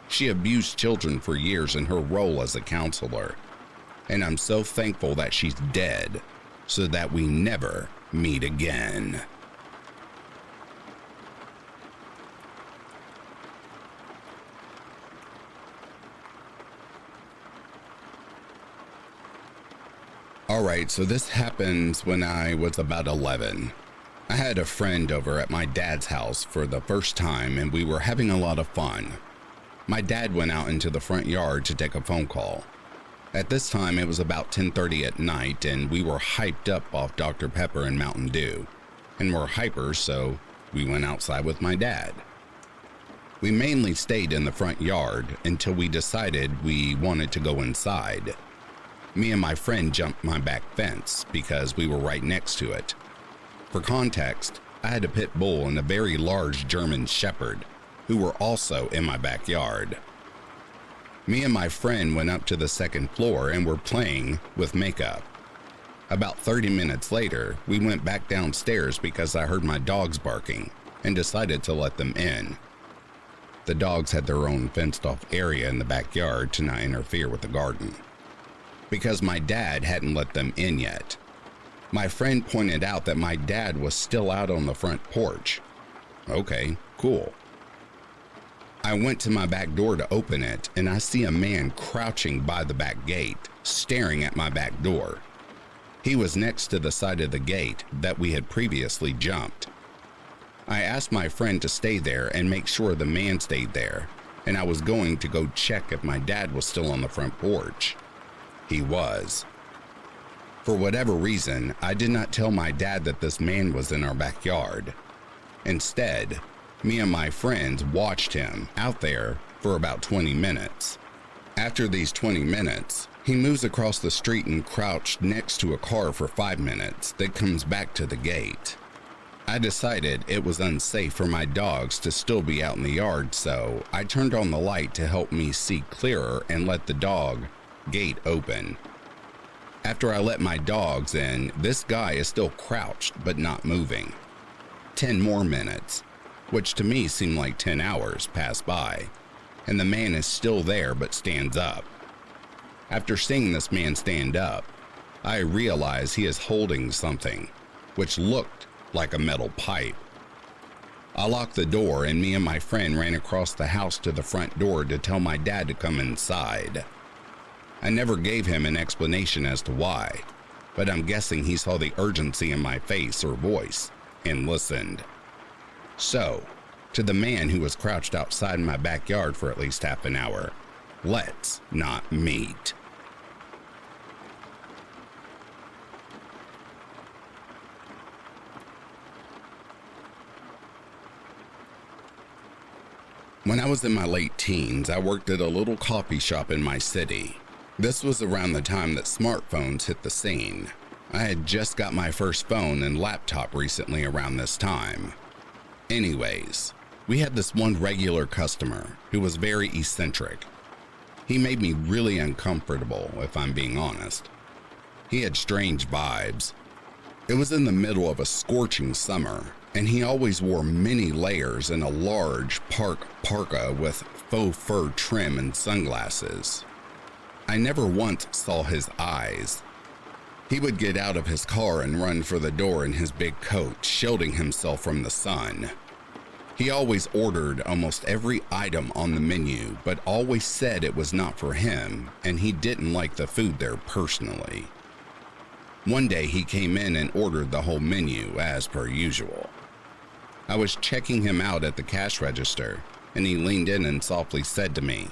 She abused children for years in her role as a counselor. And I'm so thankful that she's dead so that we never meet again. Alright, so this happens when I was about 11. I had a friend over at my dad's house for the first time, and we were having a lot of fun. My dad went out into the front yard to take a phone call. At this time, it was about 10:30 at night, and we were hyped up off Dr. Pepper and Mountain Dew. And we're hypers, so we went outside with my dad. We mainly stayed in the front yard until we decided we wanted to go inside. Me and my friend jumped my back fence because we were right next to it. For context, I had a pit bull and a very large German shepherd who were also in my backyard. Me and my friend went up to the second floor and were playing with makeup. About 30 minutes later, we went back downstairs because I heard my dogs barking and decided to let them in. The dogs had their own fenced-off area in the backyard to not interfere with the garden, because my dad hadn't let them in yet. My friend pointed out that my dad was still out on the front porch. Okay, cool. I went to my back door to open it, and I see a man crouching by the back gate, staring at my back door. He was next to the side of the gate that we had previously jumped. I asked my friend to stay there and make sure the man stayed there, and I was going to go check if my dad was still on the front porch. He was. For whatever reason, I did not tell my dad that this man was in our backyard. Instead, me and my friends watched him out there for about 20 minutes. After these 20 minutes, he moves across the street and crouched next to a car for 5 minutes, then comes back to the gate. I decided it was unsafe for my dogs to still be out in the yard, so I turned on the light to help me see clearer and let the dog gate open. After I let my dogs in, this guy is still crouched but not moving. 10 more minutes, which to me seemed like 10 hours, pass by, and the man is still there but stands up. After seeing this man stand up, I realize he is holding something, which looked like a metal pipe. I locked the door and me and my friend ran across the house to the front door to tell my dad to come inside. I never gave him an explanation as to why, but I'm guessing he saw the urgency in my face or voice and listened. So, to the man who was crouched outside my backyard for at least half an hour, let's not meet. When I was in my late teens, I worked at a little coffee shop in my city. This was around the time that smartphones hit the scene. I had just got my first phone and laptop recently around this time. Anyways, we had this one regular customer who was very eccentric. He made me really uncomfortable, if I'm being honest. He had strange vibes. It was in the middle of a scorching summer, and he always wore many layers and a large parka with faux fur trim and sunglasses. I never once saw his eyes. He would get out of his car and run for the door in his big coat, shielding himself from the sun. He always ordered almost every item on the menu, but always said it was not for him, and he didn't like the food there personally. One day he came in and ordered the whole menu as per usual. I was checking him out at the cash register, and he leaned in and softly said to me,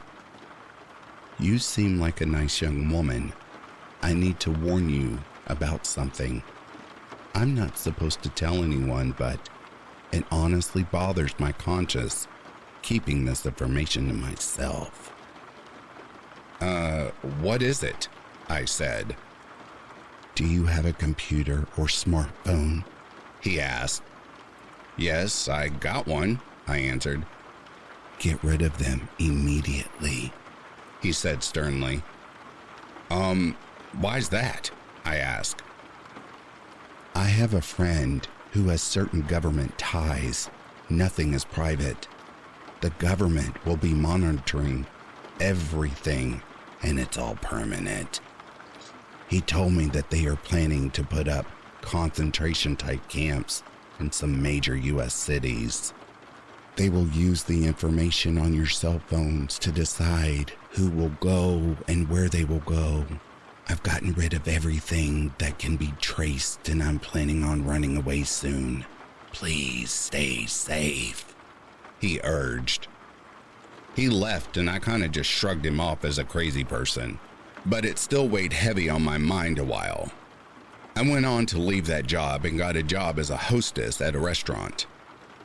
"You seem like a nice young woman. I need to warn you about something. I'm not supposed to tell anyone, but it honestly bothers my conscience keeping this information to myself." What is it?" I said. "Do you have a computer or smartphone?" he asked. "Yes, I got one," I answered. "Get rid of them immediately," he said sternly. Why's that?" I asked. "I have a friend who has certain government ties. Nothing is private. The government will be monitoring everything, and it's all permanent. He told me that they are planning to put up concentration-type camps in some major U.S. cities. They will use the information on your cell phones to decide who will go and where they will go. I've gotten rid of everything that can be traced, and I'm planning on running away soon. Please stay safe," he urged. He left, and I kind of just shrugged him off as a crazy person, but it still weighed heavy on my mind a while. I went on to leave that job and got a job as a hostess at a restaurant.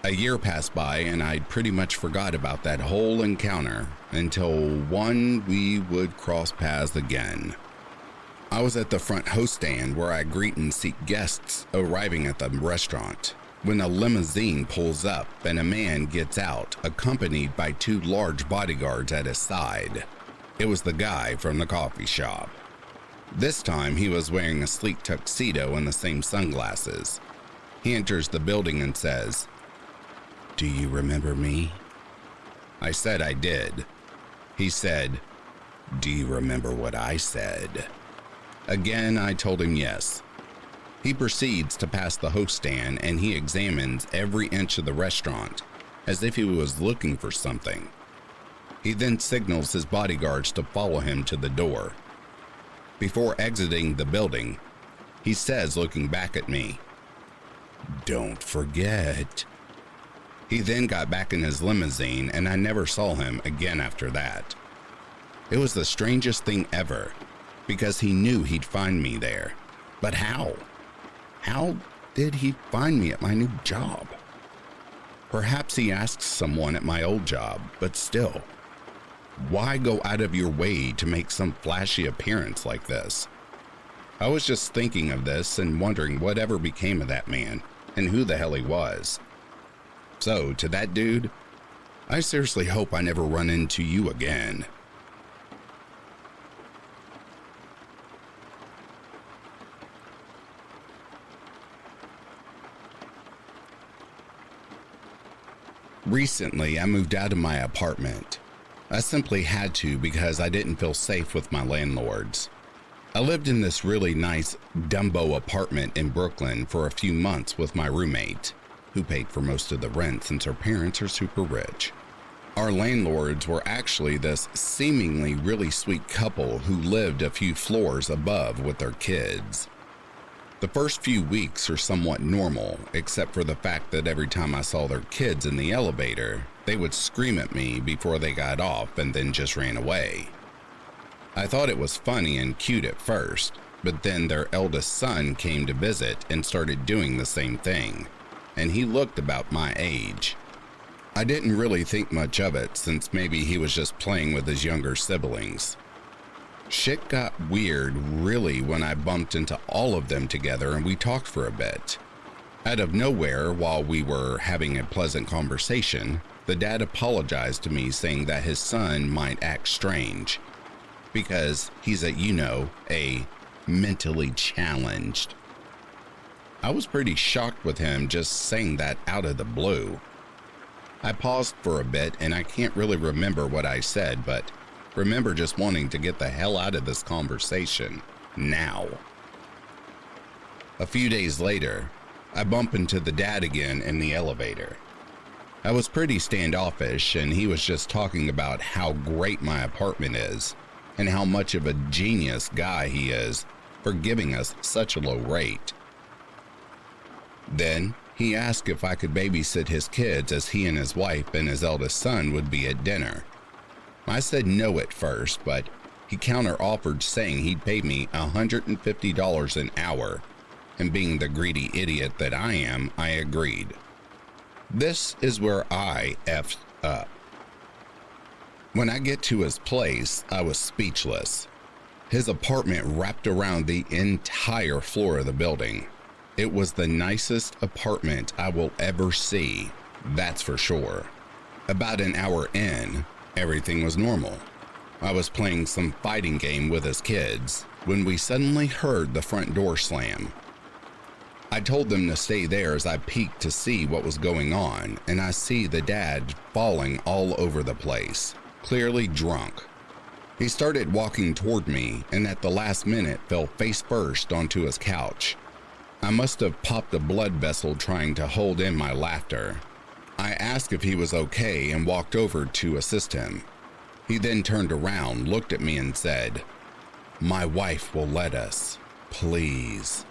A year passed by, and I'd pretty much forgot about that whole encounter until one we would cross paths again. I was at the front host stand where I greet and seat guests arriving at the restaurant when a limousine pulls up and a man gets out, accompanied by 2 large bodyguards at his side. It was the guy from the coffee shop. This time he was wearing a sleek tuxedo and the same sunglasses. He enters the building and says, "Do you remember me?" I said I did. He said, "Do you remember what I said?" Again, I told him yes. He proceeds to pass the host stand and he examines every inch of the restaurant as if he was looking for something. He then signals his bodyguards to follow him to the door. Before exiting the building, he says, looking back at me, "Don't forget." He then got back in his limousine and I never saw him again after that. It was the strangest thing ever, because he knew he'd find me there. But how? How did he find me at my new job? Perhaps he asked someone at my old job, but still, why go out of your way to make some flashy appearance like this? I was just thinking of this and wondering whatever became of that man and who the hell he was. So, to that dude, I seriously hope I never run into you again. Recently, I moved out of my apartment. I simply had to because I didn't feel safe with my landlords. I lived in this really nice Dumbo apartment in Brooklyn for a few months with my roommate, who paid for most of the rent since her parents are super rich. Our landlords were actually this seemingly really sweet couple who lived a few floors above with their kids. The first few weeks are somewhat normal, except for the fact that every time I saw their kids in the elevator, they would scream at me before they got off and then just ran away. I thought it was funny and cute at first, but then their eldest son came to visit and started doing the same thing, and he looked about my age. I didn't really think much of it since maybe he was just playing with his younger siblings. Shit got weird really when I bumped into all of them together and we talked for a bit. Out of nowhere, while we were having a pleasant conversation, the dad apologized to me saying that his son might act strange because he's a mentally challenged. I was pretty shocked with him just saying that out of the blue. I paused for a bit and I can't really remember what I said, but remember just wanting to get the hell out of this conversation now. A few days later, I bump into the dad again in the elevator. I was pretty standoffish and he was just talking about how great my apartment is and how much of a genius guy he is for giving us such a low rate. Then he asked if I could babysit his kids as he and his wife and his eldest son would be at dinner. I said no at first, but he counter-offered saying he'd pay me $150 an hour, and being the greedy idiot that I am, I agreed. This is where I effed up. When I get to his place, I was speechless. His apartment wrapped around the entire floor of the building. It was the nicest apartment I will ever see, that's for sure. About an hour in, everything was normal. I was playing some fighting game with his kids when we suddenly heard the front door slam. I told them to stay there as I peeked to see what was going on, and I see the dad falling all over the place, clearly drunk. He started walking toward me and at the last minute fell face first onto his couch. I must have popped a blood vessel trying to hold in my laughter. I asked if he was okay and walked over to assist him. He then turned around, looked at me and said, "My wife will let us, please."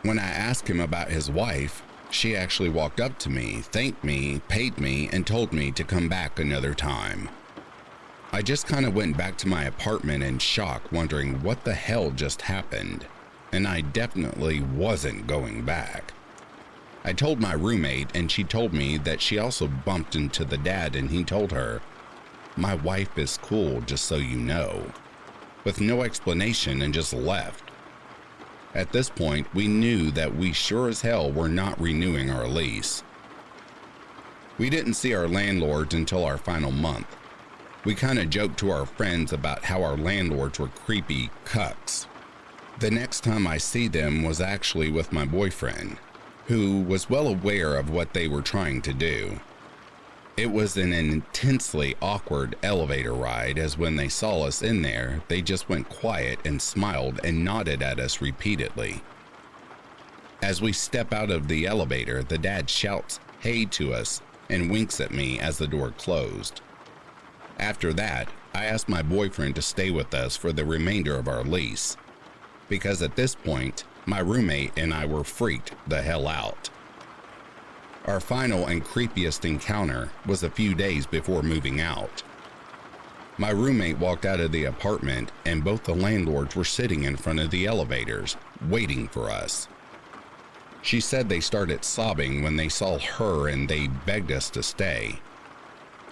When I asked him about his wife, she actually walked up to me, thanked me, paid me, and told me to come back another time. I just kind of went back to my apartment in shock, wondering what the hell just happened, and I definitely wasn't going back. I told my roommate and she told me that she also bumped into the dad and he told her, "My wife is cool, just so you know," with no explanation and just left. At this point, we knew that we sure as hell were not renewing our lease. We didn't see our landlords until our final month. We kind of joked to our friends about how our landlords were creepy cucks. The next time I see them was actually with my boyfriend, who was well aware of what they were trying to do. It was an intensely awkward elevator ride, as when they saw us in there, they just went quiet and smiled and nodded at us repeatedly. As we step out of the elevator, the dad shouts "hey" to us and winks at me as the door closed. After that, I asked my boyfriend to stay with us for the remainder of our lease, because at this point, my roommate and I were freaked the hell out. Our final and creepiest encounter was a few days before moving out. My roommate walked out of the apartment and both the landlords were sitting in front of the elevators, waiting for us. She said they started sobbing when they saw her and they begged us to stay.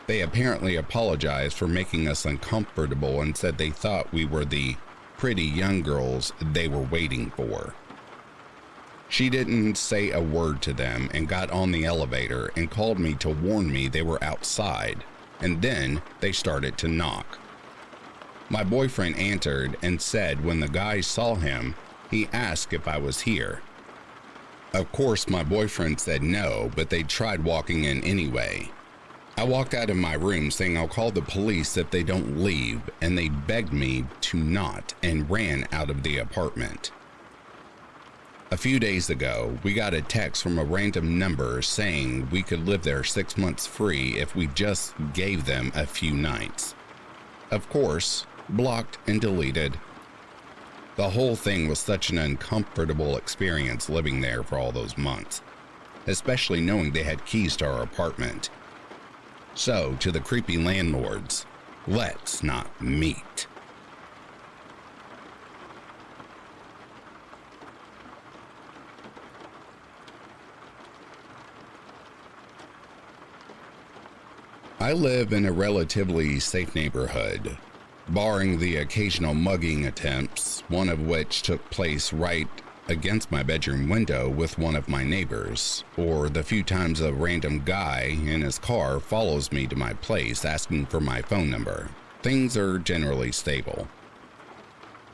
They apparently apologized for making us uncomfortable and said they thought we were the pretty young girls they were waiting for. She didn't say a word to them and got on the elevator and called me to warn me they were outside, and then they started to knock. My boyfriend answered and said when the guy saw him, he asked if I was here. Of course, my boyfriend said no, but they tried walking in anyway. I walked out of my room saying I'll call the police if they don't leave, and they begged me to not and ran out of the apartment. A few days ago, we got a text from a random number saying we could live there 6 months free if we just gave them a few nights. Of course, blocked and deleted. The whole thing was such an uncomfortable experience living there for all those months, especially knowing they had keys to our apartment. So, to the creepy landlords, let's not meet. I live in a relatively safe neighborhood, barring the occasional mugging attempts, one of which took place right against my bedroom window with one of my neighbors, or the few times a random guy in his car follows me to my place asking for my phone number. Things are generally stable.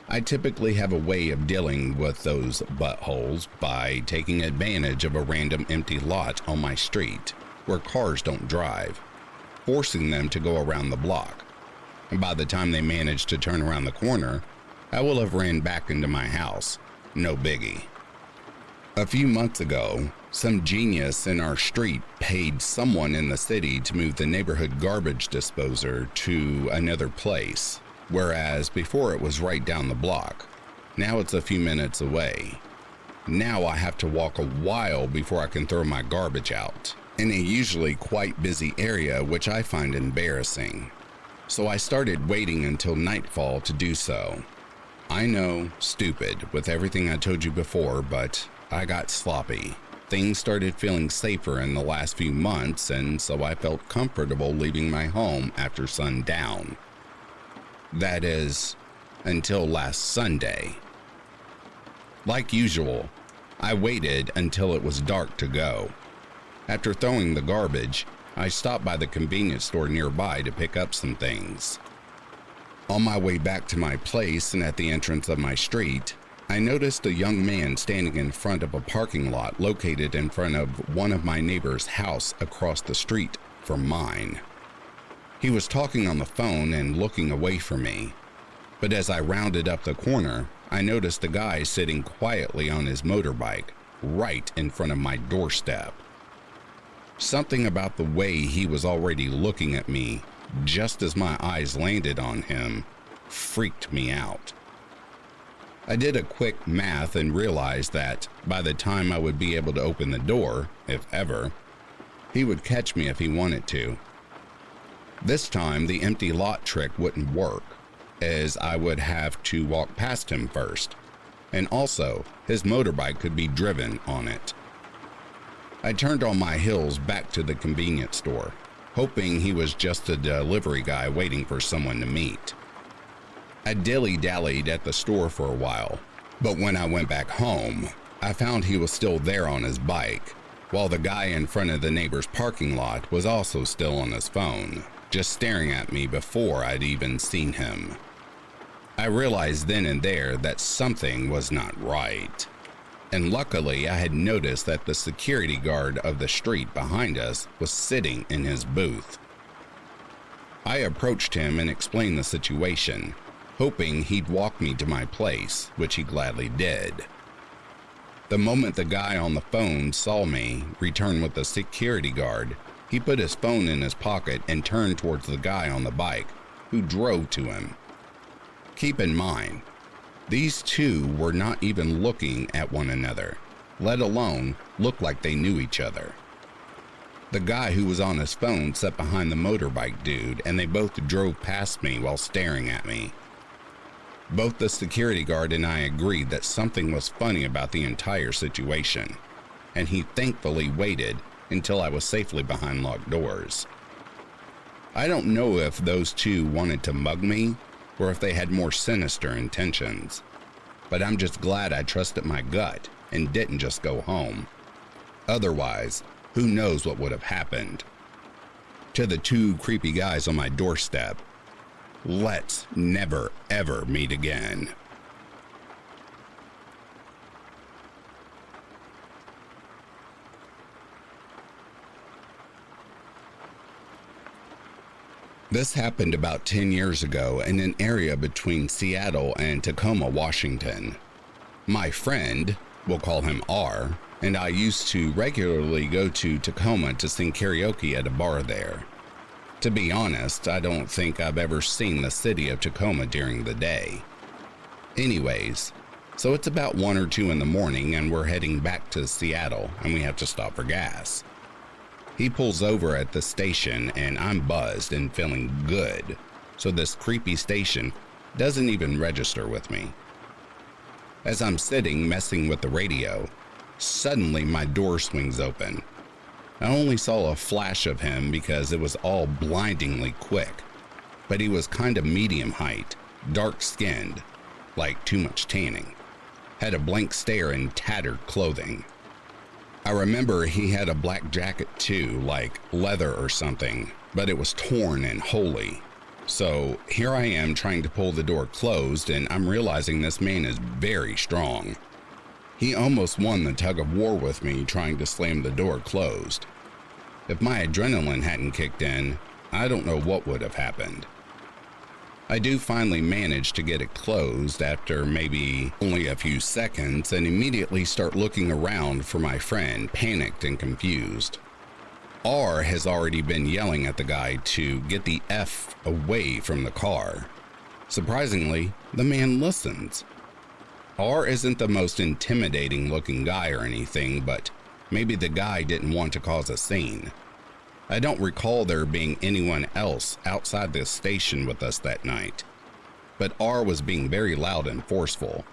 I typically have a way of dealing with those buttholes by taking advantage of a random empty lot on my street where cars don't drive, forcing them to go around the block. And by the time they manage to turn around the corner, I will have ran back into my house. No biggie. A few months ago, some genius in our street paid someone in the city to move the neighborhood garbage disposer to another place, whereas before it was right down the block. Now it's a few minutes away. Now I have to walk a while before I can throw my garbage out, in a usually quite busy area, which I find embarrassing. So I started waiting until nightfall to do so. I know, stupid, with everything I told you before, but I got sloppy. Things started feeling safer in the last few months, and so I felt comfortable leaving my home after sundown. That is, until last Sunday. Like usual, I waited until it was dark to go. After throwing the garbage, I stopped by the convenience store nearby to pick up some things. On my way back to my place and at the entrance of my street, I noticed a young man standing in front of a parking lot located in front of one of my neighbor's house across the street from mine. He was talking on the phone and looking away from me, but as I rounded up the corner, I noticed a guy sitting quietly on his motorbike right in front of my doorstep. Something about the way he was already looking at me just as my eyes landed on him freaked me out. I did a quick math and realized that by the time I would be able to open the door, if ever, he would catch me if he wanted to. This time the empty lot trick wouldn't work, as I would have to walk past him first, and also his motorbike could be driven on it. I turned on my heels back to the convenience store, hoping he was just a delivery guy waiting for someone to meet. I dilly-dallied at the store for a while, but when I went back home, I found he was still there on his bike, while the guy in front of the neighbor's parking lot was also still on his phone, just staring at me before I'd even seen him. I realized then and there that something was not right. And luckily I had noticed that the security guard of the street behind us was sitting in his booth. I approached him and explained the situation, hoping he'd walk me to my place, which he gladly did. The moment the guy on the phone saw me return with the security guard, he put his phone in his pocket and turned towards the guy on the bike, who drove to him. Keep in mind, these two were not even looking at one another, let alone look like they knew each other. The guy who was on his phone sat behind the motorbike dude, and they both drove past me while staring at me. Both the security guard and I agreed that something was funny about the entire situation, and he thankfully waited until I was safely behind locked doors. I don't know if those two wanted to mug me or if they had more sinister intentions, but I'm just glad I trusted my gut and didn't just go home. Otherwise, who knows what would have happened. To the two creepy guys on my doorstep, let's never ever meet again. This happened about 10 years ago in an area between Seattle and Tacoma, Washington. My friend, we'll call him R, and I used to regularly go to Tacoma to sing karaoke at a bar there. To be honest, I don't think I've ever seen the city of Tacoma during the day. Anyways, so it's about 1 or 2 in the morning and we're heading back to Seattle and we have to stop for gas. He pulls over at the station and I'm buzzed and feeling good, so this creepy station doesn't even register with me. As I'm sitting messing with the radio, suddenly my door swings open. I only saw a flash of him because it was all blindingly quick, but he was kind of medium height, dark skinned, like too much tanning, had a blank stare and tattered clothing. I remember he had a black jacket too, like leather or something, but it was torn and holey. So here I am trying to pull the door closed and I'm realizing this man is very strong. He almost won the tug of war with me trying to slam the door closed. If my adrenaline hadn't kicked in, I don't know what would have happened. I do finally manage to get it closed after maybe only a few seconds and immediately start looking around for my friend, panicked and confused. R has already been yelling at the guy to get the F away from the car. Surprisingly, the man listens. R isn't the most intimidating looking guy or anything, but maybe the guy didn't want to cause a scene. I don't recall there being anyone else outside the station with us that night, but R was being very loud and forceful.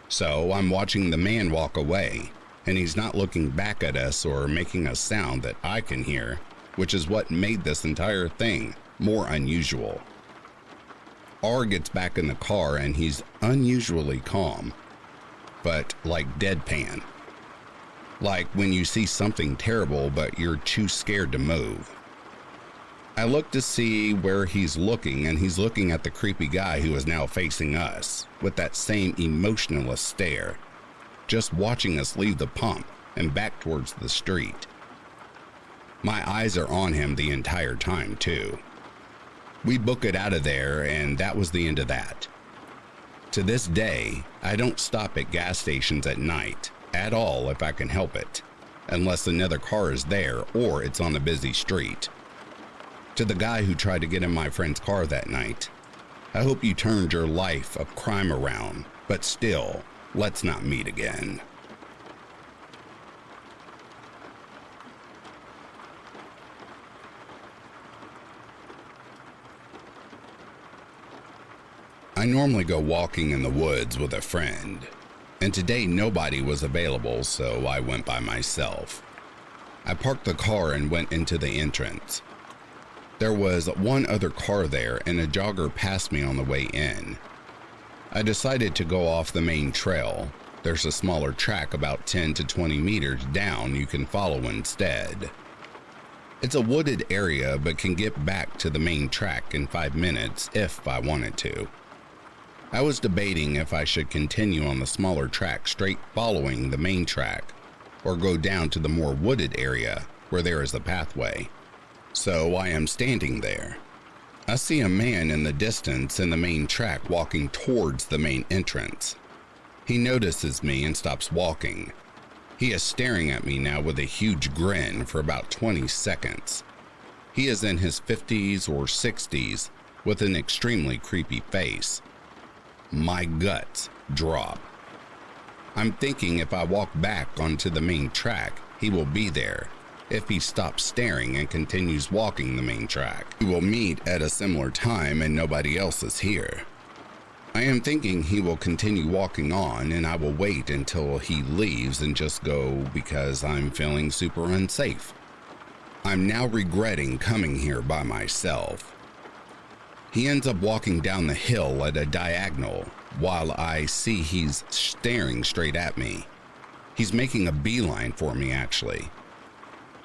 So I'm watching the man walk away, and he's not looking back at us or making a sound that I can hear, which is what made this entire thing more unusual. R gets back in the car and he's unusually calm, but like deadpan. Like when you see something terrible but you're too scared to move. I look to see where he's looking and he's looking at the creepy guy who is now facing us with that same emotionless stare, just watching us leave the pump and back towards the street. My eyes are on him the entire time too. We book it out of there and that was the end of that. To this day, I don't stop at gas stations at night at all if I can help it, unless another car is there or it's on a busy street. To the guy who tried to get in my friend's car that night, I hope you turned your life of crime around, but still, let's not meet again. I normally go walking in the woods with a friend, and today nobody was available, so I went by myself. I parked the car and went into the entrance. There was one other car there and a jogger passed me on the way in. I decided to go off the main trail. There's a smaller track about 10 to 20 meters down you can follow instead. It's a wooded area but can get back to the main track in 5 minutes if I wanted to. I was debating if I should continue on the smaller track straight following the main track or go down to the more wooded area where there is a pathway. So I am standing there. I see a man in the distance in the main track walking towards the main entrance. He notices me and stops walking. He is staring at me now with a huge grin for about 20 seconds. He is in his 50s or 60s with an extremely creepy face. My guts drop. I'm thinking if I walk back onto the main track, he will be there. If he stops staring and continues walking the main track, we will meet at a similar time and nobody else is here. I am thinking he will continue walking on and I will wait until he leaves and just go because I'm feeling super unsafe. I'm now regretting coming here by myself. He ends up walking down the hill at a diagonal while I see he's staring straight at me. He's making a beeline for me actually.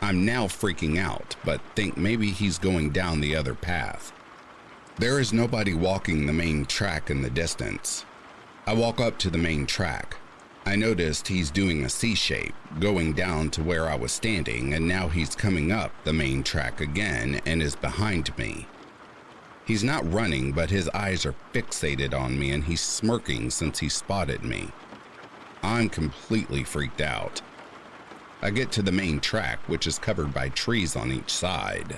I'm now freaking out, but think maybe he's going down the other path. There is nobody walking the main track in the distance. I walk up to the main track. I noticed he's doing a C shape, going down to where I was standing, and now he's coming up the main track again and is behind me, He's not running, but his eyes are fixated on me and he's smirking since he spotted me. I'm completely freaked out. I get to the main track, which is covered by trees on each side.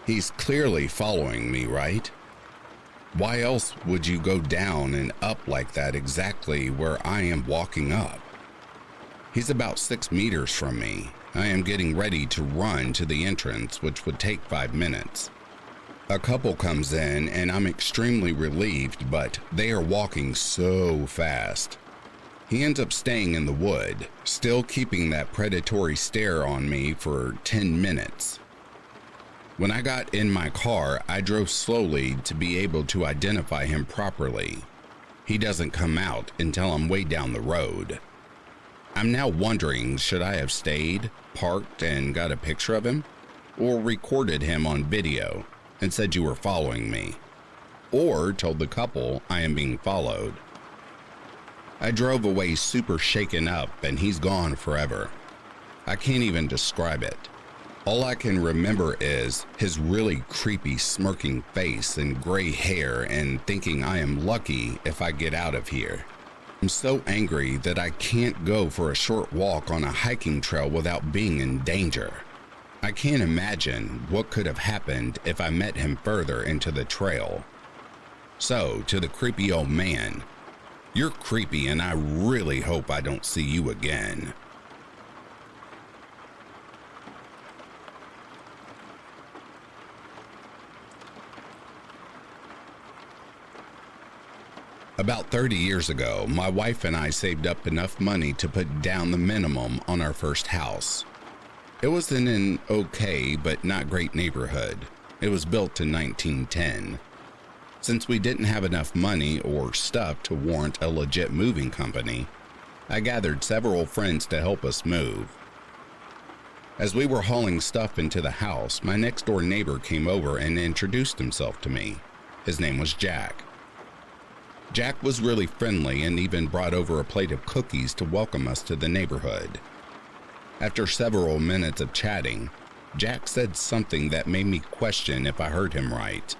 He's clearly following me, right? Why else would you go down and up like that exactly where I am walking up? He's about 6 meters from me. I am getting ready to run to the entrance, which would take 5 minutes. A couple comes in and I'm extremely relieved, but they are walking so fast. He ends up staying in the wood, still keeping that predatory stare on me for 10 minutes. When I got in my car, I drove slowly to be able to identify him properly. He doesn't come out until I'm way down the road. I'm now wondering, should I have stayed, parked, and got a picture of him? Or recorded him on video and said you were following me? Or told the couple I am being followed? I drove away super shaken up and he's gone forever. I can't even describe it. All I can remember is his really creepy smirking face and gray hair and thinking I am lucky if I get out of here. I'm so angry that I can't go for a short walk on a hiking trail without being in danger. I can't imagine what could have happened if I met him further into the trail. So, to the creepy old man, you're creepy and I really hope I don't see you again. About 30 years ago, my wife and I saved up enough money to put down the minimum on our first house. It was in an okay but not great neighborhood. It was built in 1910. Since we didn't have enough money or stuff to warrant a legit moving company, I gathered several friends to help us move. As we were hauling stuff into the house, my next door neighbor came over and introduced himself to me. His name was Jack. Jack was really friendly and even brought over a plate of cookies to welcome us to the neighborhood. After several minutes of chatting, Jack said something that made me question if I heard him right.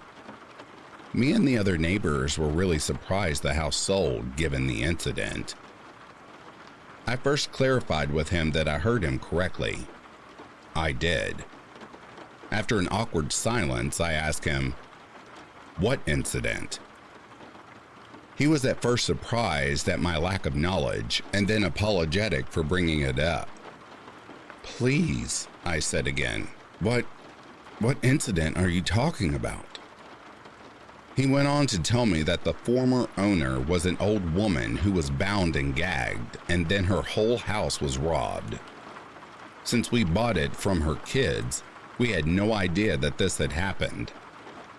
Me and the other neighbors were really surprised the house sold given the incident. I first clarified with him that I heard him correctly. I did. After an awkward silence, I asked him, "What incident?" He was at first surprised at my lack of knowledge and then apologetic for bringing it up. "Please," I said again, What incident are you talking about?" He went on to tell me that the former owner was an old woman who was bound and gagged, and then her whole house was robbed. Since we bought it from her kids, we had no idea that this had happened.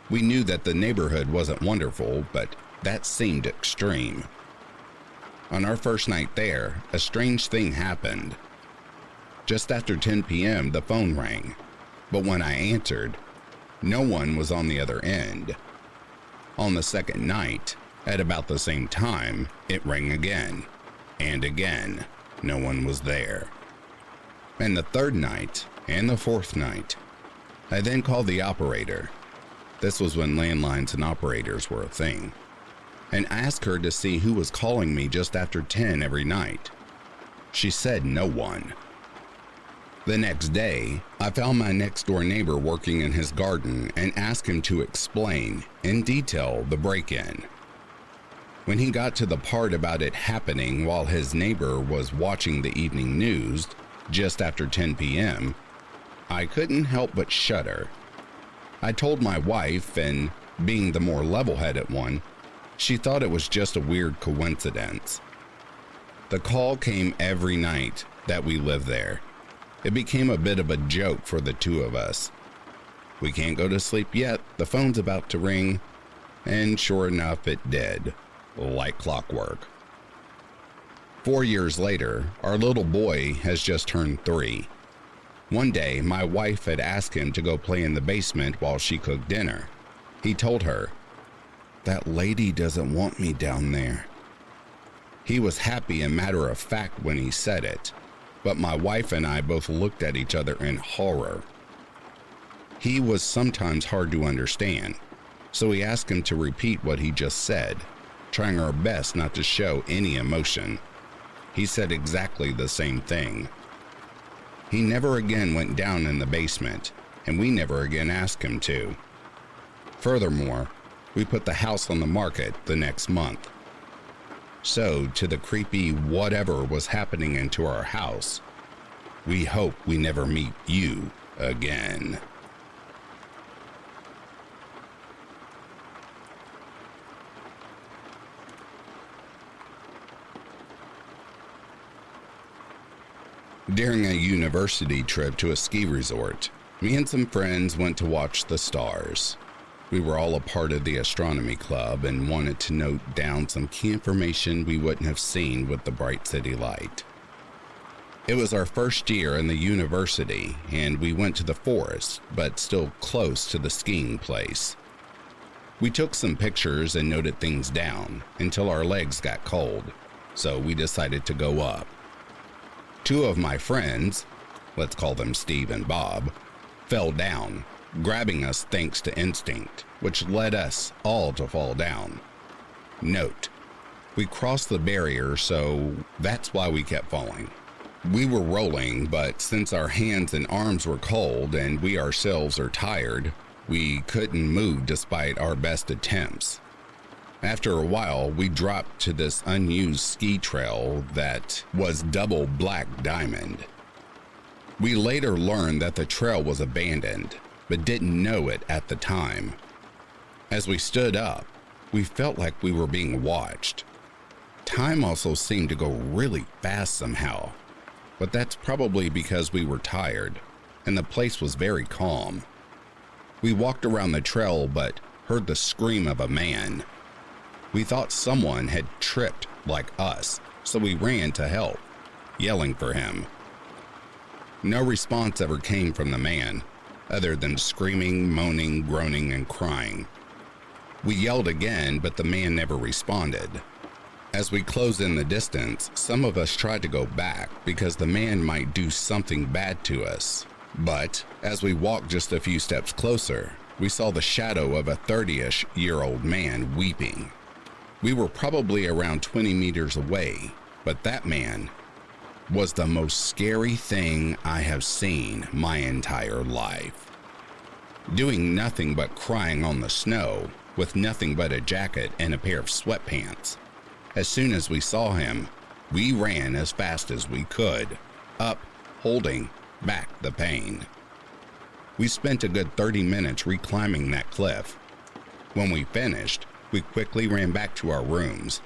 We knew that the neighborhood wasn't wonderful, but that seemed extreme. On our first night there, a strange thing happened. Just after 10 p.m., the phone rang, but when I answered, no one was on the other end. On the second night, at about the same time, it rang again, and again, no one was there. And the third night, and the fourth night, I then called the operator. This was when landlines and operators were a thing, and asked her to see who was calling me just after 10 every night. She said no one. The next day, I found my next door neighbor working in his garden and asked him to explain in detail the break-in. When he got to the part about it happening while his neighbor was watching the evening news just after 10 p.m., I couldn't help but shudder. I told my wife, and being the more level-headed one, she thought it was just a weird coincidence. The call came every night that we lived there. It became a bit of a joke for the two of us. We can't go to sleep yet, the phone's about to ring, and sure enough it did, like clockwork. 4 years later, our little boy has just turned 3. One day, my wife had asked him to go play in the basement while she cooked dinner. He told her, "That lady doesn't want me down there." He was happy and matter of fact when he said it, but my wife and I both looked at each other in horror. He was sometimes hard to understand. So we asked him to repeat what he just said, trying our best not to show any emotion. He said exactly the same thing. He never again went down in the basement, and we never again asked him to. Furthermore, we put the house on the market the next month. So, to the creepy whatever was happening into our house, we hope we never meet you again. During a university trip to a ski resort, me and some friends went to watch the stars. We were all a part of the astronomy club and wanted to note down some key information we wouldn't have seen with the bright city light. It was our first year in the university, and we went to the forest, but still close to the skiing place. We took some pictures and noted things down until our legs got cold, so we decided to go up. Two of my friends, let's call them Steve and Bob, fell down, grabbing us thanks to instinct, which led us all to fall down. Note, we crossed the barrier, so that's why we kept falling. We were rolling, but since our hands and arms were cold and we ourselves are tired, we couldn't move despite our best attempts. After a while, we dropped to this unused ski trail that was double black diamond. We later learned that the trail was abandoned, but didn't know it at the time. As we stood up, we felt like we were being watched. Time also seemed to go really fast somehow, but that's probably because we were tired, and the place was very calm. We walked around the trail but heard the scream of a man. We thought someone had tripped like us, so we ran to help, yelling for him. No response ever came from the man, other than screaming, moaning, groaning, and crying. We yelled again, but the man never responded. As we closed in the distance, some of us tried to go back because the man might do something bad to us. But as we walked just a few steps closer, we saw the shadow of a 30-ish-year-old man weeping. We were probably around 20 meters away, but that man was the most scary thing I have seen my entire life. Doing nothing but crying on the snow, with nothing but a jacket and a pair of sweatpants. As soon as we saw him, we ran as fast as we could, up, holding back the pain. We spent a good 30 minutes reclimbing that cliff. When we finished, we quickly ran back to our rooms.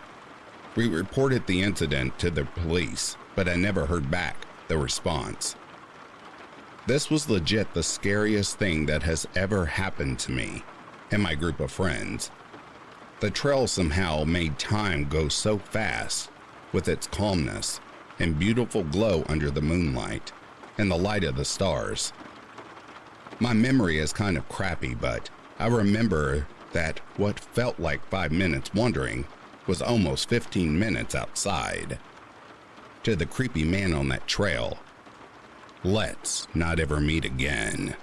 We reported the incident to the police, but I never heard back the response. This was legit the scariest thing that has ever happened to me and my group of friends. The trail somehow made time go so fast with its calmness and beautiful glow under the moonlight and the light of the stars. My memory is kind of crappy, but I remember that what felt like 5 minutes wandering was almost 15 minutes outside. To the creepy man on that trail, let's not ever meet again.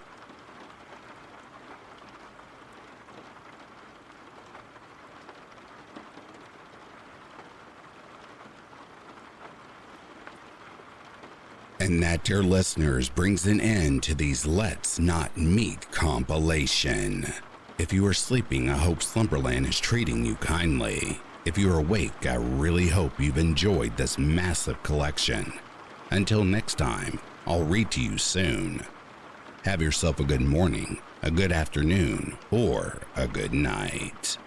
And that, dear listeners, brings an end to these Let's Not Meet compilation. If you are sleeping, I hope Slumberland is treating you kindly. If you're awake, I really hope you've enjoyed this massive collection. Until next time, I'll read to you soon. Have yourself a good morning, a good afternoon, or a good night.